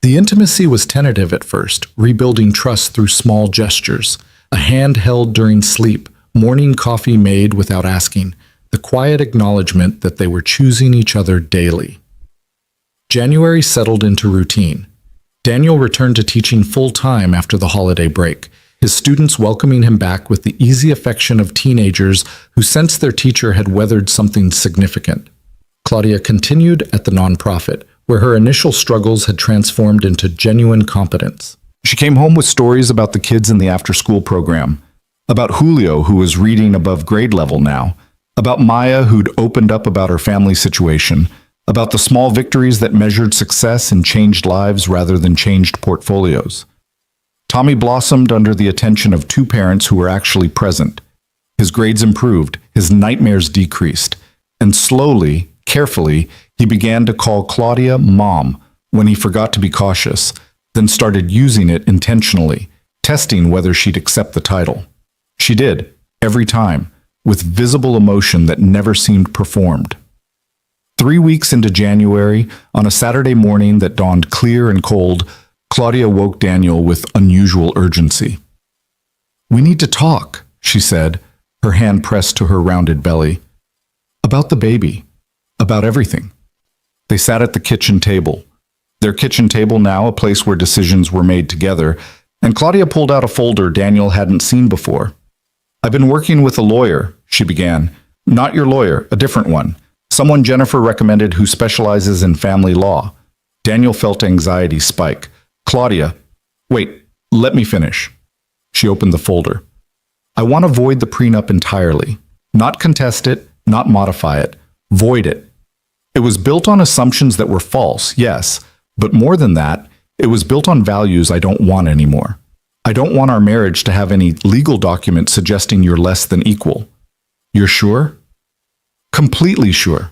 The intimacy was tentative at first, rebuilding trust through small gestures, a hand held during sleep, morning coffee made without asking, the quiet acknowledgement that they were choosing each other daily. January settled into routine. Daniel returned to teaching full-time after the holiday break, his students welcoming him back with the easy affection of teenagers who sensed their teacher had weathered something significant. Claudia continued at the nonprofit, where her initial struggles had transformed into genuine competence. She came home with stories about the kids in the after-school program, about Julio, who was reading above grade level now, about Maya, who'd opened up about her family situation, about the small victories that measured success and changed lives rather than changed portfolios. Tommy blossomed under the attention of two parents who were actually present. His grades improved, his nightmares decreased, and slowly, carefully, he began to call Claudia Mom when he forgot to be cautious, then started using it intentionally, testing whether she'd accept the title. She did, every time, with visible emotion that never seemed performed. 3 weeks into January, on a Saturday morning that dawned clear and cold, Claudia woke Daniel with unusual urgency. We need to talk, she said, her hand pressed to her rounded belly. About the baby. About everything. They sat at the kitchen table. Their kitchen table now a place where decisions were made together, and Claudia pulled out a folder Daniel hadn't seen before. I've been working with a lawyer, she began. Not your lawyer, a different one. Someone Jennifer recommended who specializes in family law. Daniel felt anxiety spike. Claudia, wait, let me finish. She opened the folder. I want to void the prenup entirely. Not contest it, not modify it. Void it. It was built on assumptions that were false, yes, but more than that, it was built on values I don't want anymore. I don't want our marriage to have any legal document suggesting you're less than equal. You're sure? Completely sure.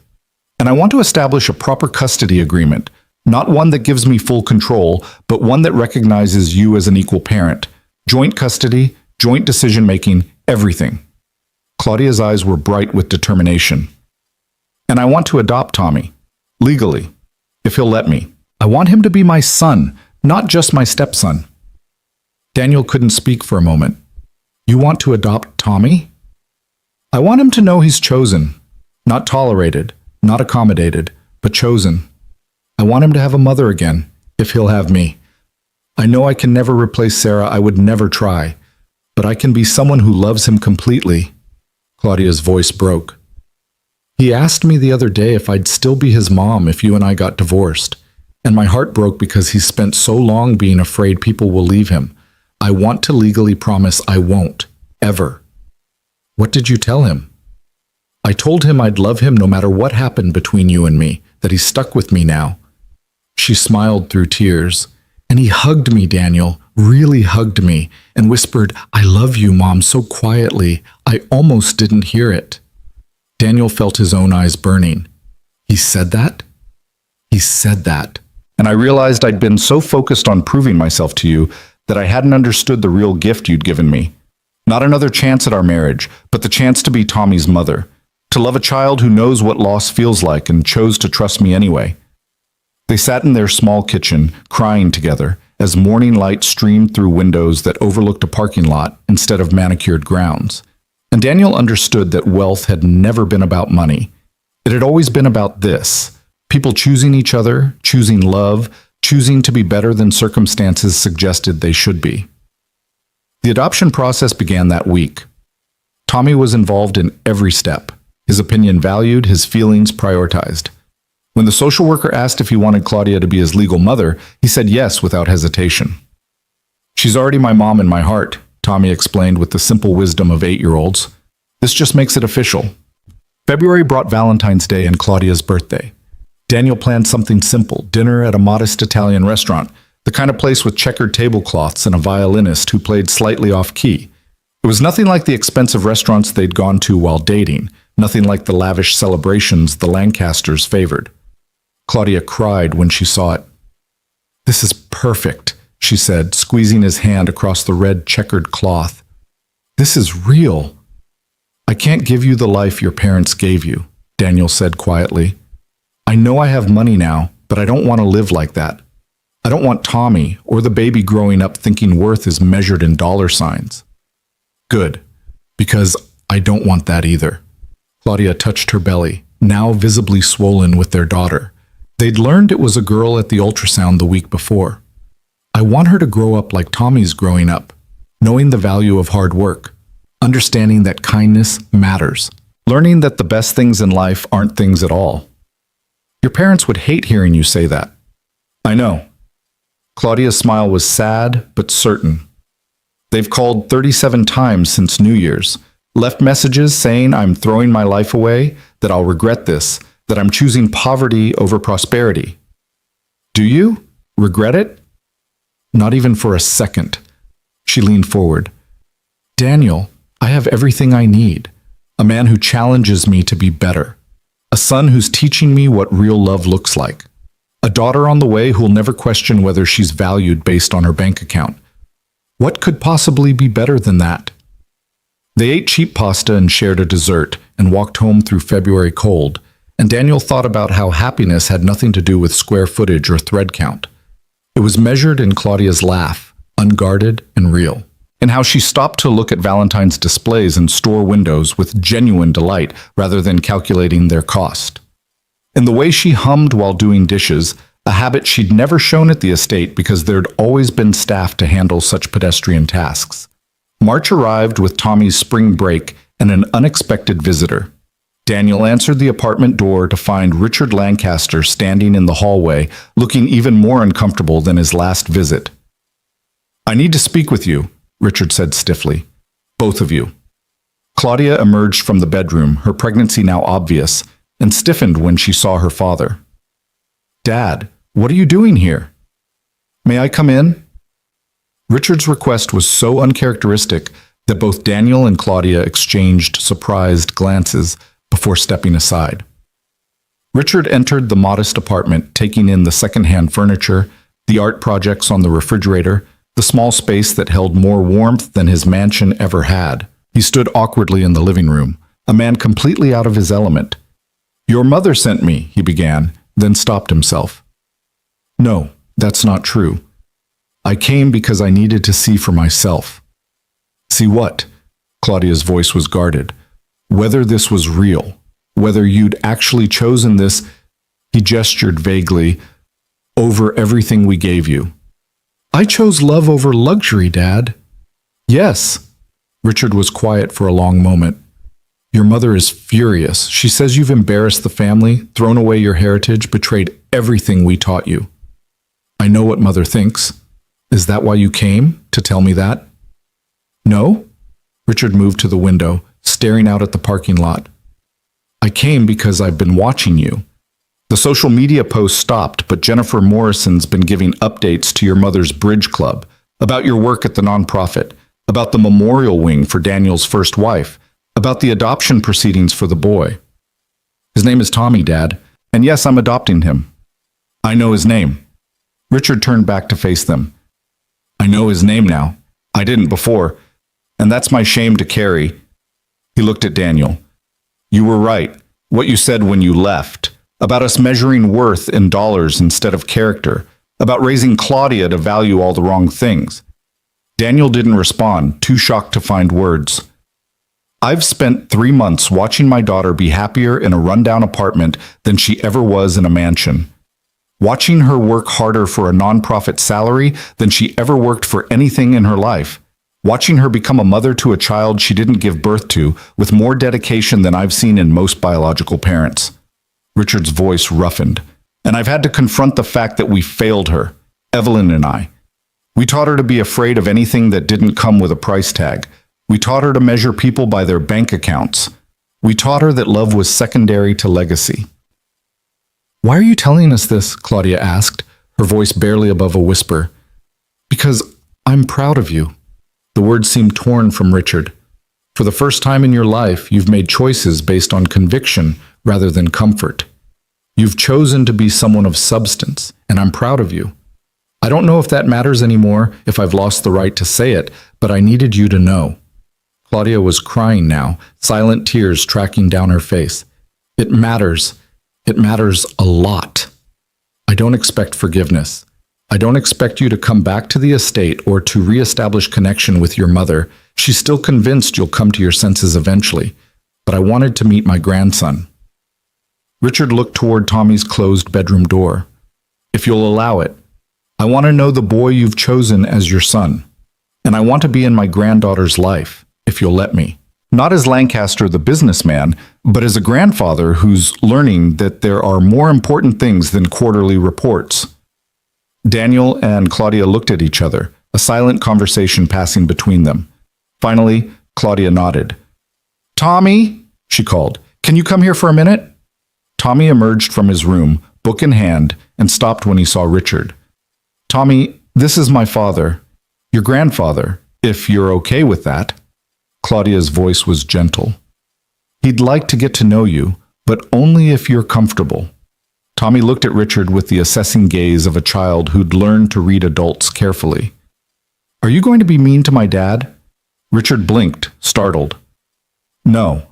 And I want to establish a proper custody agreement, not one that gives me full control, but one that recognizes you as an equal parent. Joint custody, joint decision-making, everything. Claudia's eyes were bright with determination. And I want to adopt Tommy, legally, if he'll let me. I want him to be my son, not just my stepson. Daniel couldn't speak for a moment. You want to adopt Tommy? I want him to know he's chosen, not tolerated, not accommodated, but chosen. I want him to have a mother again, if he'll have me. I know I can never replace Sarah, I would never try, but I can be someone who loves him completely. Claudia's voice broke. He asked me the other day if I'd still be his mom if you and I got divorced, and my heart broke because he's spent so long being afraid people will leave him. I want to legally promise I won't, ever. What did you tell him? I told him I'd love him no matter what happened between you and me, that he's stuck with me now. She smiled through tears, and he hugged me, Daniel, really hugged me and whispered, "I love you, Mom," so quietly I almost didn't hear it. Daniel felt his own eyes burning. He said that? He said that. And I realized I'd been so focused on proving myself to you that I hadn't understood the real gift you'd given me. Not another chance at our marriage, but the chance to be Tommy's mother, to love a child who knows what loss feels like and chose to trust me anyway. They sat in their small kitchen, crying together, as morning light streamed through windows that overlooked a parking lot instead of manicured grounds. And Daniel understood that wealth had never been about money. It had always been about this: people choosing each other, choosing love, choosing to be better than circumstances suggested they should be. The adoption process began that week. Tommy was involved in every step, his opinion valued, his feelings prioritized. When the social worker asked if he wanted Claudia to be his legal mother, he said yes without hesitation. "She's already my mom in my heart," Tommy explained with the simple wisdom of 8-year-olds. "This just makes it official." February brought Valentine's Day and Claudia's birthday. Daniel planned something simple, dinner at a modest Italian restaurant, the kind of place with checkered tablecloths and a violinist who played slightly off-key. It was nothing like the expensive restaurants they'd gone to while dating, nothing like the lavish celebrations the Lancasters favored. Claudia cried when she saw it. "This is perfect," she said, squeezing his hand across the red checkered cloth. "This is real." "I can't give you the life your parents gave you," Daniel said quietly. "I know I have money now, but I don't want to live like that. I don't want Tommy or the baby growing up thinking worth is measured in dollar signs." "Good, because I don't want that either." Claudia touched her belly, now visibly swollen with their daughter. They'd learned it was a girl at the ultrasound the week before. "I want her to grow up like Tommy's growing up, knowing the value of hard work, understanding that kindness matters, learning that the best things in life aren't things at all." "Your parents would hate hearing you say that." "I know." Claudia's smile was sad but certain. "They've called 37 times since New Year's, left messages saying I'm throwing my life away, that I'll regret this, that I'm choosing poverty over prosperity." "Do you? Regret it?" "Not even for a second." She leaned forward. "Daniel, I have everything I need. A man who challenges me to be better. A son who's teaching me what real love looks like. A daughter on the way who'll never question whether she's valued based on her bank account. What could possibly be better than that?" They ate cheap pasta and shared a dessert and walked home through February cold, and Daniel thought about how happiness had nothing to do with square footage or thread count. It was measured in Claudia's laugh, unguarded and real, and how she stopped to look at Valentine's displays in store windows with genuine delight rather than calculating their cost. In the way she hummed while doing dishes, a habit she'd never shown at the estate because there'd always been staff to handle such pedestrian tasks. March arrived with Tommy's spring break and an unexpected visitor. Daniel answered the apartment door to find Richard Lancaster standing in the hallway, looking even more uncomfortable than his last visit. "I need to speak with you," Richard said stiffly. "Both of you." Claudia emerged from the bedroom, her pregnancy now obvious, and stiffened when she saw her father. "Dad, what are you doing here?" "May I come in?" Richard's request was so uncharacteristic that both Daniel and Claudia exchanged surprised glances before stepping aside. Richard entered the modest apartment, taking in the second-hand furniture, the art projects on the refrigerator, the small space that held more warmth than his mansion ever had. He stood awkwardly in the living room, a man completely out of his element. "Your mother sent me," he began, then stopped himself. "No, that's not true. I came because I needed to see for myself." "See what?" Claudia's voice was guarded. "Whether this was real, whether you'd actually chosen this," he gestured vaguely, "over everything we gave you." "I chose love over luxury, Dad." "Yes." Richard was quiet for a long moment. "Your mother is furious. She says you've embarrassed the family, thrown away your heritage, betrayed everything we taught you." "I know what Mother thinks. Is that why you came, to tell me that?" "No." Richard moved to the window, staring out at the parking lot. "I came because I've been watching you. The social media post stopped, but Jennifer Morrison's been giving updates to your mother's bridge club, about your work at the nonprofit, about the memorial wing for Daniel's first wife, about the adoption proceedings for the boy. His name is Tommy, Dad, and yes, I'm adopting him. I know his name. Richard turned back to face them. I know his name now. I didn't before, and that's my shame to carry. He looked at Daniel. You were right, what you said when you left, about us measuring worth in dollars instead of character, about raising Claudia to value all the wrong things. Daniel didn't respond, too shocked to find words. I've spent 3 months watching my daughter be happier in a rundown apartment than she ever was in a mansion. Watching her work harder for a nonprofit salary than she ever worked for anything in her life. Watching her become a mother to a child she didn't give birth to with more dedication than I've seen in most biological parents. Richard's voice roughened. And I've had to confront the fact that we failed her, Evelyn and I. We taught her to be afraid of anything that didn't come with a price tag. We taught her to measure people by their bank accounts. We taught her that love was secondary to legacy. Why are you telling us this? Claudia asked, her voice barely above a whisper. Because I'm proud of you. The words seemed torn from Richard. For the first time in your life, you've made choices based on conviction rather than comfort. You've chosen to be someone of substance, and I'm proud of you. I don't know if that matters anymore, if I've lost the right to say it, but I needed you to know. Claudia was crying now, silent tears tracking down her face. It matters. It matters a lot. I don't expect forgiveness. I don't expect you to come back to the estate or to reestablish connection with your mother. She's still convinced you'll come to your senses eventually, but I wanted to meet my grandson. Richard looked toward Tommy's closed bedroom door. If you'll allow it, I want to know the boy you've chosen as your son, and I want to be in my granddaughter's life, if you'll let me. Not as Lancaster the businessman, but as a grandfather who's learning that there are more important things than quarterly reports. Daniel and Claudia looked at each other, a silent conversation passing between them. Finally, Claudia nodded. Tommy, she called, can you come here for a minute? Tommy emerged from his room, book in hand, and stopped when he saw Richard. Tommy, this is my father, your grandfather, if you're okay with that. Claudia's voice was gentle. He'd like to get to know you, but only if you're comfortable. Tommy looked at Richard with the assessing gaze of a child who'd learned to read adults carefully. Are you going to be mean to my dad? Richard blinked, startled. No.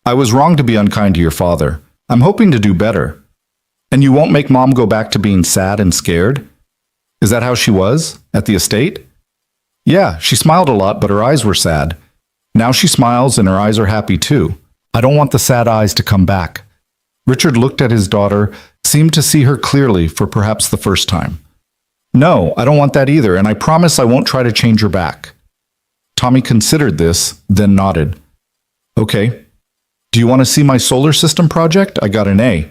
I was wrong to be unkind to your father. I'm hoping to do better. And you won't make Mom go back to being sad and scared? Is that how she was, at the estate? Yeah, she smiled a lot, but her eyes were sad. Now she smiles and her eyes are happy too. I don't want the sad eyes to come back. Richard looked at his daughter, seemed to see her clearly for perhaps the first time. No, I don't want that either, and I promise I won't try to change her back. Tommy considered this, then nodded. Okay. Do you want to see my solar system project? I got an A.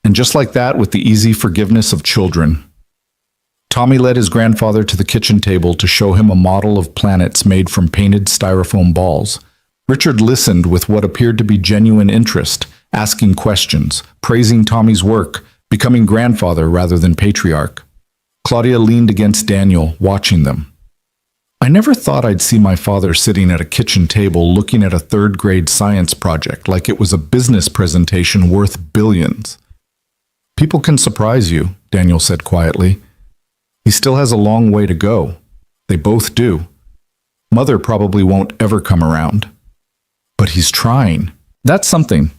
And just like that, with the easy forgiveness of children. Tommy led his grandfather to the kitchen table to show him a model of planets made from painted styrofoam balls. Richard listened with what appeared to be genuine interest, asking questions, praising Tommy's work, becoming grandfather rather than patriarch. Claudia leaned against Daniel, watching them. I never thought I'd see my father sitting at a kitchen table looking at a third-grade science project like it was a business presentation worth billions. People can surprise you, Daniel said quietly. He still has a long way to go. They both do. Mother probably won't ever come around. But he's trying. That's something.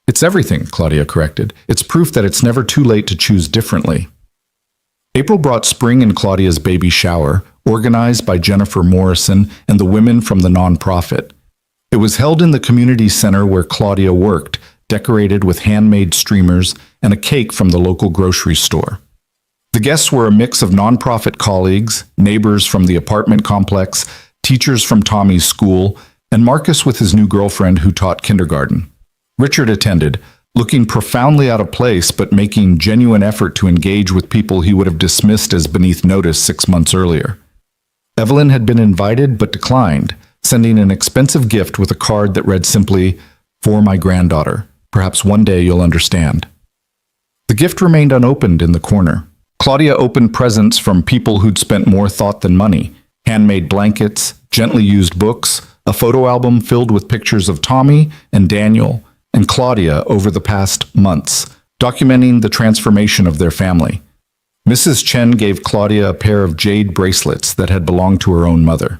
It's everything, Claudia corrected. It's proof that it's never too late to choose differently. April brought spring in Claudia's baby shower, organized by Jennifer Morrison and the women from the nonprofit. It was held in the community center where Claudia worked, decorated with handmade streamers and a cake from the local grocery store. The guests were a mix of nonprofit colleagues, neighbors from the apartment complex, teachers from Tommy's school, and Marcus with his new girlfriend who taught kindergarten. Richard attended, looking profoundly out of place but making genuine effort to engage with people he would have dismissed as beneath notice 6 months earlier. Evelyn had been invited but declined, sending an expensive gift with a card that read simply, "For my granddaughter. Perhaps one day you'll understand." The gift remained unopened in the corner. Claudia opened presents from people who'd spent more thought than money: handmade blankets, gently used books, a photo album filled with pictures of Tommy and Daniel and Claudia over the past months, documenting the transformation of their family. Mrs. Chen gave Claudia a pair of jade bracelets that had belonged to her own mother.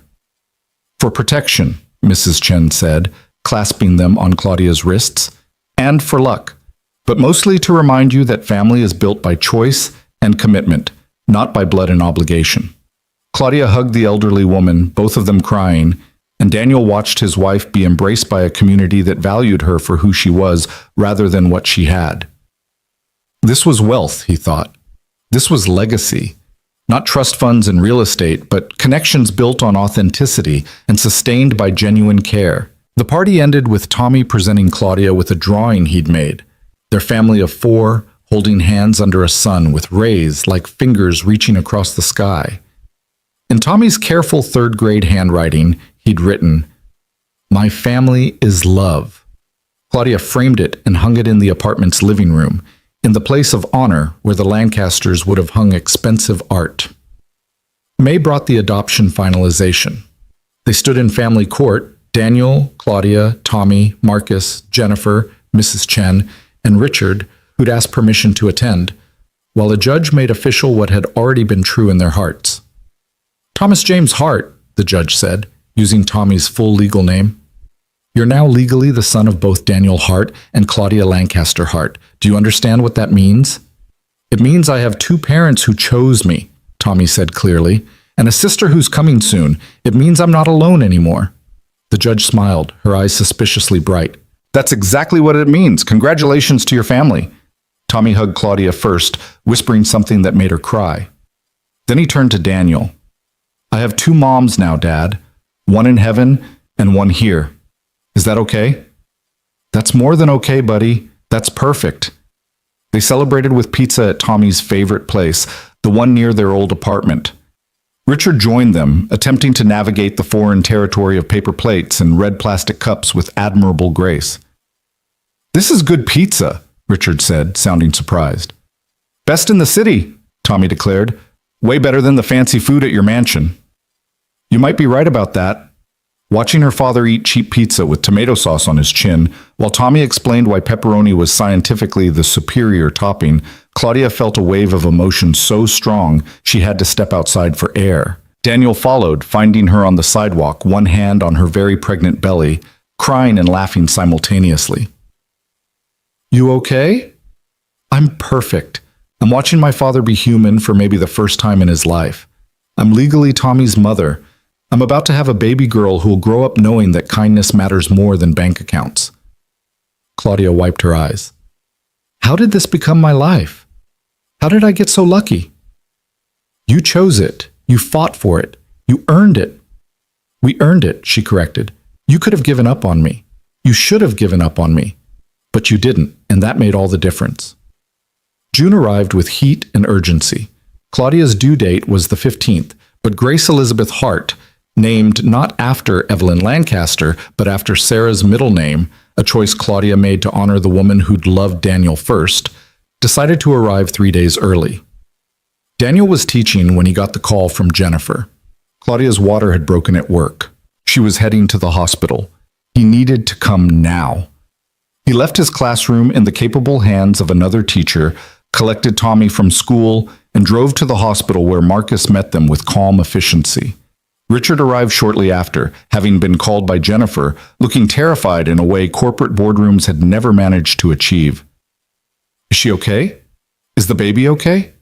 "For protection," Mrs. Chen said, clasping them on Claudia's wrists, "and for luck, but mostly to remind you that family is built by choice and commitment, not by blood and obligation." Claudia hugged the elderly woman, both of them crying, and Daniel watched his wife be embraced by a community that valued her for who she was rather than what she had. This was wealth, he thought. This was legacy. Not trust funds and real estate, but connections built on authenticity and sustained by genuine care. The party ended with Tommy presenting Claudia with a drawing he'd made. Their family of 4, holding hands under a sun with rays like fingers reaching across the sky. In Tommy's careful 3rd-grade handwriting, he'd written, "My family is love." Claudia framed it and hung it in the apartment's living room, in the place of honor where the Lancasters would have hung expensive art. May brought the adoption finalization. They stood in family court, Daniel, Claudia, Tommy, Marcus, Jennifer, Mrs. Chen, and Richard, who'd asked permission to attend, while a judge made official what had already been true in their hearts. "Thomas James Hart," the judge said, using Tommy's full legal name. "You're now legally the son of both Daniel Hart and Claudia Lancaster Hart. Do you understand what that means?" "It means I have 2 parents who chose me," Tommy said clearly, "and a sister who's coming soon. It means I'm not alone anymore." The judge smiled, her eyes suspiciously bright. "That's exactly what it means. Congratulations to your family." Tommy hugged Claudia first, whispering something that made her cry. Then he turned to Daniel. "I have 2 moms now, Dad. One in heaven and one here. Is that okay?" "That's more than okay, buddy. That's perfect." They celebrated with pizza at Tommy's favorite place, the one near their old apartment. Richard joined them, attempting to navigate the foreign territory of paper plates and red plastic cups with admirable grace. "This is good pizza," Richard said, sounding surprised. "Best in the city," Tommy declared. "Way better than the fancy food at your mansion." "You might be right about that." Watching her father eat cheap pizza with tomato sauce on his chin, while Tommy explained why pepperoni was scientifically the superior topping, Claudia felt a wave of emotion so strong she had to step outside for air. Daniel followed, finding her on the sidewalk, one hand on her very pregnant belly, crying and laughing simultaneously. "You okay?" "I'm perfect. I'm watching my father be human for maybe the first time in his life. I'm legally Tommy's mother. I'm about to have a baby girl who will grow up knowing that kindness matters more than bank accounts." Claudia wiped her eyes. "How did this become my life? How did I get so lucky?" "You chose it. You fought for it. You earned it." "We earned it," she corrected. "You could have given up on me. You should have given up on me. But you didn't, and that made all the difference." June arrived with heat and urgency. Claudia's due date was the 15th, but Grace Elizabeth Hart, named not after Evelyn Lancaster, but after Sarah's middle name, a choice Claudia made to honor the woman who'd loved Daniel first, decided to arrive 3 days early. Daniel was teaching when he got the call from Jennifer. Claudia's water had broken at work. She was heading to the hospital. He needed to come now. He left his classroom in the capable hands of another teacher, collected Tommy from school, and drove to the hospital where Marcus met them with calm efficiency. Richard arrived shortly after, having been called by Jennifer, looking terrified in a way corporate boardrooms had never managed to achieve. "Is she okay? Is the baby okay?"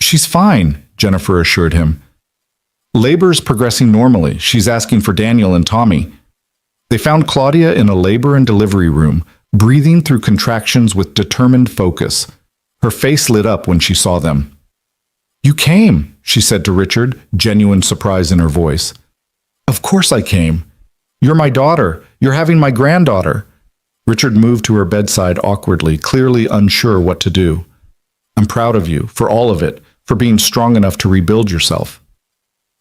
"She's fine," Jennifer assured him. "Labor's progressing normally. She's asking for Daniel and Tommy." They found Claudia in a labor and delivery room, breathing through contractions with determined focus. Her face lit up when she saw them. "You came," she said to Richard, genuine surprise in her voice. "Of course I came. You're my daughter. You're having my granddaughter." Richard moved to her bedside awkwardly, clearly unsure what to do. "I'm proud of you, for all of it, for being strong enough to rebuild yourself."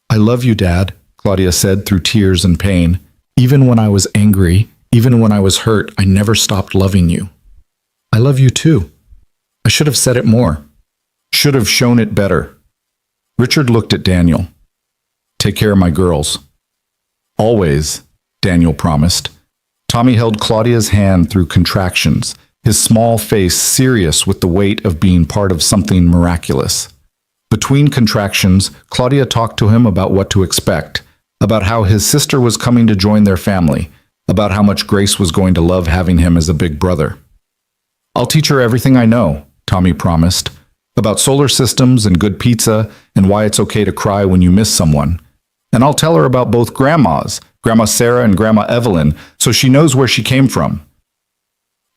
"I love you, Dad," Claudia said through tears and pain. "Even when I was angry, even when I was hurt, I never stopped loving you." "I love you too. I should have said it more." Should have shown it better. Richard looked at Daniel. Take care of my girls. Always, Daniel promised. Tommy held Claudia's hand through contractions, his small face serious with the weight of being part of something miraculous. Between contractions, Claudia talked to him about what to expect, about how his sister was coming to join their family, about how much Grace was going to love having him as a big brother. I'll teach her everything I know, Tommy promised, about solar systems and good pizza and why it's okay to cry when you miss someone. And I'll tell her about both grandmas, Grandma Sarah and Grandma Evelyn, so she knows where she came from.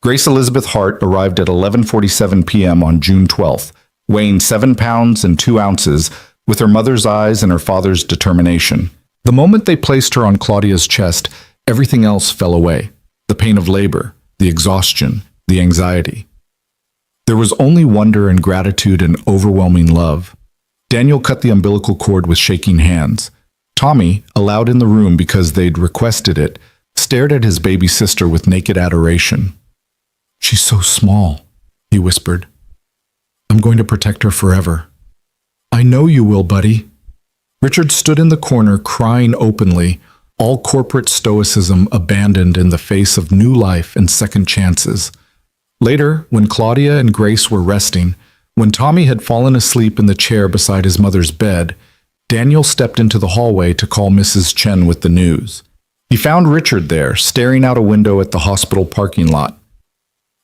Grace Elizabeth Hart arrived at 11:47 p.m. on June 12th, weighing 7 pounds and 2 ounces, with her mother's eyes and her father's determination. The moment they placed her on Claudia's chest, everything else fell away. The pain of labor, the exhaustion, the anxiety. There was only wonder and gratitude and overwhelming love. Daniel cut the umbilical cord with shaking hands. Tommy, allowed in the room because they'd requested it, stared at his baby sister with naked adoration. She's so small, he whispered. I'm going to protect her forever. I know you will, buddy. Richard stood in the corner crying openly, all corporate stoicism abandoned in the face of new life and second chances. Later, when Claudia and Grace were resting, when Tommy had fallen asleep in the chair beside his mother's bed, Daniel stepped into the hallway to call Mrs. Chen with the news. He found Richard there, staring out a window at the hospital parking lot.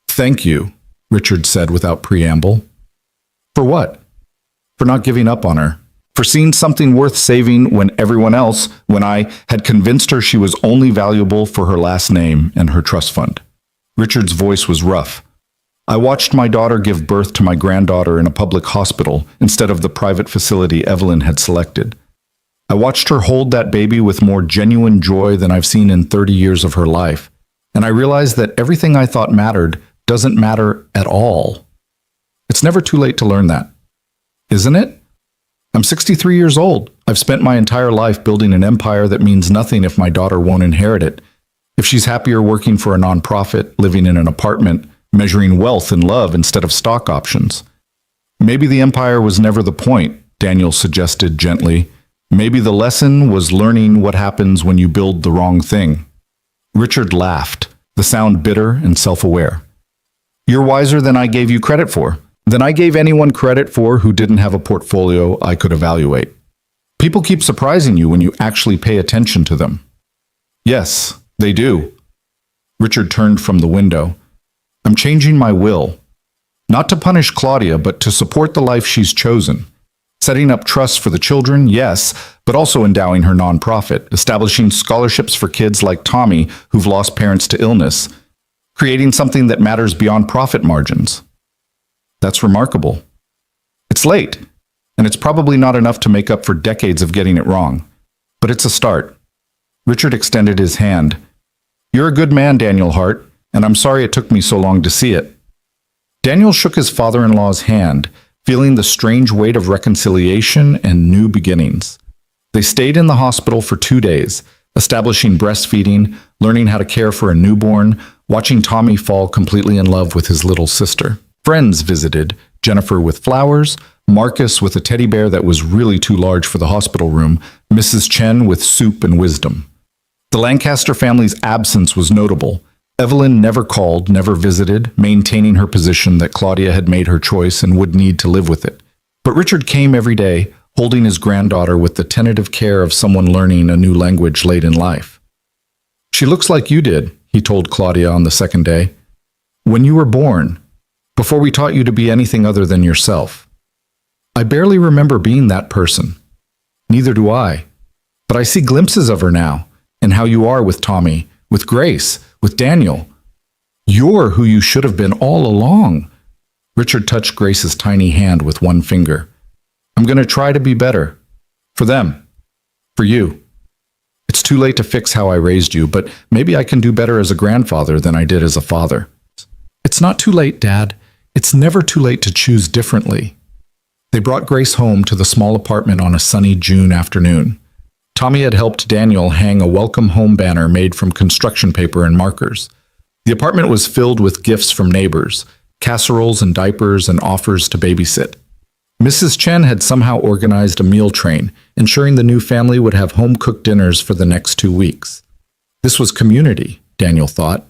Thank you, Richard said without preamble. For what? For not giving up on her. For seeing something worth saving when everyone else, when I had convinced her she was only valuable for her last name and her trust fund. Richard's voice was rough. I watched my daughter give birth to my granddaughter in a public hospital instead of the private facility Evelyn had selected. I watched her hold that baby with more genuine joy than I've seen in 30 years of her life, and I realized that everything I thought mattered doesn't matter at all. It's never too late to learn that, isn't it? I'm 63 years old. I've spent my entire life building an empire that means nothing if my daughter won't inherit it. If she's happier working for a nonprofit, living in an apartment, measuring wealth and love instead of stock options. Maybe the empire was never the point, Daniel suggested gently. Maybe the lesson was learning what happens when you build the wrong thing. Richard laughed, the sound bitter and self-aware. You're wiser than I gave you credit for. Than I gave anyone credit for who didn't have a portfolio I could evaluate. People keep surprising you when you actually pay attention to them. Yes, they do. Richard turned from the window. I'm changing my will. Not to punish Claudia, but to support the life she's chosen. Setting up trusts for the children, yes, but also endowing her nonprofit, establishing scholarships for kids like Tommy who've lost parents to illness, creating something that matters beyond profit margins. That's remarkable. It's late, and it's probably not enough to make up for decades of getting it wrong, but it's a start. Richard extended his hand. You're a good man, Daniel Hart, and I'm sorry it took me so long to see it. Daniel shook his father-in-law's hand, feeling the strange weight of reconciliation and new beginnings. They stayed in the hospital for 2 days, establishing breastfeeding, learning how to care for a newborn, watching Tommy fall completely in love with his little sister. Friends visited, Jennifer with flowers, Marcus with a teddy bear that was really too large for the hospital room, Mrs. Chen with soup and wisdom. The Lancaster family's absence was notable. Evelyn never called, never visited, maintaining her position that Claudia had made her choice and would need to live with it. But Richard came every day, holding his granddaughter with the tentative care of someone learning a new language late in life. She looks like you did, he told Claudia on the second day. When you were born, before we taught you to be anything other than yourself. I barely remember being that person. Neither do I. But I see glimpses of her now, and how you are with Tommy, with Grace, with Daniel. You're who you should have been all along. Richard touched Grace's tiny hand with one finger. I'm going to try to be better. For them. For you. It's too late to fix how I raised you, but maybe I can do better as a grandfather than I did as a father. It's not too late, Dad. It's never too late to choose differently. They brought Grace home to the small apartment on a sunny June afternoon. Tommy had helped Daniel hang a welcome home banner made from construction paper and markers. The apartment was filled with gifts from neighbors, casseroles and diapers and offers to babysit. Mrs. Chen had somehow organized a meal train, ensuring the new family would have home-cooked dinners for the next 2 weeks. This was community, Daniel thought.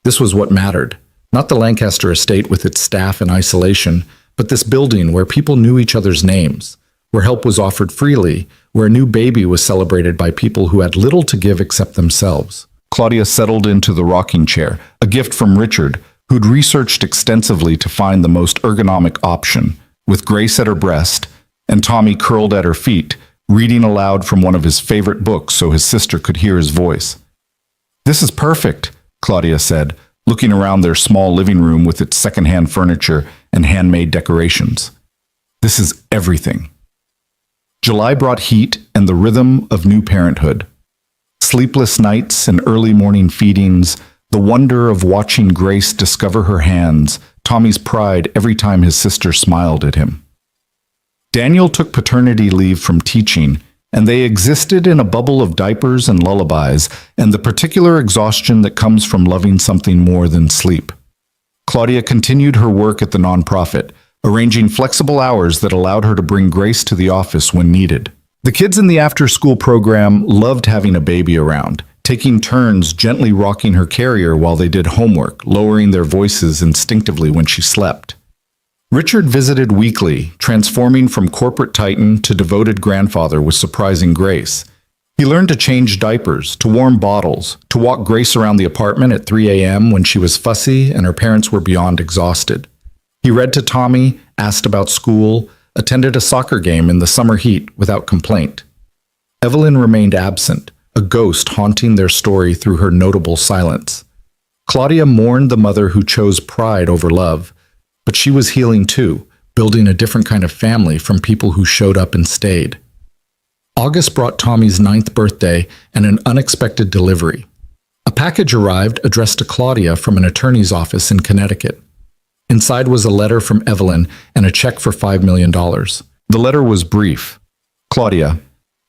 This was what mattered, not the Lancaster estate with its staff in isolation, but this building where people knew each other's names, where help was offered freely, where a new baby was celebrated by people who had little to give except themselves. Claudia settled into the rocking chair, a gift from Richard, who'd researched extensively to find the most ergonomic option, with Grace at her breast and Tommy curled at her feet, reading aloud from one of his favorite books so his sister could hear his voice. "This is perfect," Claudia said, looking around their small living room with its secondhand furniture and handmade decorations. "This is everything." July brought heat and the rhythm of new parenthood. Sleepless nights and early morning feedings, the wonder of watching Grace discover her hands, Tommy's pride every time his sister smiled at him. Daniel took paternity leave from teaching, and they existed in a bubble of diapers and lullabies and the particular exhaustion that comes from loving something more than sleep. Claudia continued her work at the nonprofit, arranging flexible hours that allowed her to bring Grace to the office when needed. The kids in the after-school program loved having a baby around, taking turns gently rocking her carrier while they did homework, lowering their voices instinctively when she slept. Richard visited weekly, transforming from corporate titan to devoted grandfather with surprising grace. He learned to change diapers, to warm bottles, to walk Grace around the apartment at 3 a.m. when she was fussy and her parents were beyond exhausted. He read to Tommy, asked about school, attended a soccer game in the summer heat without complaint. Evelyn remained absent, a ghost haunting their story through her notable silence. Claudia mourned the mother who chose pride over love, but she was healing too, building a different kind of family from people who showed up and stayed. August brought Tommy's 9th birthday and an unexpected delivery. A package arrived addressed to Claudia from an attorney's office in Connecticut. Inside was a letter from Evelyn and a check for $5 million. The letter was brief. "Claudia,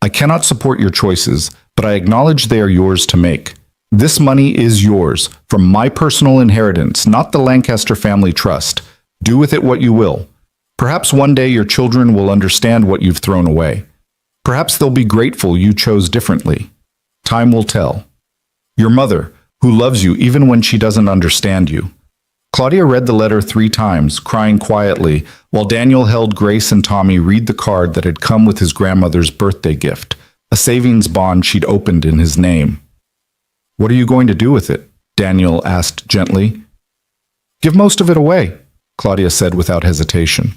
I cannot support your choices, but I acknowledge they are yours to make. This money is yours, from my personal inheritance, not the Lancaster family trust. Do with it what you will. Perhaps one day your children will understand what you've thrown away. Perhaps they'll be grateful you chose differently. Time will tell. Your mother, who loves you even when she doesn't understand you." Claudia read the letter 3 times, crying quietly, while Daniel held Grace and Tommy read the card that had come with his grandmother's birthday gift, a savings bond she'd opened in his name. "What are you going to do with it?" Daniel asked gently. "Give most of it away," Claudia said without hesitation.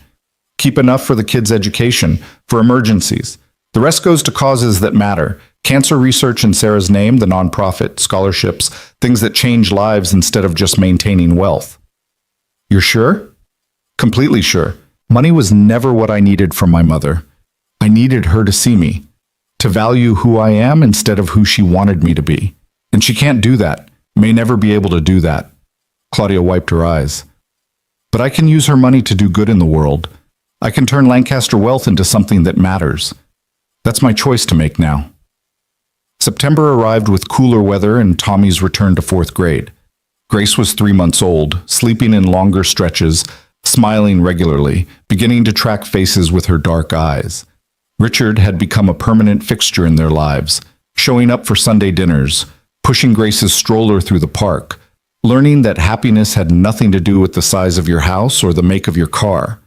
"Keep enough for the kids' education, for emergencies. The rest goes to causes that matter. Cancer research in Sarah's name, the nonprofit, scholarships, things that change lives instead of just maintaining wealth." "You're sure?" "Completely sure. Money was never what I needed from my mother. I needed her to see me, to value who I am instead of who she wanted me to be. And she can't do that, may never be able to do that." Claudia wiped her eyes. "But I can use her money to do good in the world. I can turn Lancaster wealth into something that matters. That's my choice to make now." September arrived with cooler weather and Tommy's return to 4th grade. Grace was 3 months old, sleeping in longer stretches, smiling regularly, beginning to track faces with her dark eyes. Richard had become a permanent fixture in their lives, showing up for Sunday dinners, pushing Grace's stroller through the park, learning that happiness had nothing to do with the size of your house or the make of your car.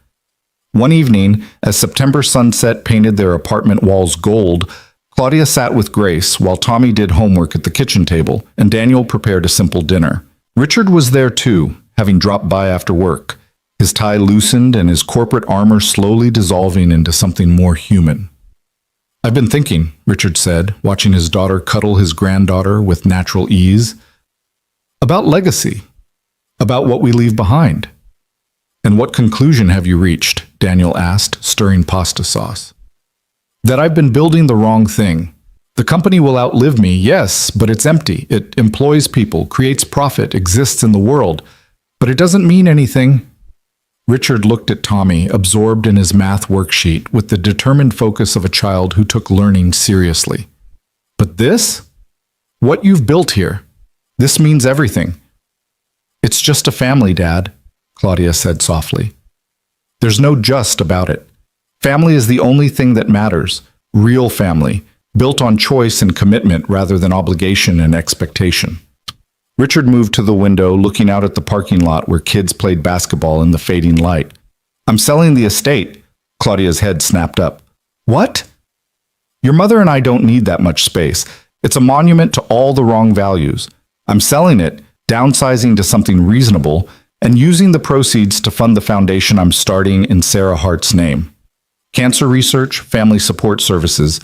One evening, as September sunset painted their apartment walls gold, Claudia sat with Grace while Tommy did homework at the kitchen table and Daniel prepared a simple dinner. Richard was there too, having dropped by after work, his tie loosened and his corporate armor slowly dissolving into something more human. "I've been thinking," Richard said, watching his daughter cuddle his granddaughter with natural ease, "about legacy, about what we leave behind." "And what conclusion have you reached?" Daniel asked, stirring pasta sauce. "That I've been building the wrong thing. The company will outlive me, yes, but it's empty. It employs people, creates profit, exists in the world, but it doesn't mean anything." Richard looked at Tommy, absorbed in his math worksheet, with the determined focus of a child who took learning seriously. "But this? What you've built here? This means everything." "It's just a family, Dad," Claudia said softly. "There's no just about it. Family is the only thing that matters. Real family, built on choice and commitment rather than obligation and expectation. Richard moved to the window, looking out at the parking lot where kids played basketball in the fading light. I'm selling the estate. Claudia's head snapped up. What? Your mother and I don't need that much space. It's a monument to all the wrong values. I'm selling it, downsizing to something reasonable, and using the proceeds to fund the foundation I'm starting in Sarah Hart's name. Cancer research, family support services,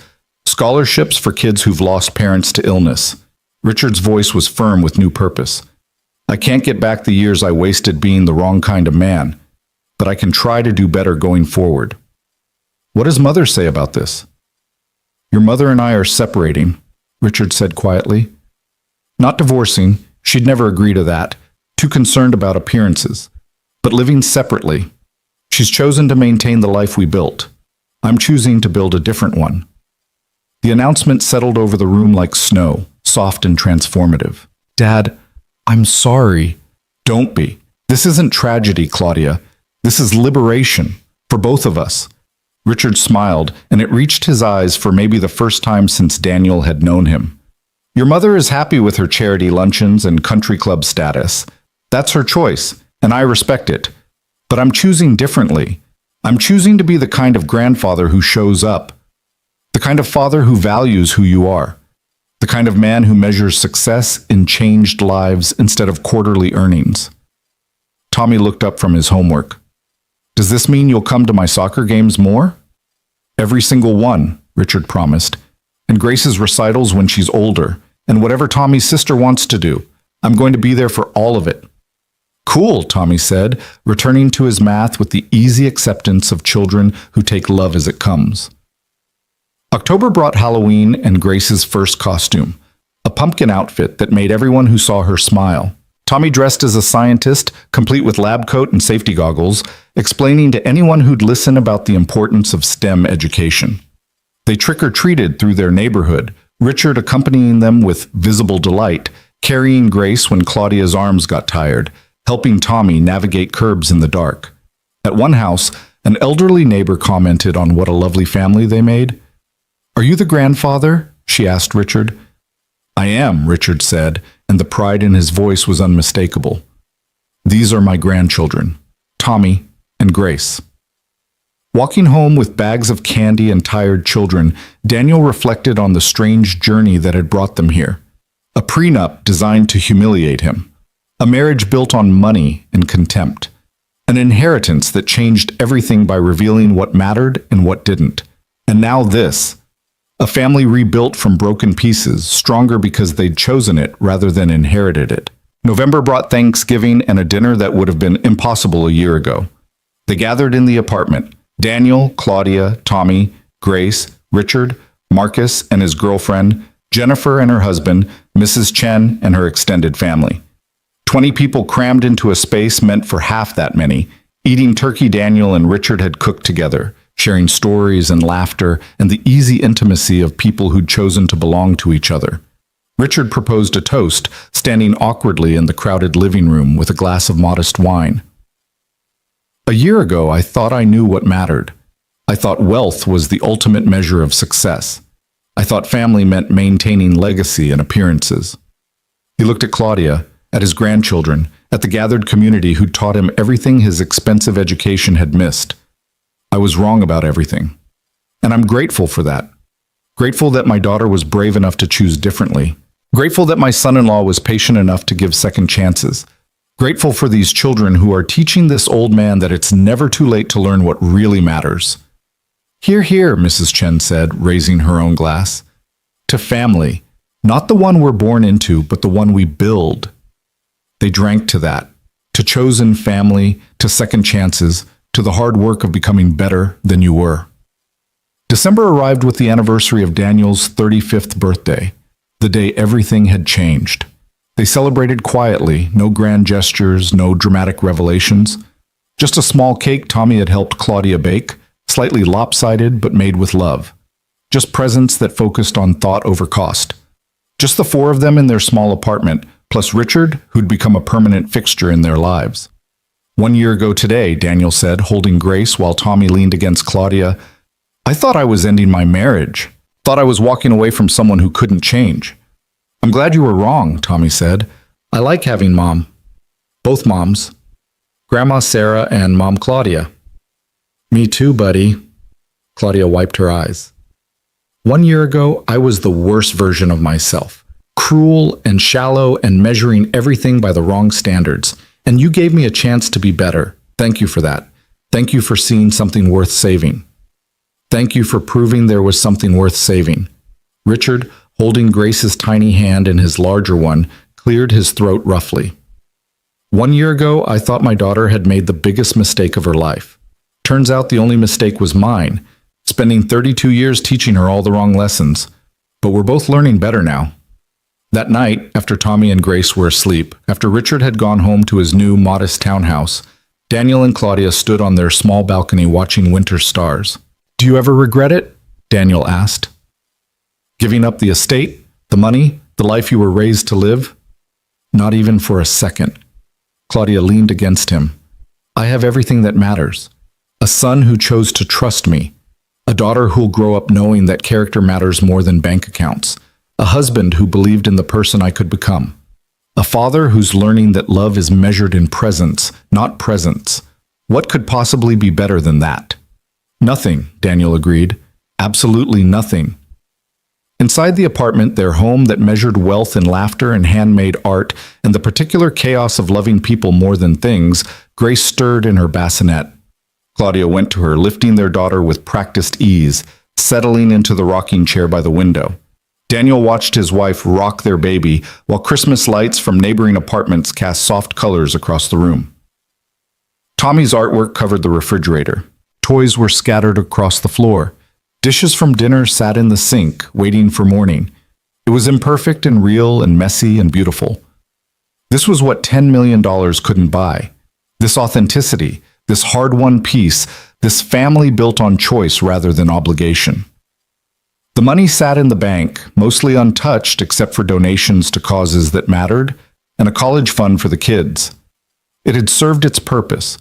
scholarships for kids who've lost parents to illness. Richard's voice was firm with new purpose. I can't get back the years I wasted being the wrong kind of man, but I can try to do better going forward. What does Mother say about this? Your mother and I are separating, Richard said quietly. Not divorcing, she'd never agree to that, too concerned about appearances, but living separately. She's chosen to maintain the life we built. I'm choosing to build a different one. The announcement settled over the room like snow, soft and transformative. Dad, I'm sorry. Don't be. This isn't tragedy, Claudia. This is liberation, for both of us. Richard smiled, and it reached his eyes for maybe the first time since Daniel had known him. Your mother is happy with her charity luncheons and country club status. That's her choice, and I respect it. But I'm choosing differently. I'm choosing to be the kind of grandfather who shows up, the kind of father who values who you are, the kind of man who measures success in changed lives instead of quarterly earnings. Tommy looked up from his homework. Does this mean you'll come to my soccer games more? Every single one, Richard promised, and Grace's recitals when she's older, and whatever Tommy's sister wants to do. I'm going to be there for all of it. Cool, Tommy said, returning to his math with the easy acceptance of children who take love as it comes. October brought Halloween and Grace's first costume, a pumpkin outfit that made everyone who saw her smile. Tommy dressed as a scientist, complete with lab coat and safety goggles, explaining to anyone who'd listen about the importance of STEM education. They trick-or-treated through their neighborhood, Richard accompanying them with visible delight, carrying Grace when Claudia's arms got tired, helping Tommy navigate curbs in the dark. At one house, an elderly neighbor commented on what a lovely family they made. Are you the grandfather? She asked Richard. I am, Richard said, and the pride in his voice was unmistakable. These are my grandchildren, Tommy and Grace. Walking home with bags of candy and tired children, Daniel reflected on the strange journey that had brought them here. A prenup designed to humiliate him. A marriage built on money and contempt. An inheritance that changed everything by revealing what mattered and what didn't. And now this. A family rebuilt from broken pieces, stronger because they'd chosen it rather than inherited it. November brought Thanksgiving and a dinner that would have been impossible a year ago. They gathered in the apartment. Daniel, Claudia, Tommy, Grace, Richard, Marcus and his girlfriend, Jennifer and her husband, Mrs. Chen and her extended family. 20 people crammed into a space meant for half that many, eating turkey Daniel and Richard had cooked together, sharing stories and laughter and the easy intimacy of people who'd chosen to belong to each other. Richard proposed a toast, standing awkwardly in the crowded living room with a glass of modest wine. A year ago, I thought I knew what mattered. I thought wealth was the ultimate measure of success. I thought family meant maintaining legacy and appearances. He looked at Claudia, at his grandchildren, at the gathered community who'd taught him everything his expensive education had missed. I was wrong about everything. And I'm grateful for that. Grateful that my daughter was brave enough to choose differently. Grateful that my son-in-law was patient enough to give second chances. Grateful for these children who are teaching this old man that it's never too late to learn what really matters. Hear, hear, Mrs. Chen said, raising her own glass. To family, not the one we're born into, but the one we build. They drank to that, to chosen family, to second chances, to the hard work of becoming better than you were. December arrived with the anniversary of Daniel's 35th birthday, the day everything had changed. They celebrated quietly, no grand gestures, no dramatic revelations. Just a small cake Tommy had helped Claudia bake, slightly lopsided but made with love. Just presents that focused on thought over cost. Just the four of them in their small apartment, plus Richard, who'd become a permanent fixture in their lives. 1 year ago today, Daniel said, holding Grace while Tommy leaned against Claudia. I thought I was ending my marriage. Thought I was walking away from someone who couldn't change. I'm glad you were wrong, Tommy said. I like having mom. Both moms. Grandma Sarah and Mom Claudia. Me too, buddy. Claudia wiped her eyes. 1 year ago, I was the worst version of myself. Cruel and shallow and measuring everything by the wrong standards. And you gave me a chance to be better. Thank you for that. Thank you for seeing something worth saving. Thank you for proving there was something worth saving. Richard, holding Grace's tiny hand in his larger one, cleared his throat roughly. 1 year ago, I thought my daughter had made the biggest mistake of her life. Turns out the only mistake was mine, spending 32 years teaching her all the wrong lessons. But we're both learning better now. That night, after Tommy and Grace were asleep, after Richard had gone home to his new, modest townhouse, Daniel and Claudia stood on their small balcony watching winter stars. Do you ever regret it? Daniel asked. Giving up the estate, the money, the life you were raised to live? Not even for a second. Claudia leaned against him. I have everything that matters. A son who chose to trust me. A daughter who'll grow up knowing that character matters more than bank accounts. A husband who believed in the person I could become. A father who's learning that love is measured in presence, not presents. What could possibly be better than that? Nothing, Daniel agreed. Absolutely nothing. Inside the apartment, their home that measured wealth in laughter and handmade art and the particular chaos of loving people more than things, Grace stirred in her bassinet. Claudia went to her, lifting their daughter with practiced ease, settling into the rocking chair by the window. Daniel watched his wife rock their baby, while Christmas lights from neighboring apartments cast soft colors across the room. Tommy's artwork covered the refrigerator. Toys were scattered across the floor. Dishes from dinner sat in the sink, waiting for morning. It was imperfect and real and messy and beautiful. This was what $10 million couldn't buy. This authenticity, this hard-won peace, this family built on choice rather than obligation. The money sat in the bank, mostly untouched except for donations to causes that mattered, and a college fund for the kids. It had served its purpose,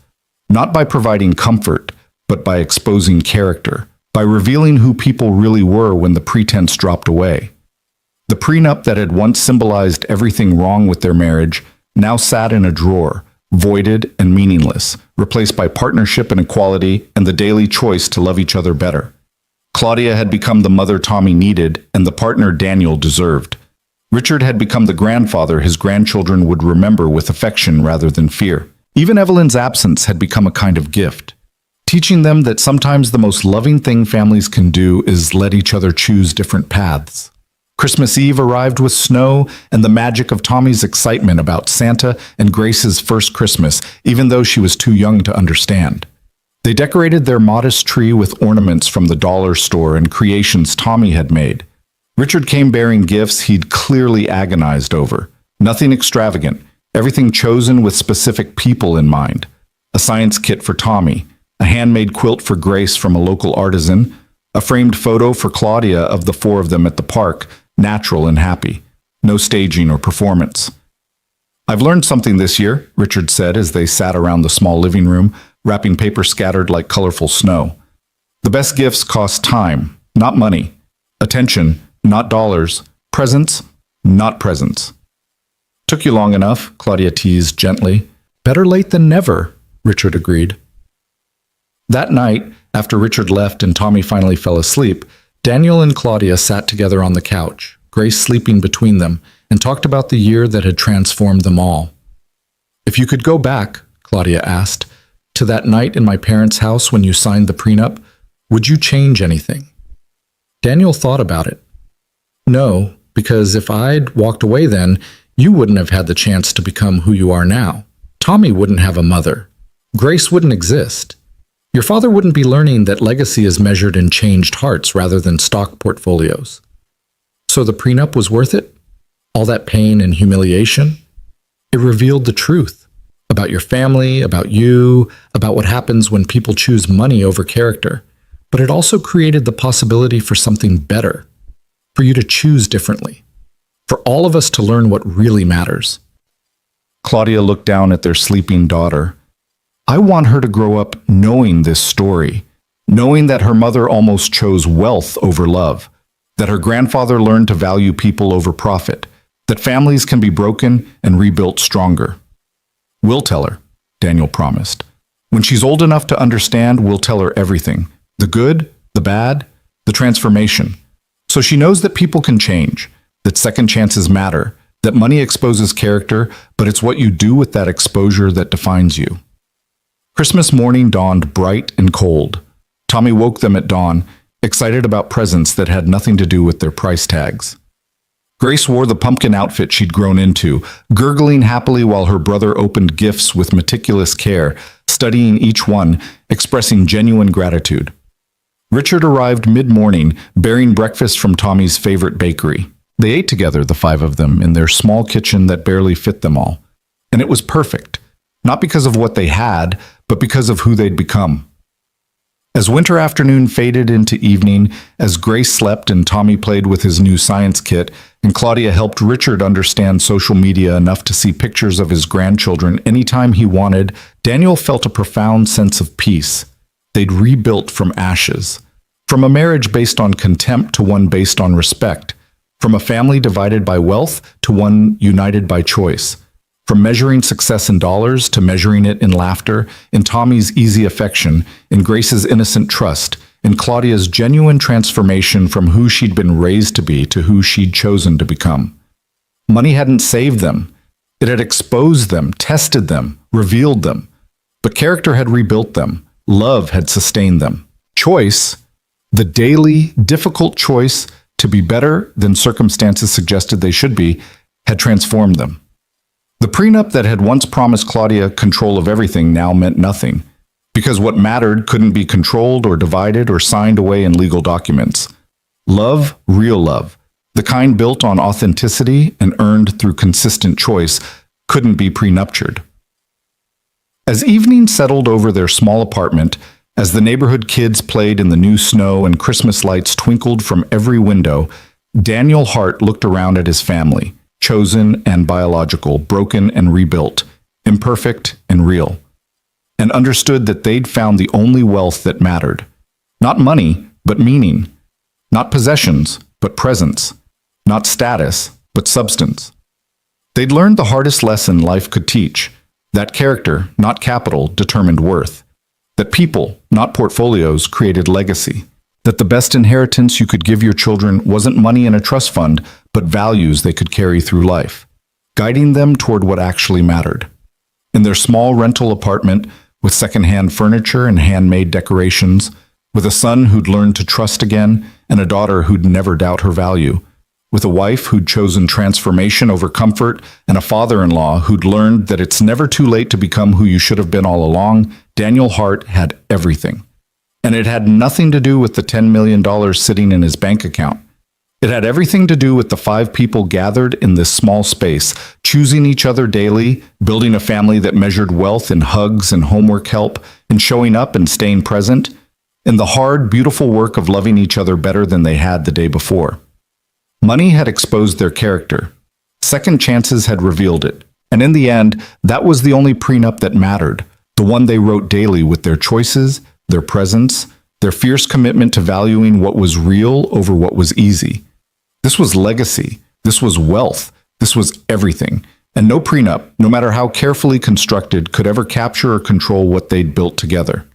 not by providing comfort, but by exposing character, by revealing who people really were when the pretense dropped away. The prenup that had once symbolized everything wrong with their marriage now sat in a drawer, voided and meaningless, replaced by partnership and equality and the daily choice to love each other better. Claudia had become the mother Tommy needed and the partner Daniel deserved. Richard had become the grandfather his grandchildren would remember with affection rather than fear. Even Evelyn's absence had become a kind of gift, teaching them that sometimes the most loving thing families can do is let each other choose different paths. Christmas Eve arrived with snow and the magic of Tommy's excitement about Santa and Grace's first Christmas, even though she was too young to understand. They decorated their modest tree with ornaments from the dollar store and creations Tommy had made. Richard came bearing gifts he'd clearly agonized over. Nothing extravagant, everything chosen with specific people in mind. A science kit for Tommy, a handmade quilt for Grace from a local artisan, a framed photo for Claudia of the four of them at the park, natural and happy. No staging or performance. I've learned something this year, Richard said as they sat around the small living room, wrapping paper scattered like colorful snow. The best gifts cost time, not money. Attention, not dollars. Presents, not presents. Took you long enough, Claudia teased gently. Better late than never, Richard agreed. That night, after Richard left and Tommy finally fell asleep, Daniel and Claudia sat together on the couch, Grace sleeping between them, and talked about the year that had transformed them all. If you could go back, Claudia asked, to that night in my parents' house when you signed the prenup, would you change anything? Daniel thought about it. No, because if I'd walked away then, you wouldn't have had the chance to become who you are now. Tommy wouldn't have a mother. Grace wouldn't exist. Your father wouldn't be learning that legacy is measured in changed hearts rather than stock portfolios. So the prenup was worth it? All that pain and humiliation? It revealed the truth. About your family, about you, about what happens when people choose money over character. But it also created the possibility for something better, for you to choose differently, for all of us to learn what really matters. Claudia looked down at their sleeping daughter. I want her to grow up knowing this story, knowing that her mother almost chose wealth over love, that her grandfather learned to value people over profit, that families can be broken and rebuilt stronger. We'll tell her, Daniel promised. When she's old enough to understand, we'll tell her everything, the good, the bad, the transformation. So she knows that people can change, that second chances matter, that money exposes character, but it's what you do with that exposure that defines you. Christmas morning dawned bright and cold. Tommy woke them at dawn, excited about presents that had nothing to do with their price tags. Grace wore the pumpkin outfit she'd grown into, gurgling happily while her brother opened gifts with meticulous care, studying each one, expressing genuine gratitude. Richard arrived mid-morning, bearing breakfast from Tommy's favorite bakery. They ate together, the five of them, in their small kitchen that barely fit them all. And it was perfect, not because of what they had, but because of who they'd become. As winter afternoon faded into evening, as Grace slept and Tommy played with his new science kit, and Claudia helped Richard understand social media enough to see pictures of his grandchildren anytime he wanted, Daniel felt a profound sense of peace. They'd rebuilt from ashes. From a marriage based on contempt to one based on respect. From a family divided by wealth to one united by choice. From measuring success in dollars to measuring it in laughter, in Tommy's easy affection, in Grace's innocent trust, in Claudia's genuine transformation from who she'd been raised to be to who she'd chosen to become. Money hadn't saved them. It had exposed them, tested them, revealed them. But character had rebuilt them. Love had sustained them. Choice, the daily, difficult choice to be better than circumstances suggested they should be, had transformed them. The prenup that had once promised Claudia control of everything now meant nothing, because what mattered couldn't be controlled or divided or signed away in legal documents. Love, real love, the kind built on authenticity and earned through consistent choice, couldn't be prenuptiated. As evening settled over their small apartment, as the neighborhood kids played in the new snow and Christmas lights twinkled from every window, Daniel Hart looked around at his family, chosen and biological, broken and rebuilt, imperfect and real, and understood that they'd found the only wealth that mattered. Not money, but meaning. Not possessions, but presence. Not status, but substance. They'd learned the hardest lesson life could teach, that character, not capital, determined worth. That people, not portfolios, created legacy. That the best inheritance you could give your children wasn't money in a trust fund, but values they could carry through life, guiding them toward what actually mattered. In their small rental apartment, with secondhand furniture and handmade decorations, with a son who'd learned to trust again, and a daughter who'd never doubt her value, with a wife who'd chosen transformation over comfort, and a father-in-law who'd learned that it's never too late to become who you should have been all along, Daniel Hart had everything. And it had nothing to do with the $10 million sitting in his bank account. It had everything to do with the 5 people gathered in this small space, choosing each other daily, building a family that measured wealth in hugs and homework help, in showing up and staying present, in the hard, beautiful work of loving each other better than they had the day before. Money had exposed their character. Second chances had revealed it. And in the end, that was the only prenup that mattered, the one they wrote daily with their choices, their presence, their fierce commitment to valuing what was real over what was easy. This was legacy. This was wealth. This was everything. And no prenup, no matter how carefully constructed, could ever capture or control what they'd built together.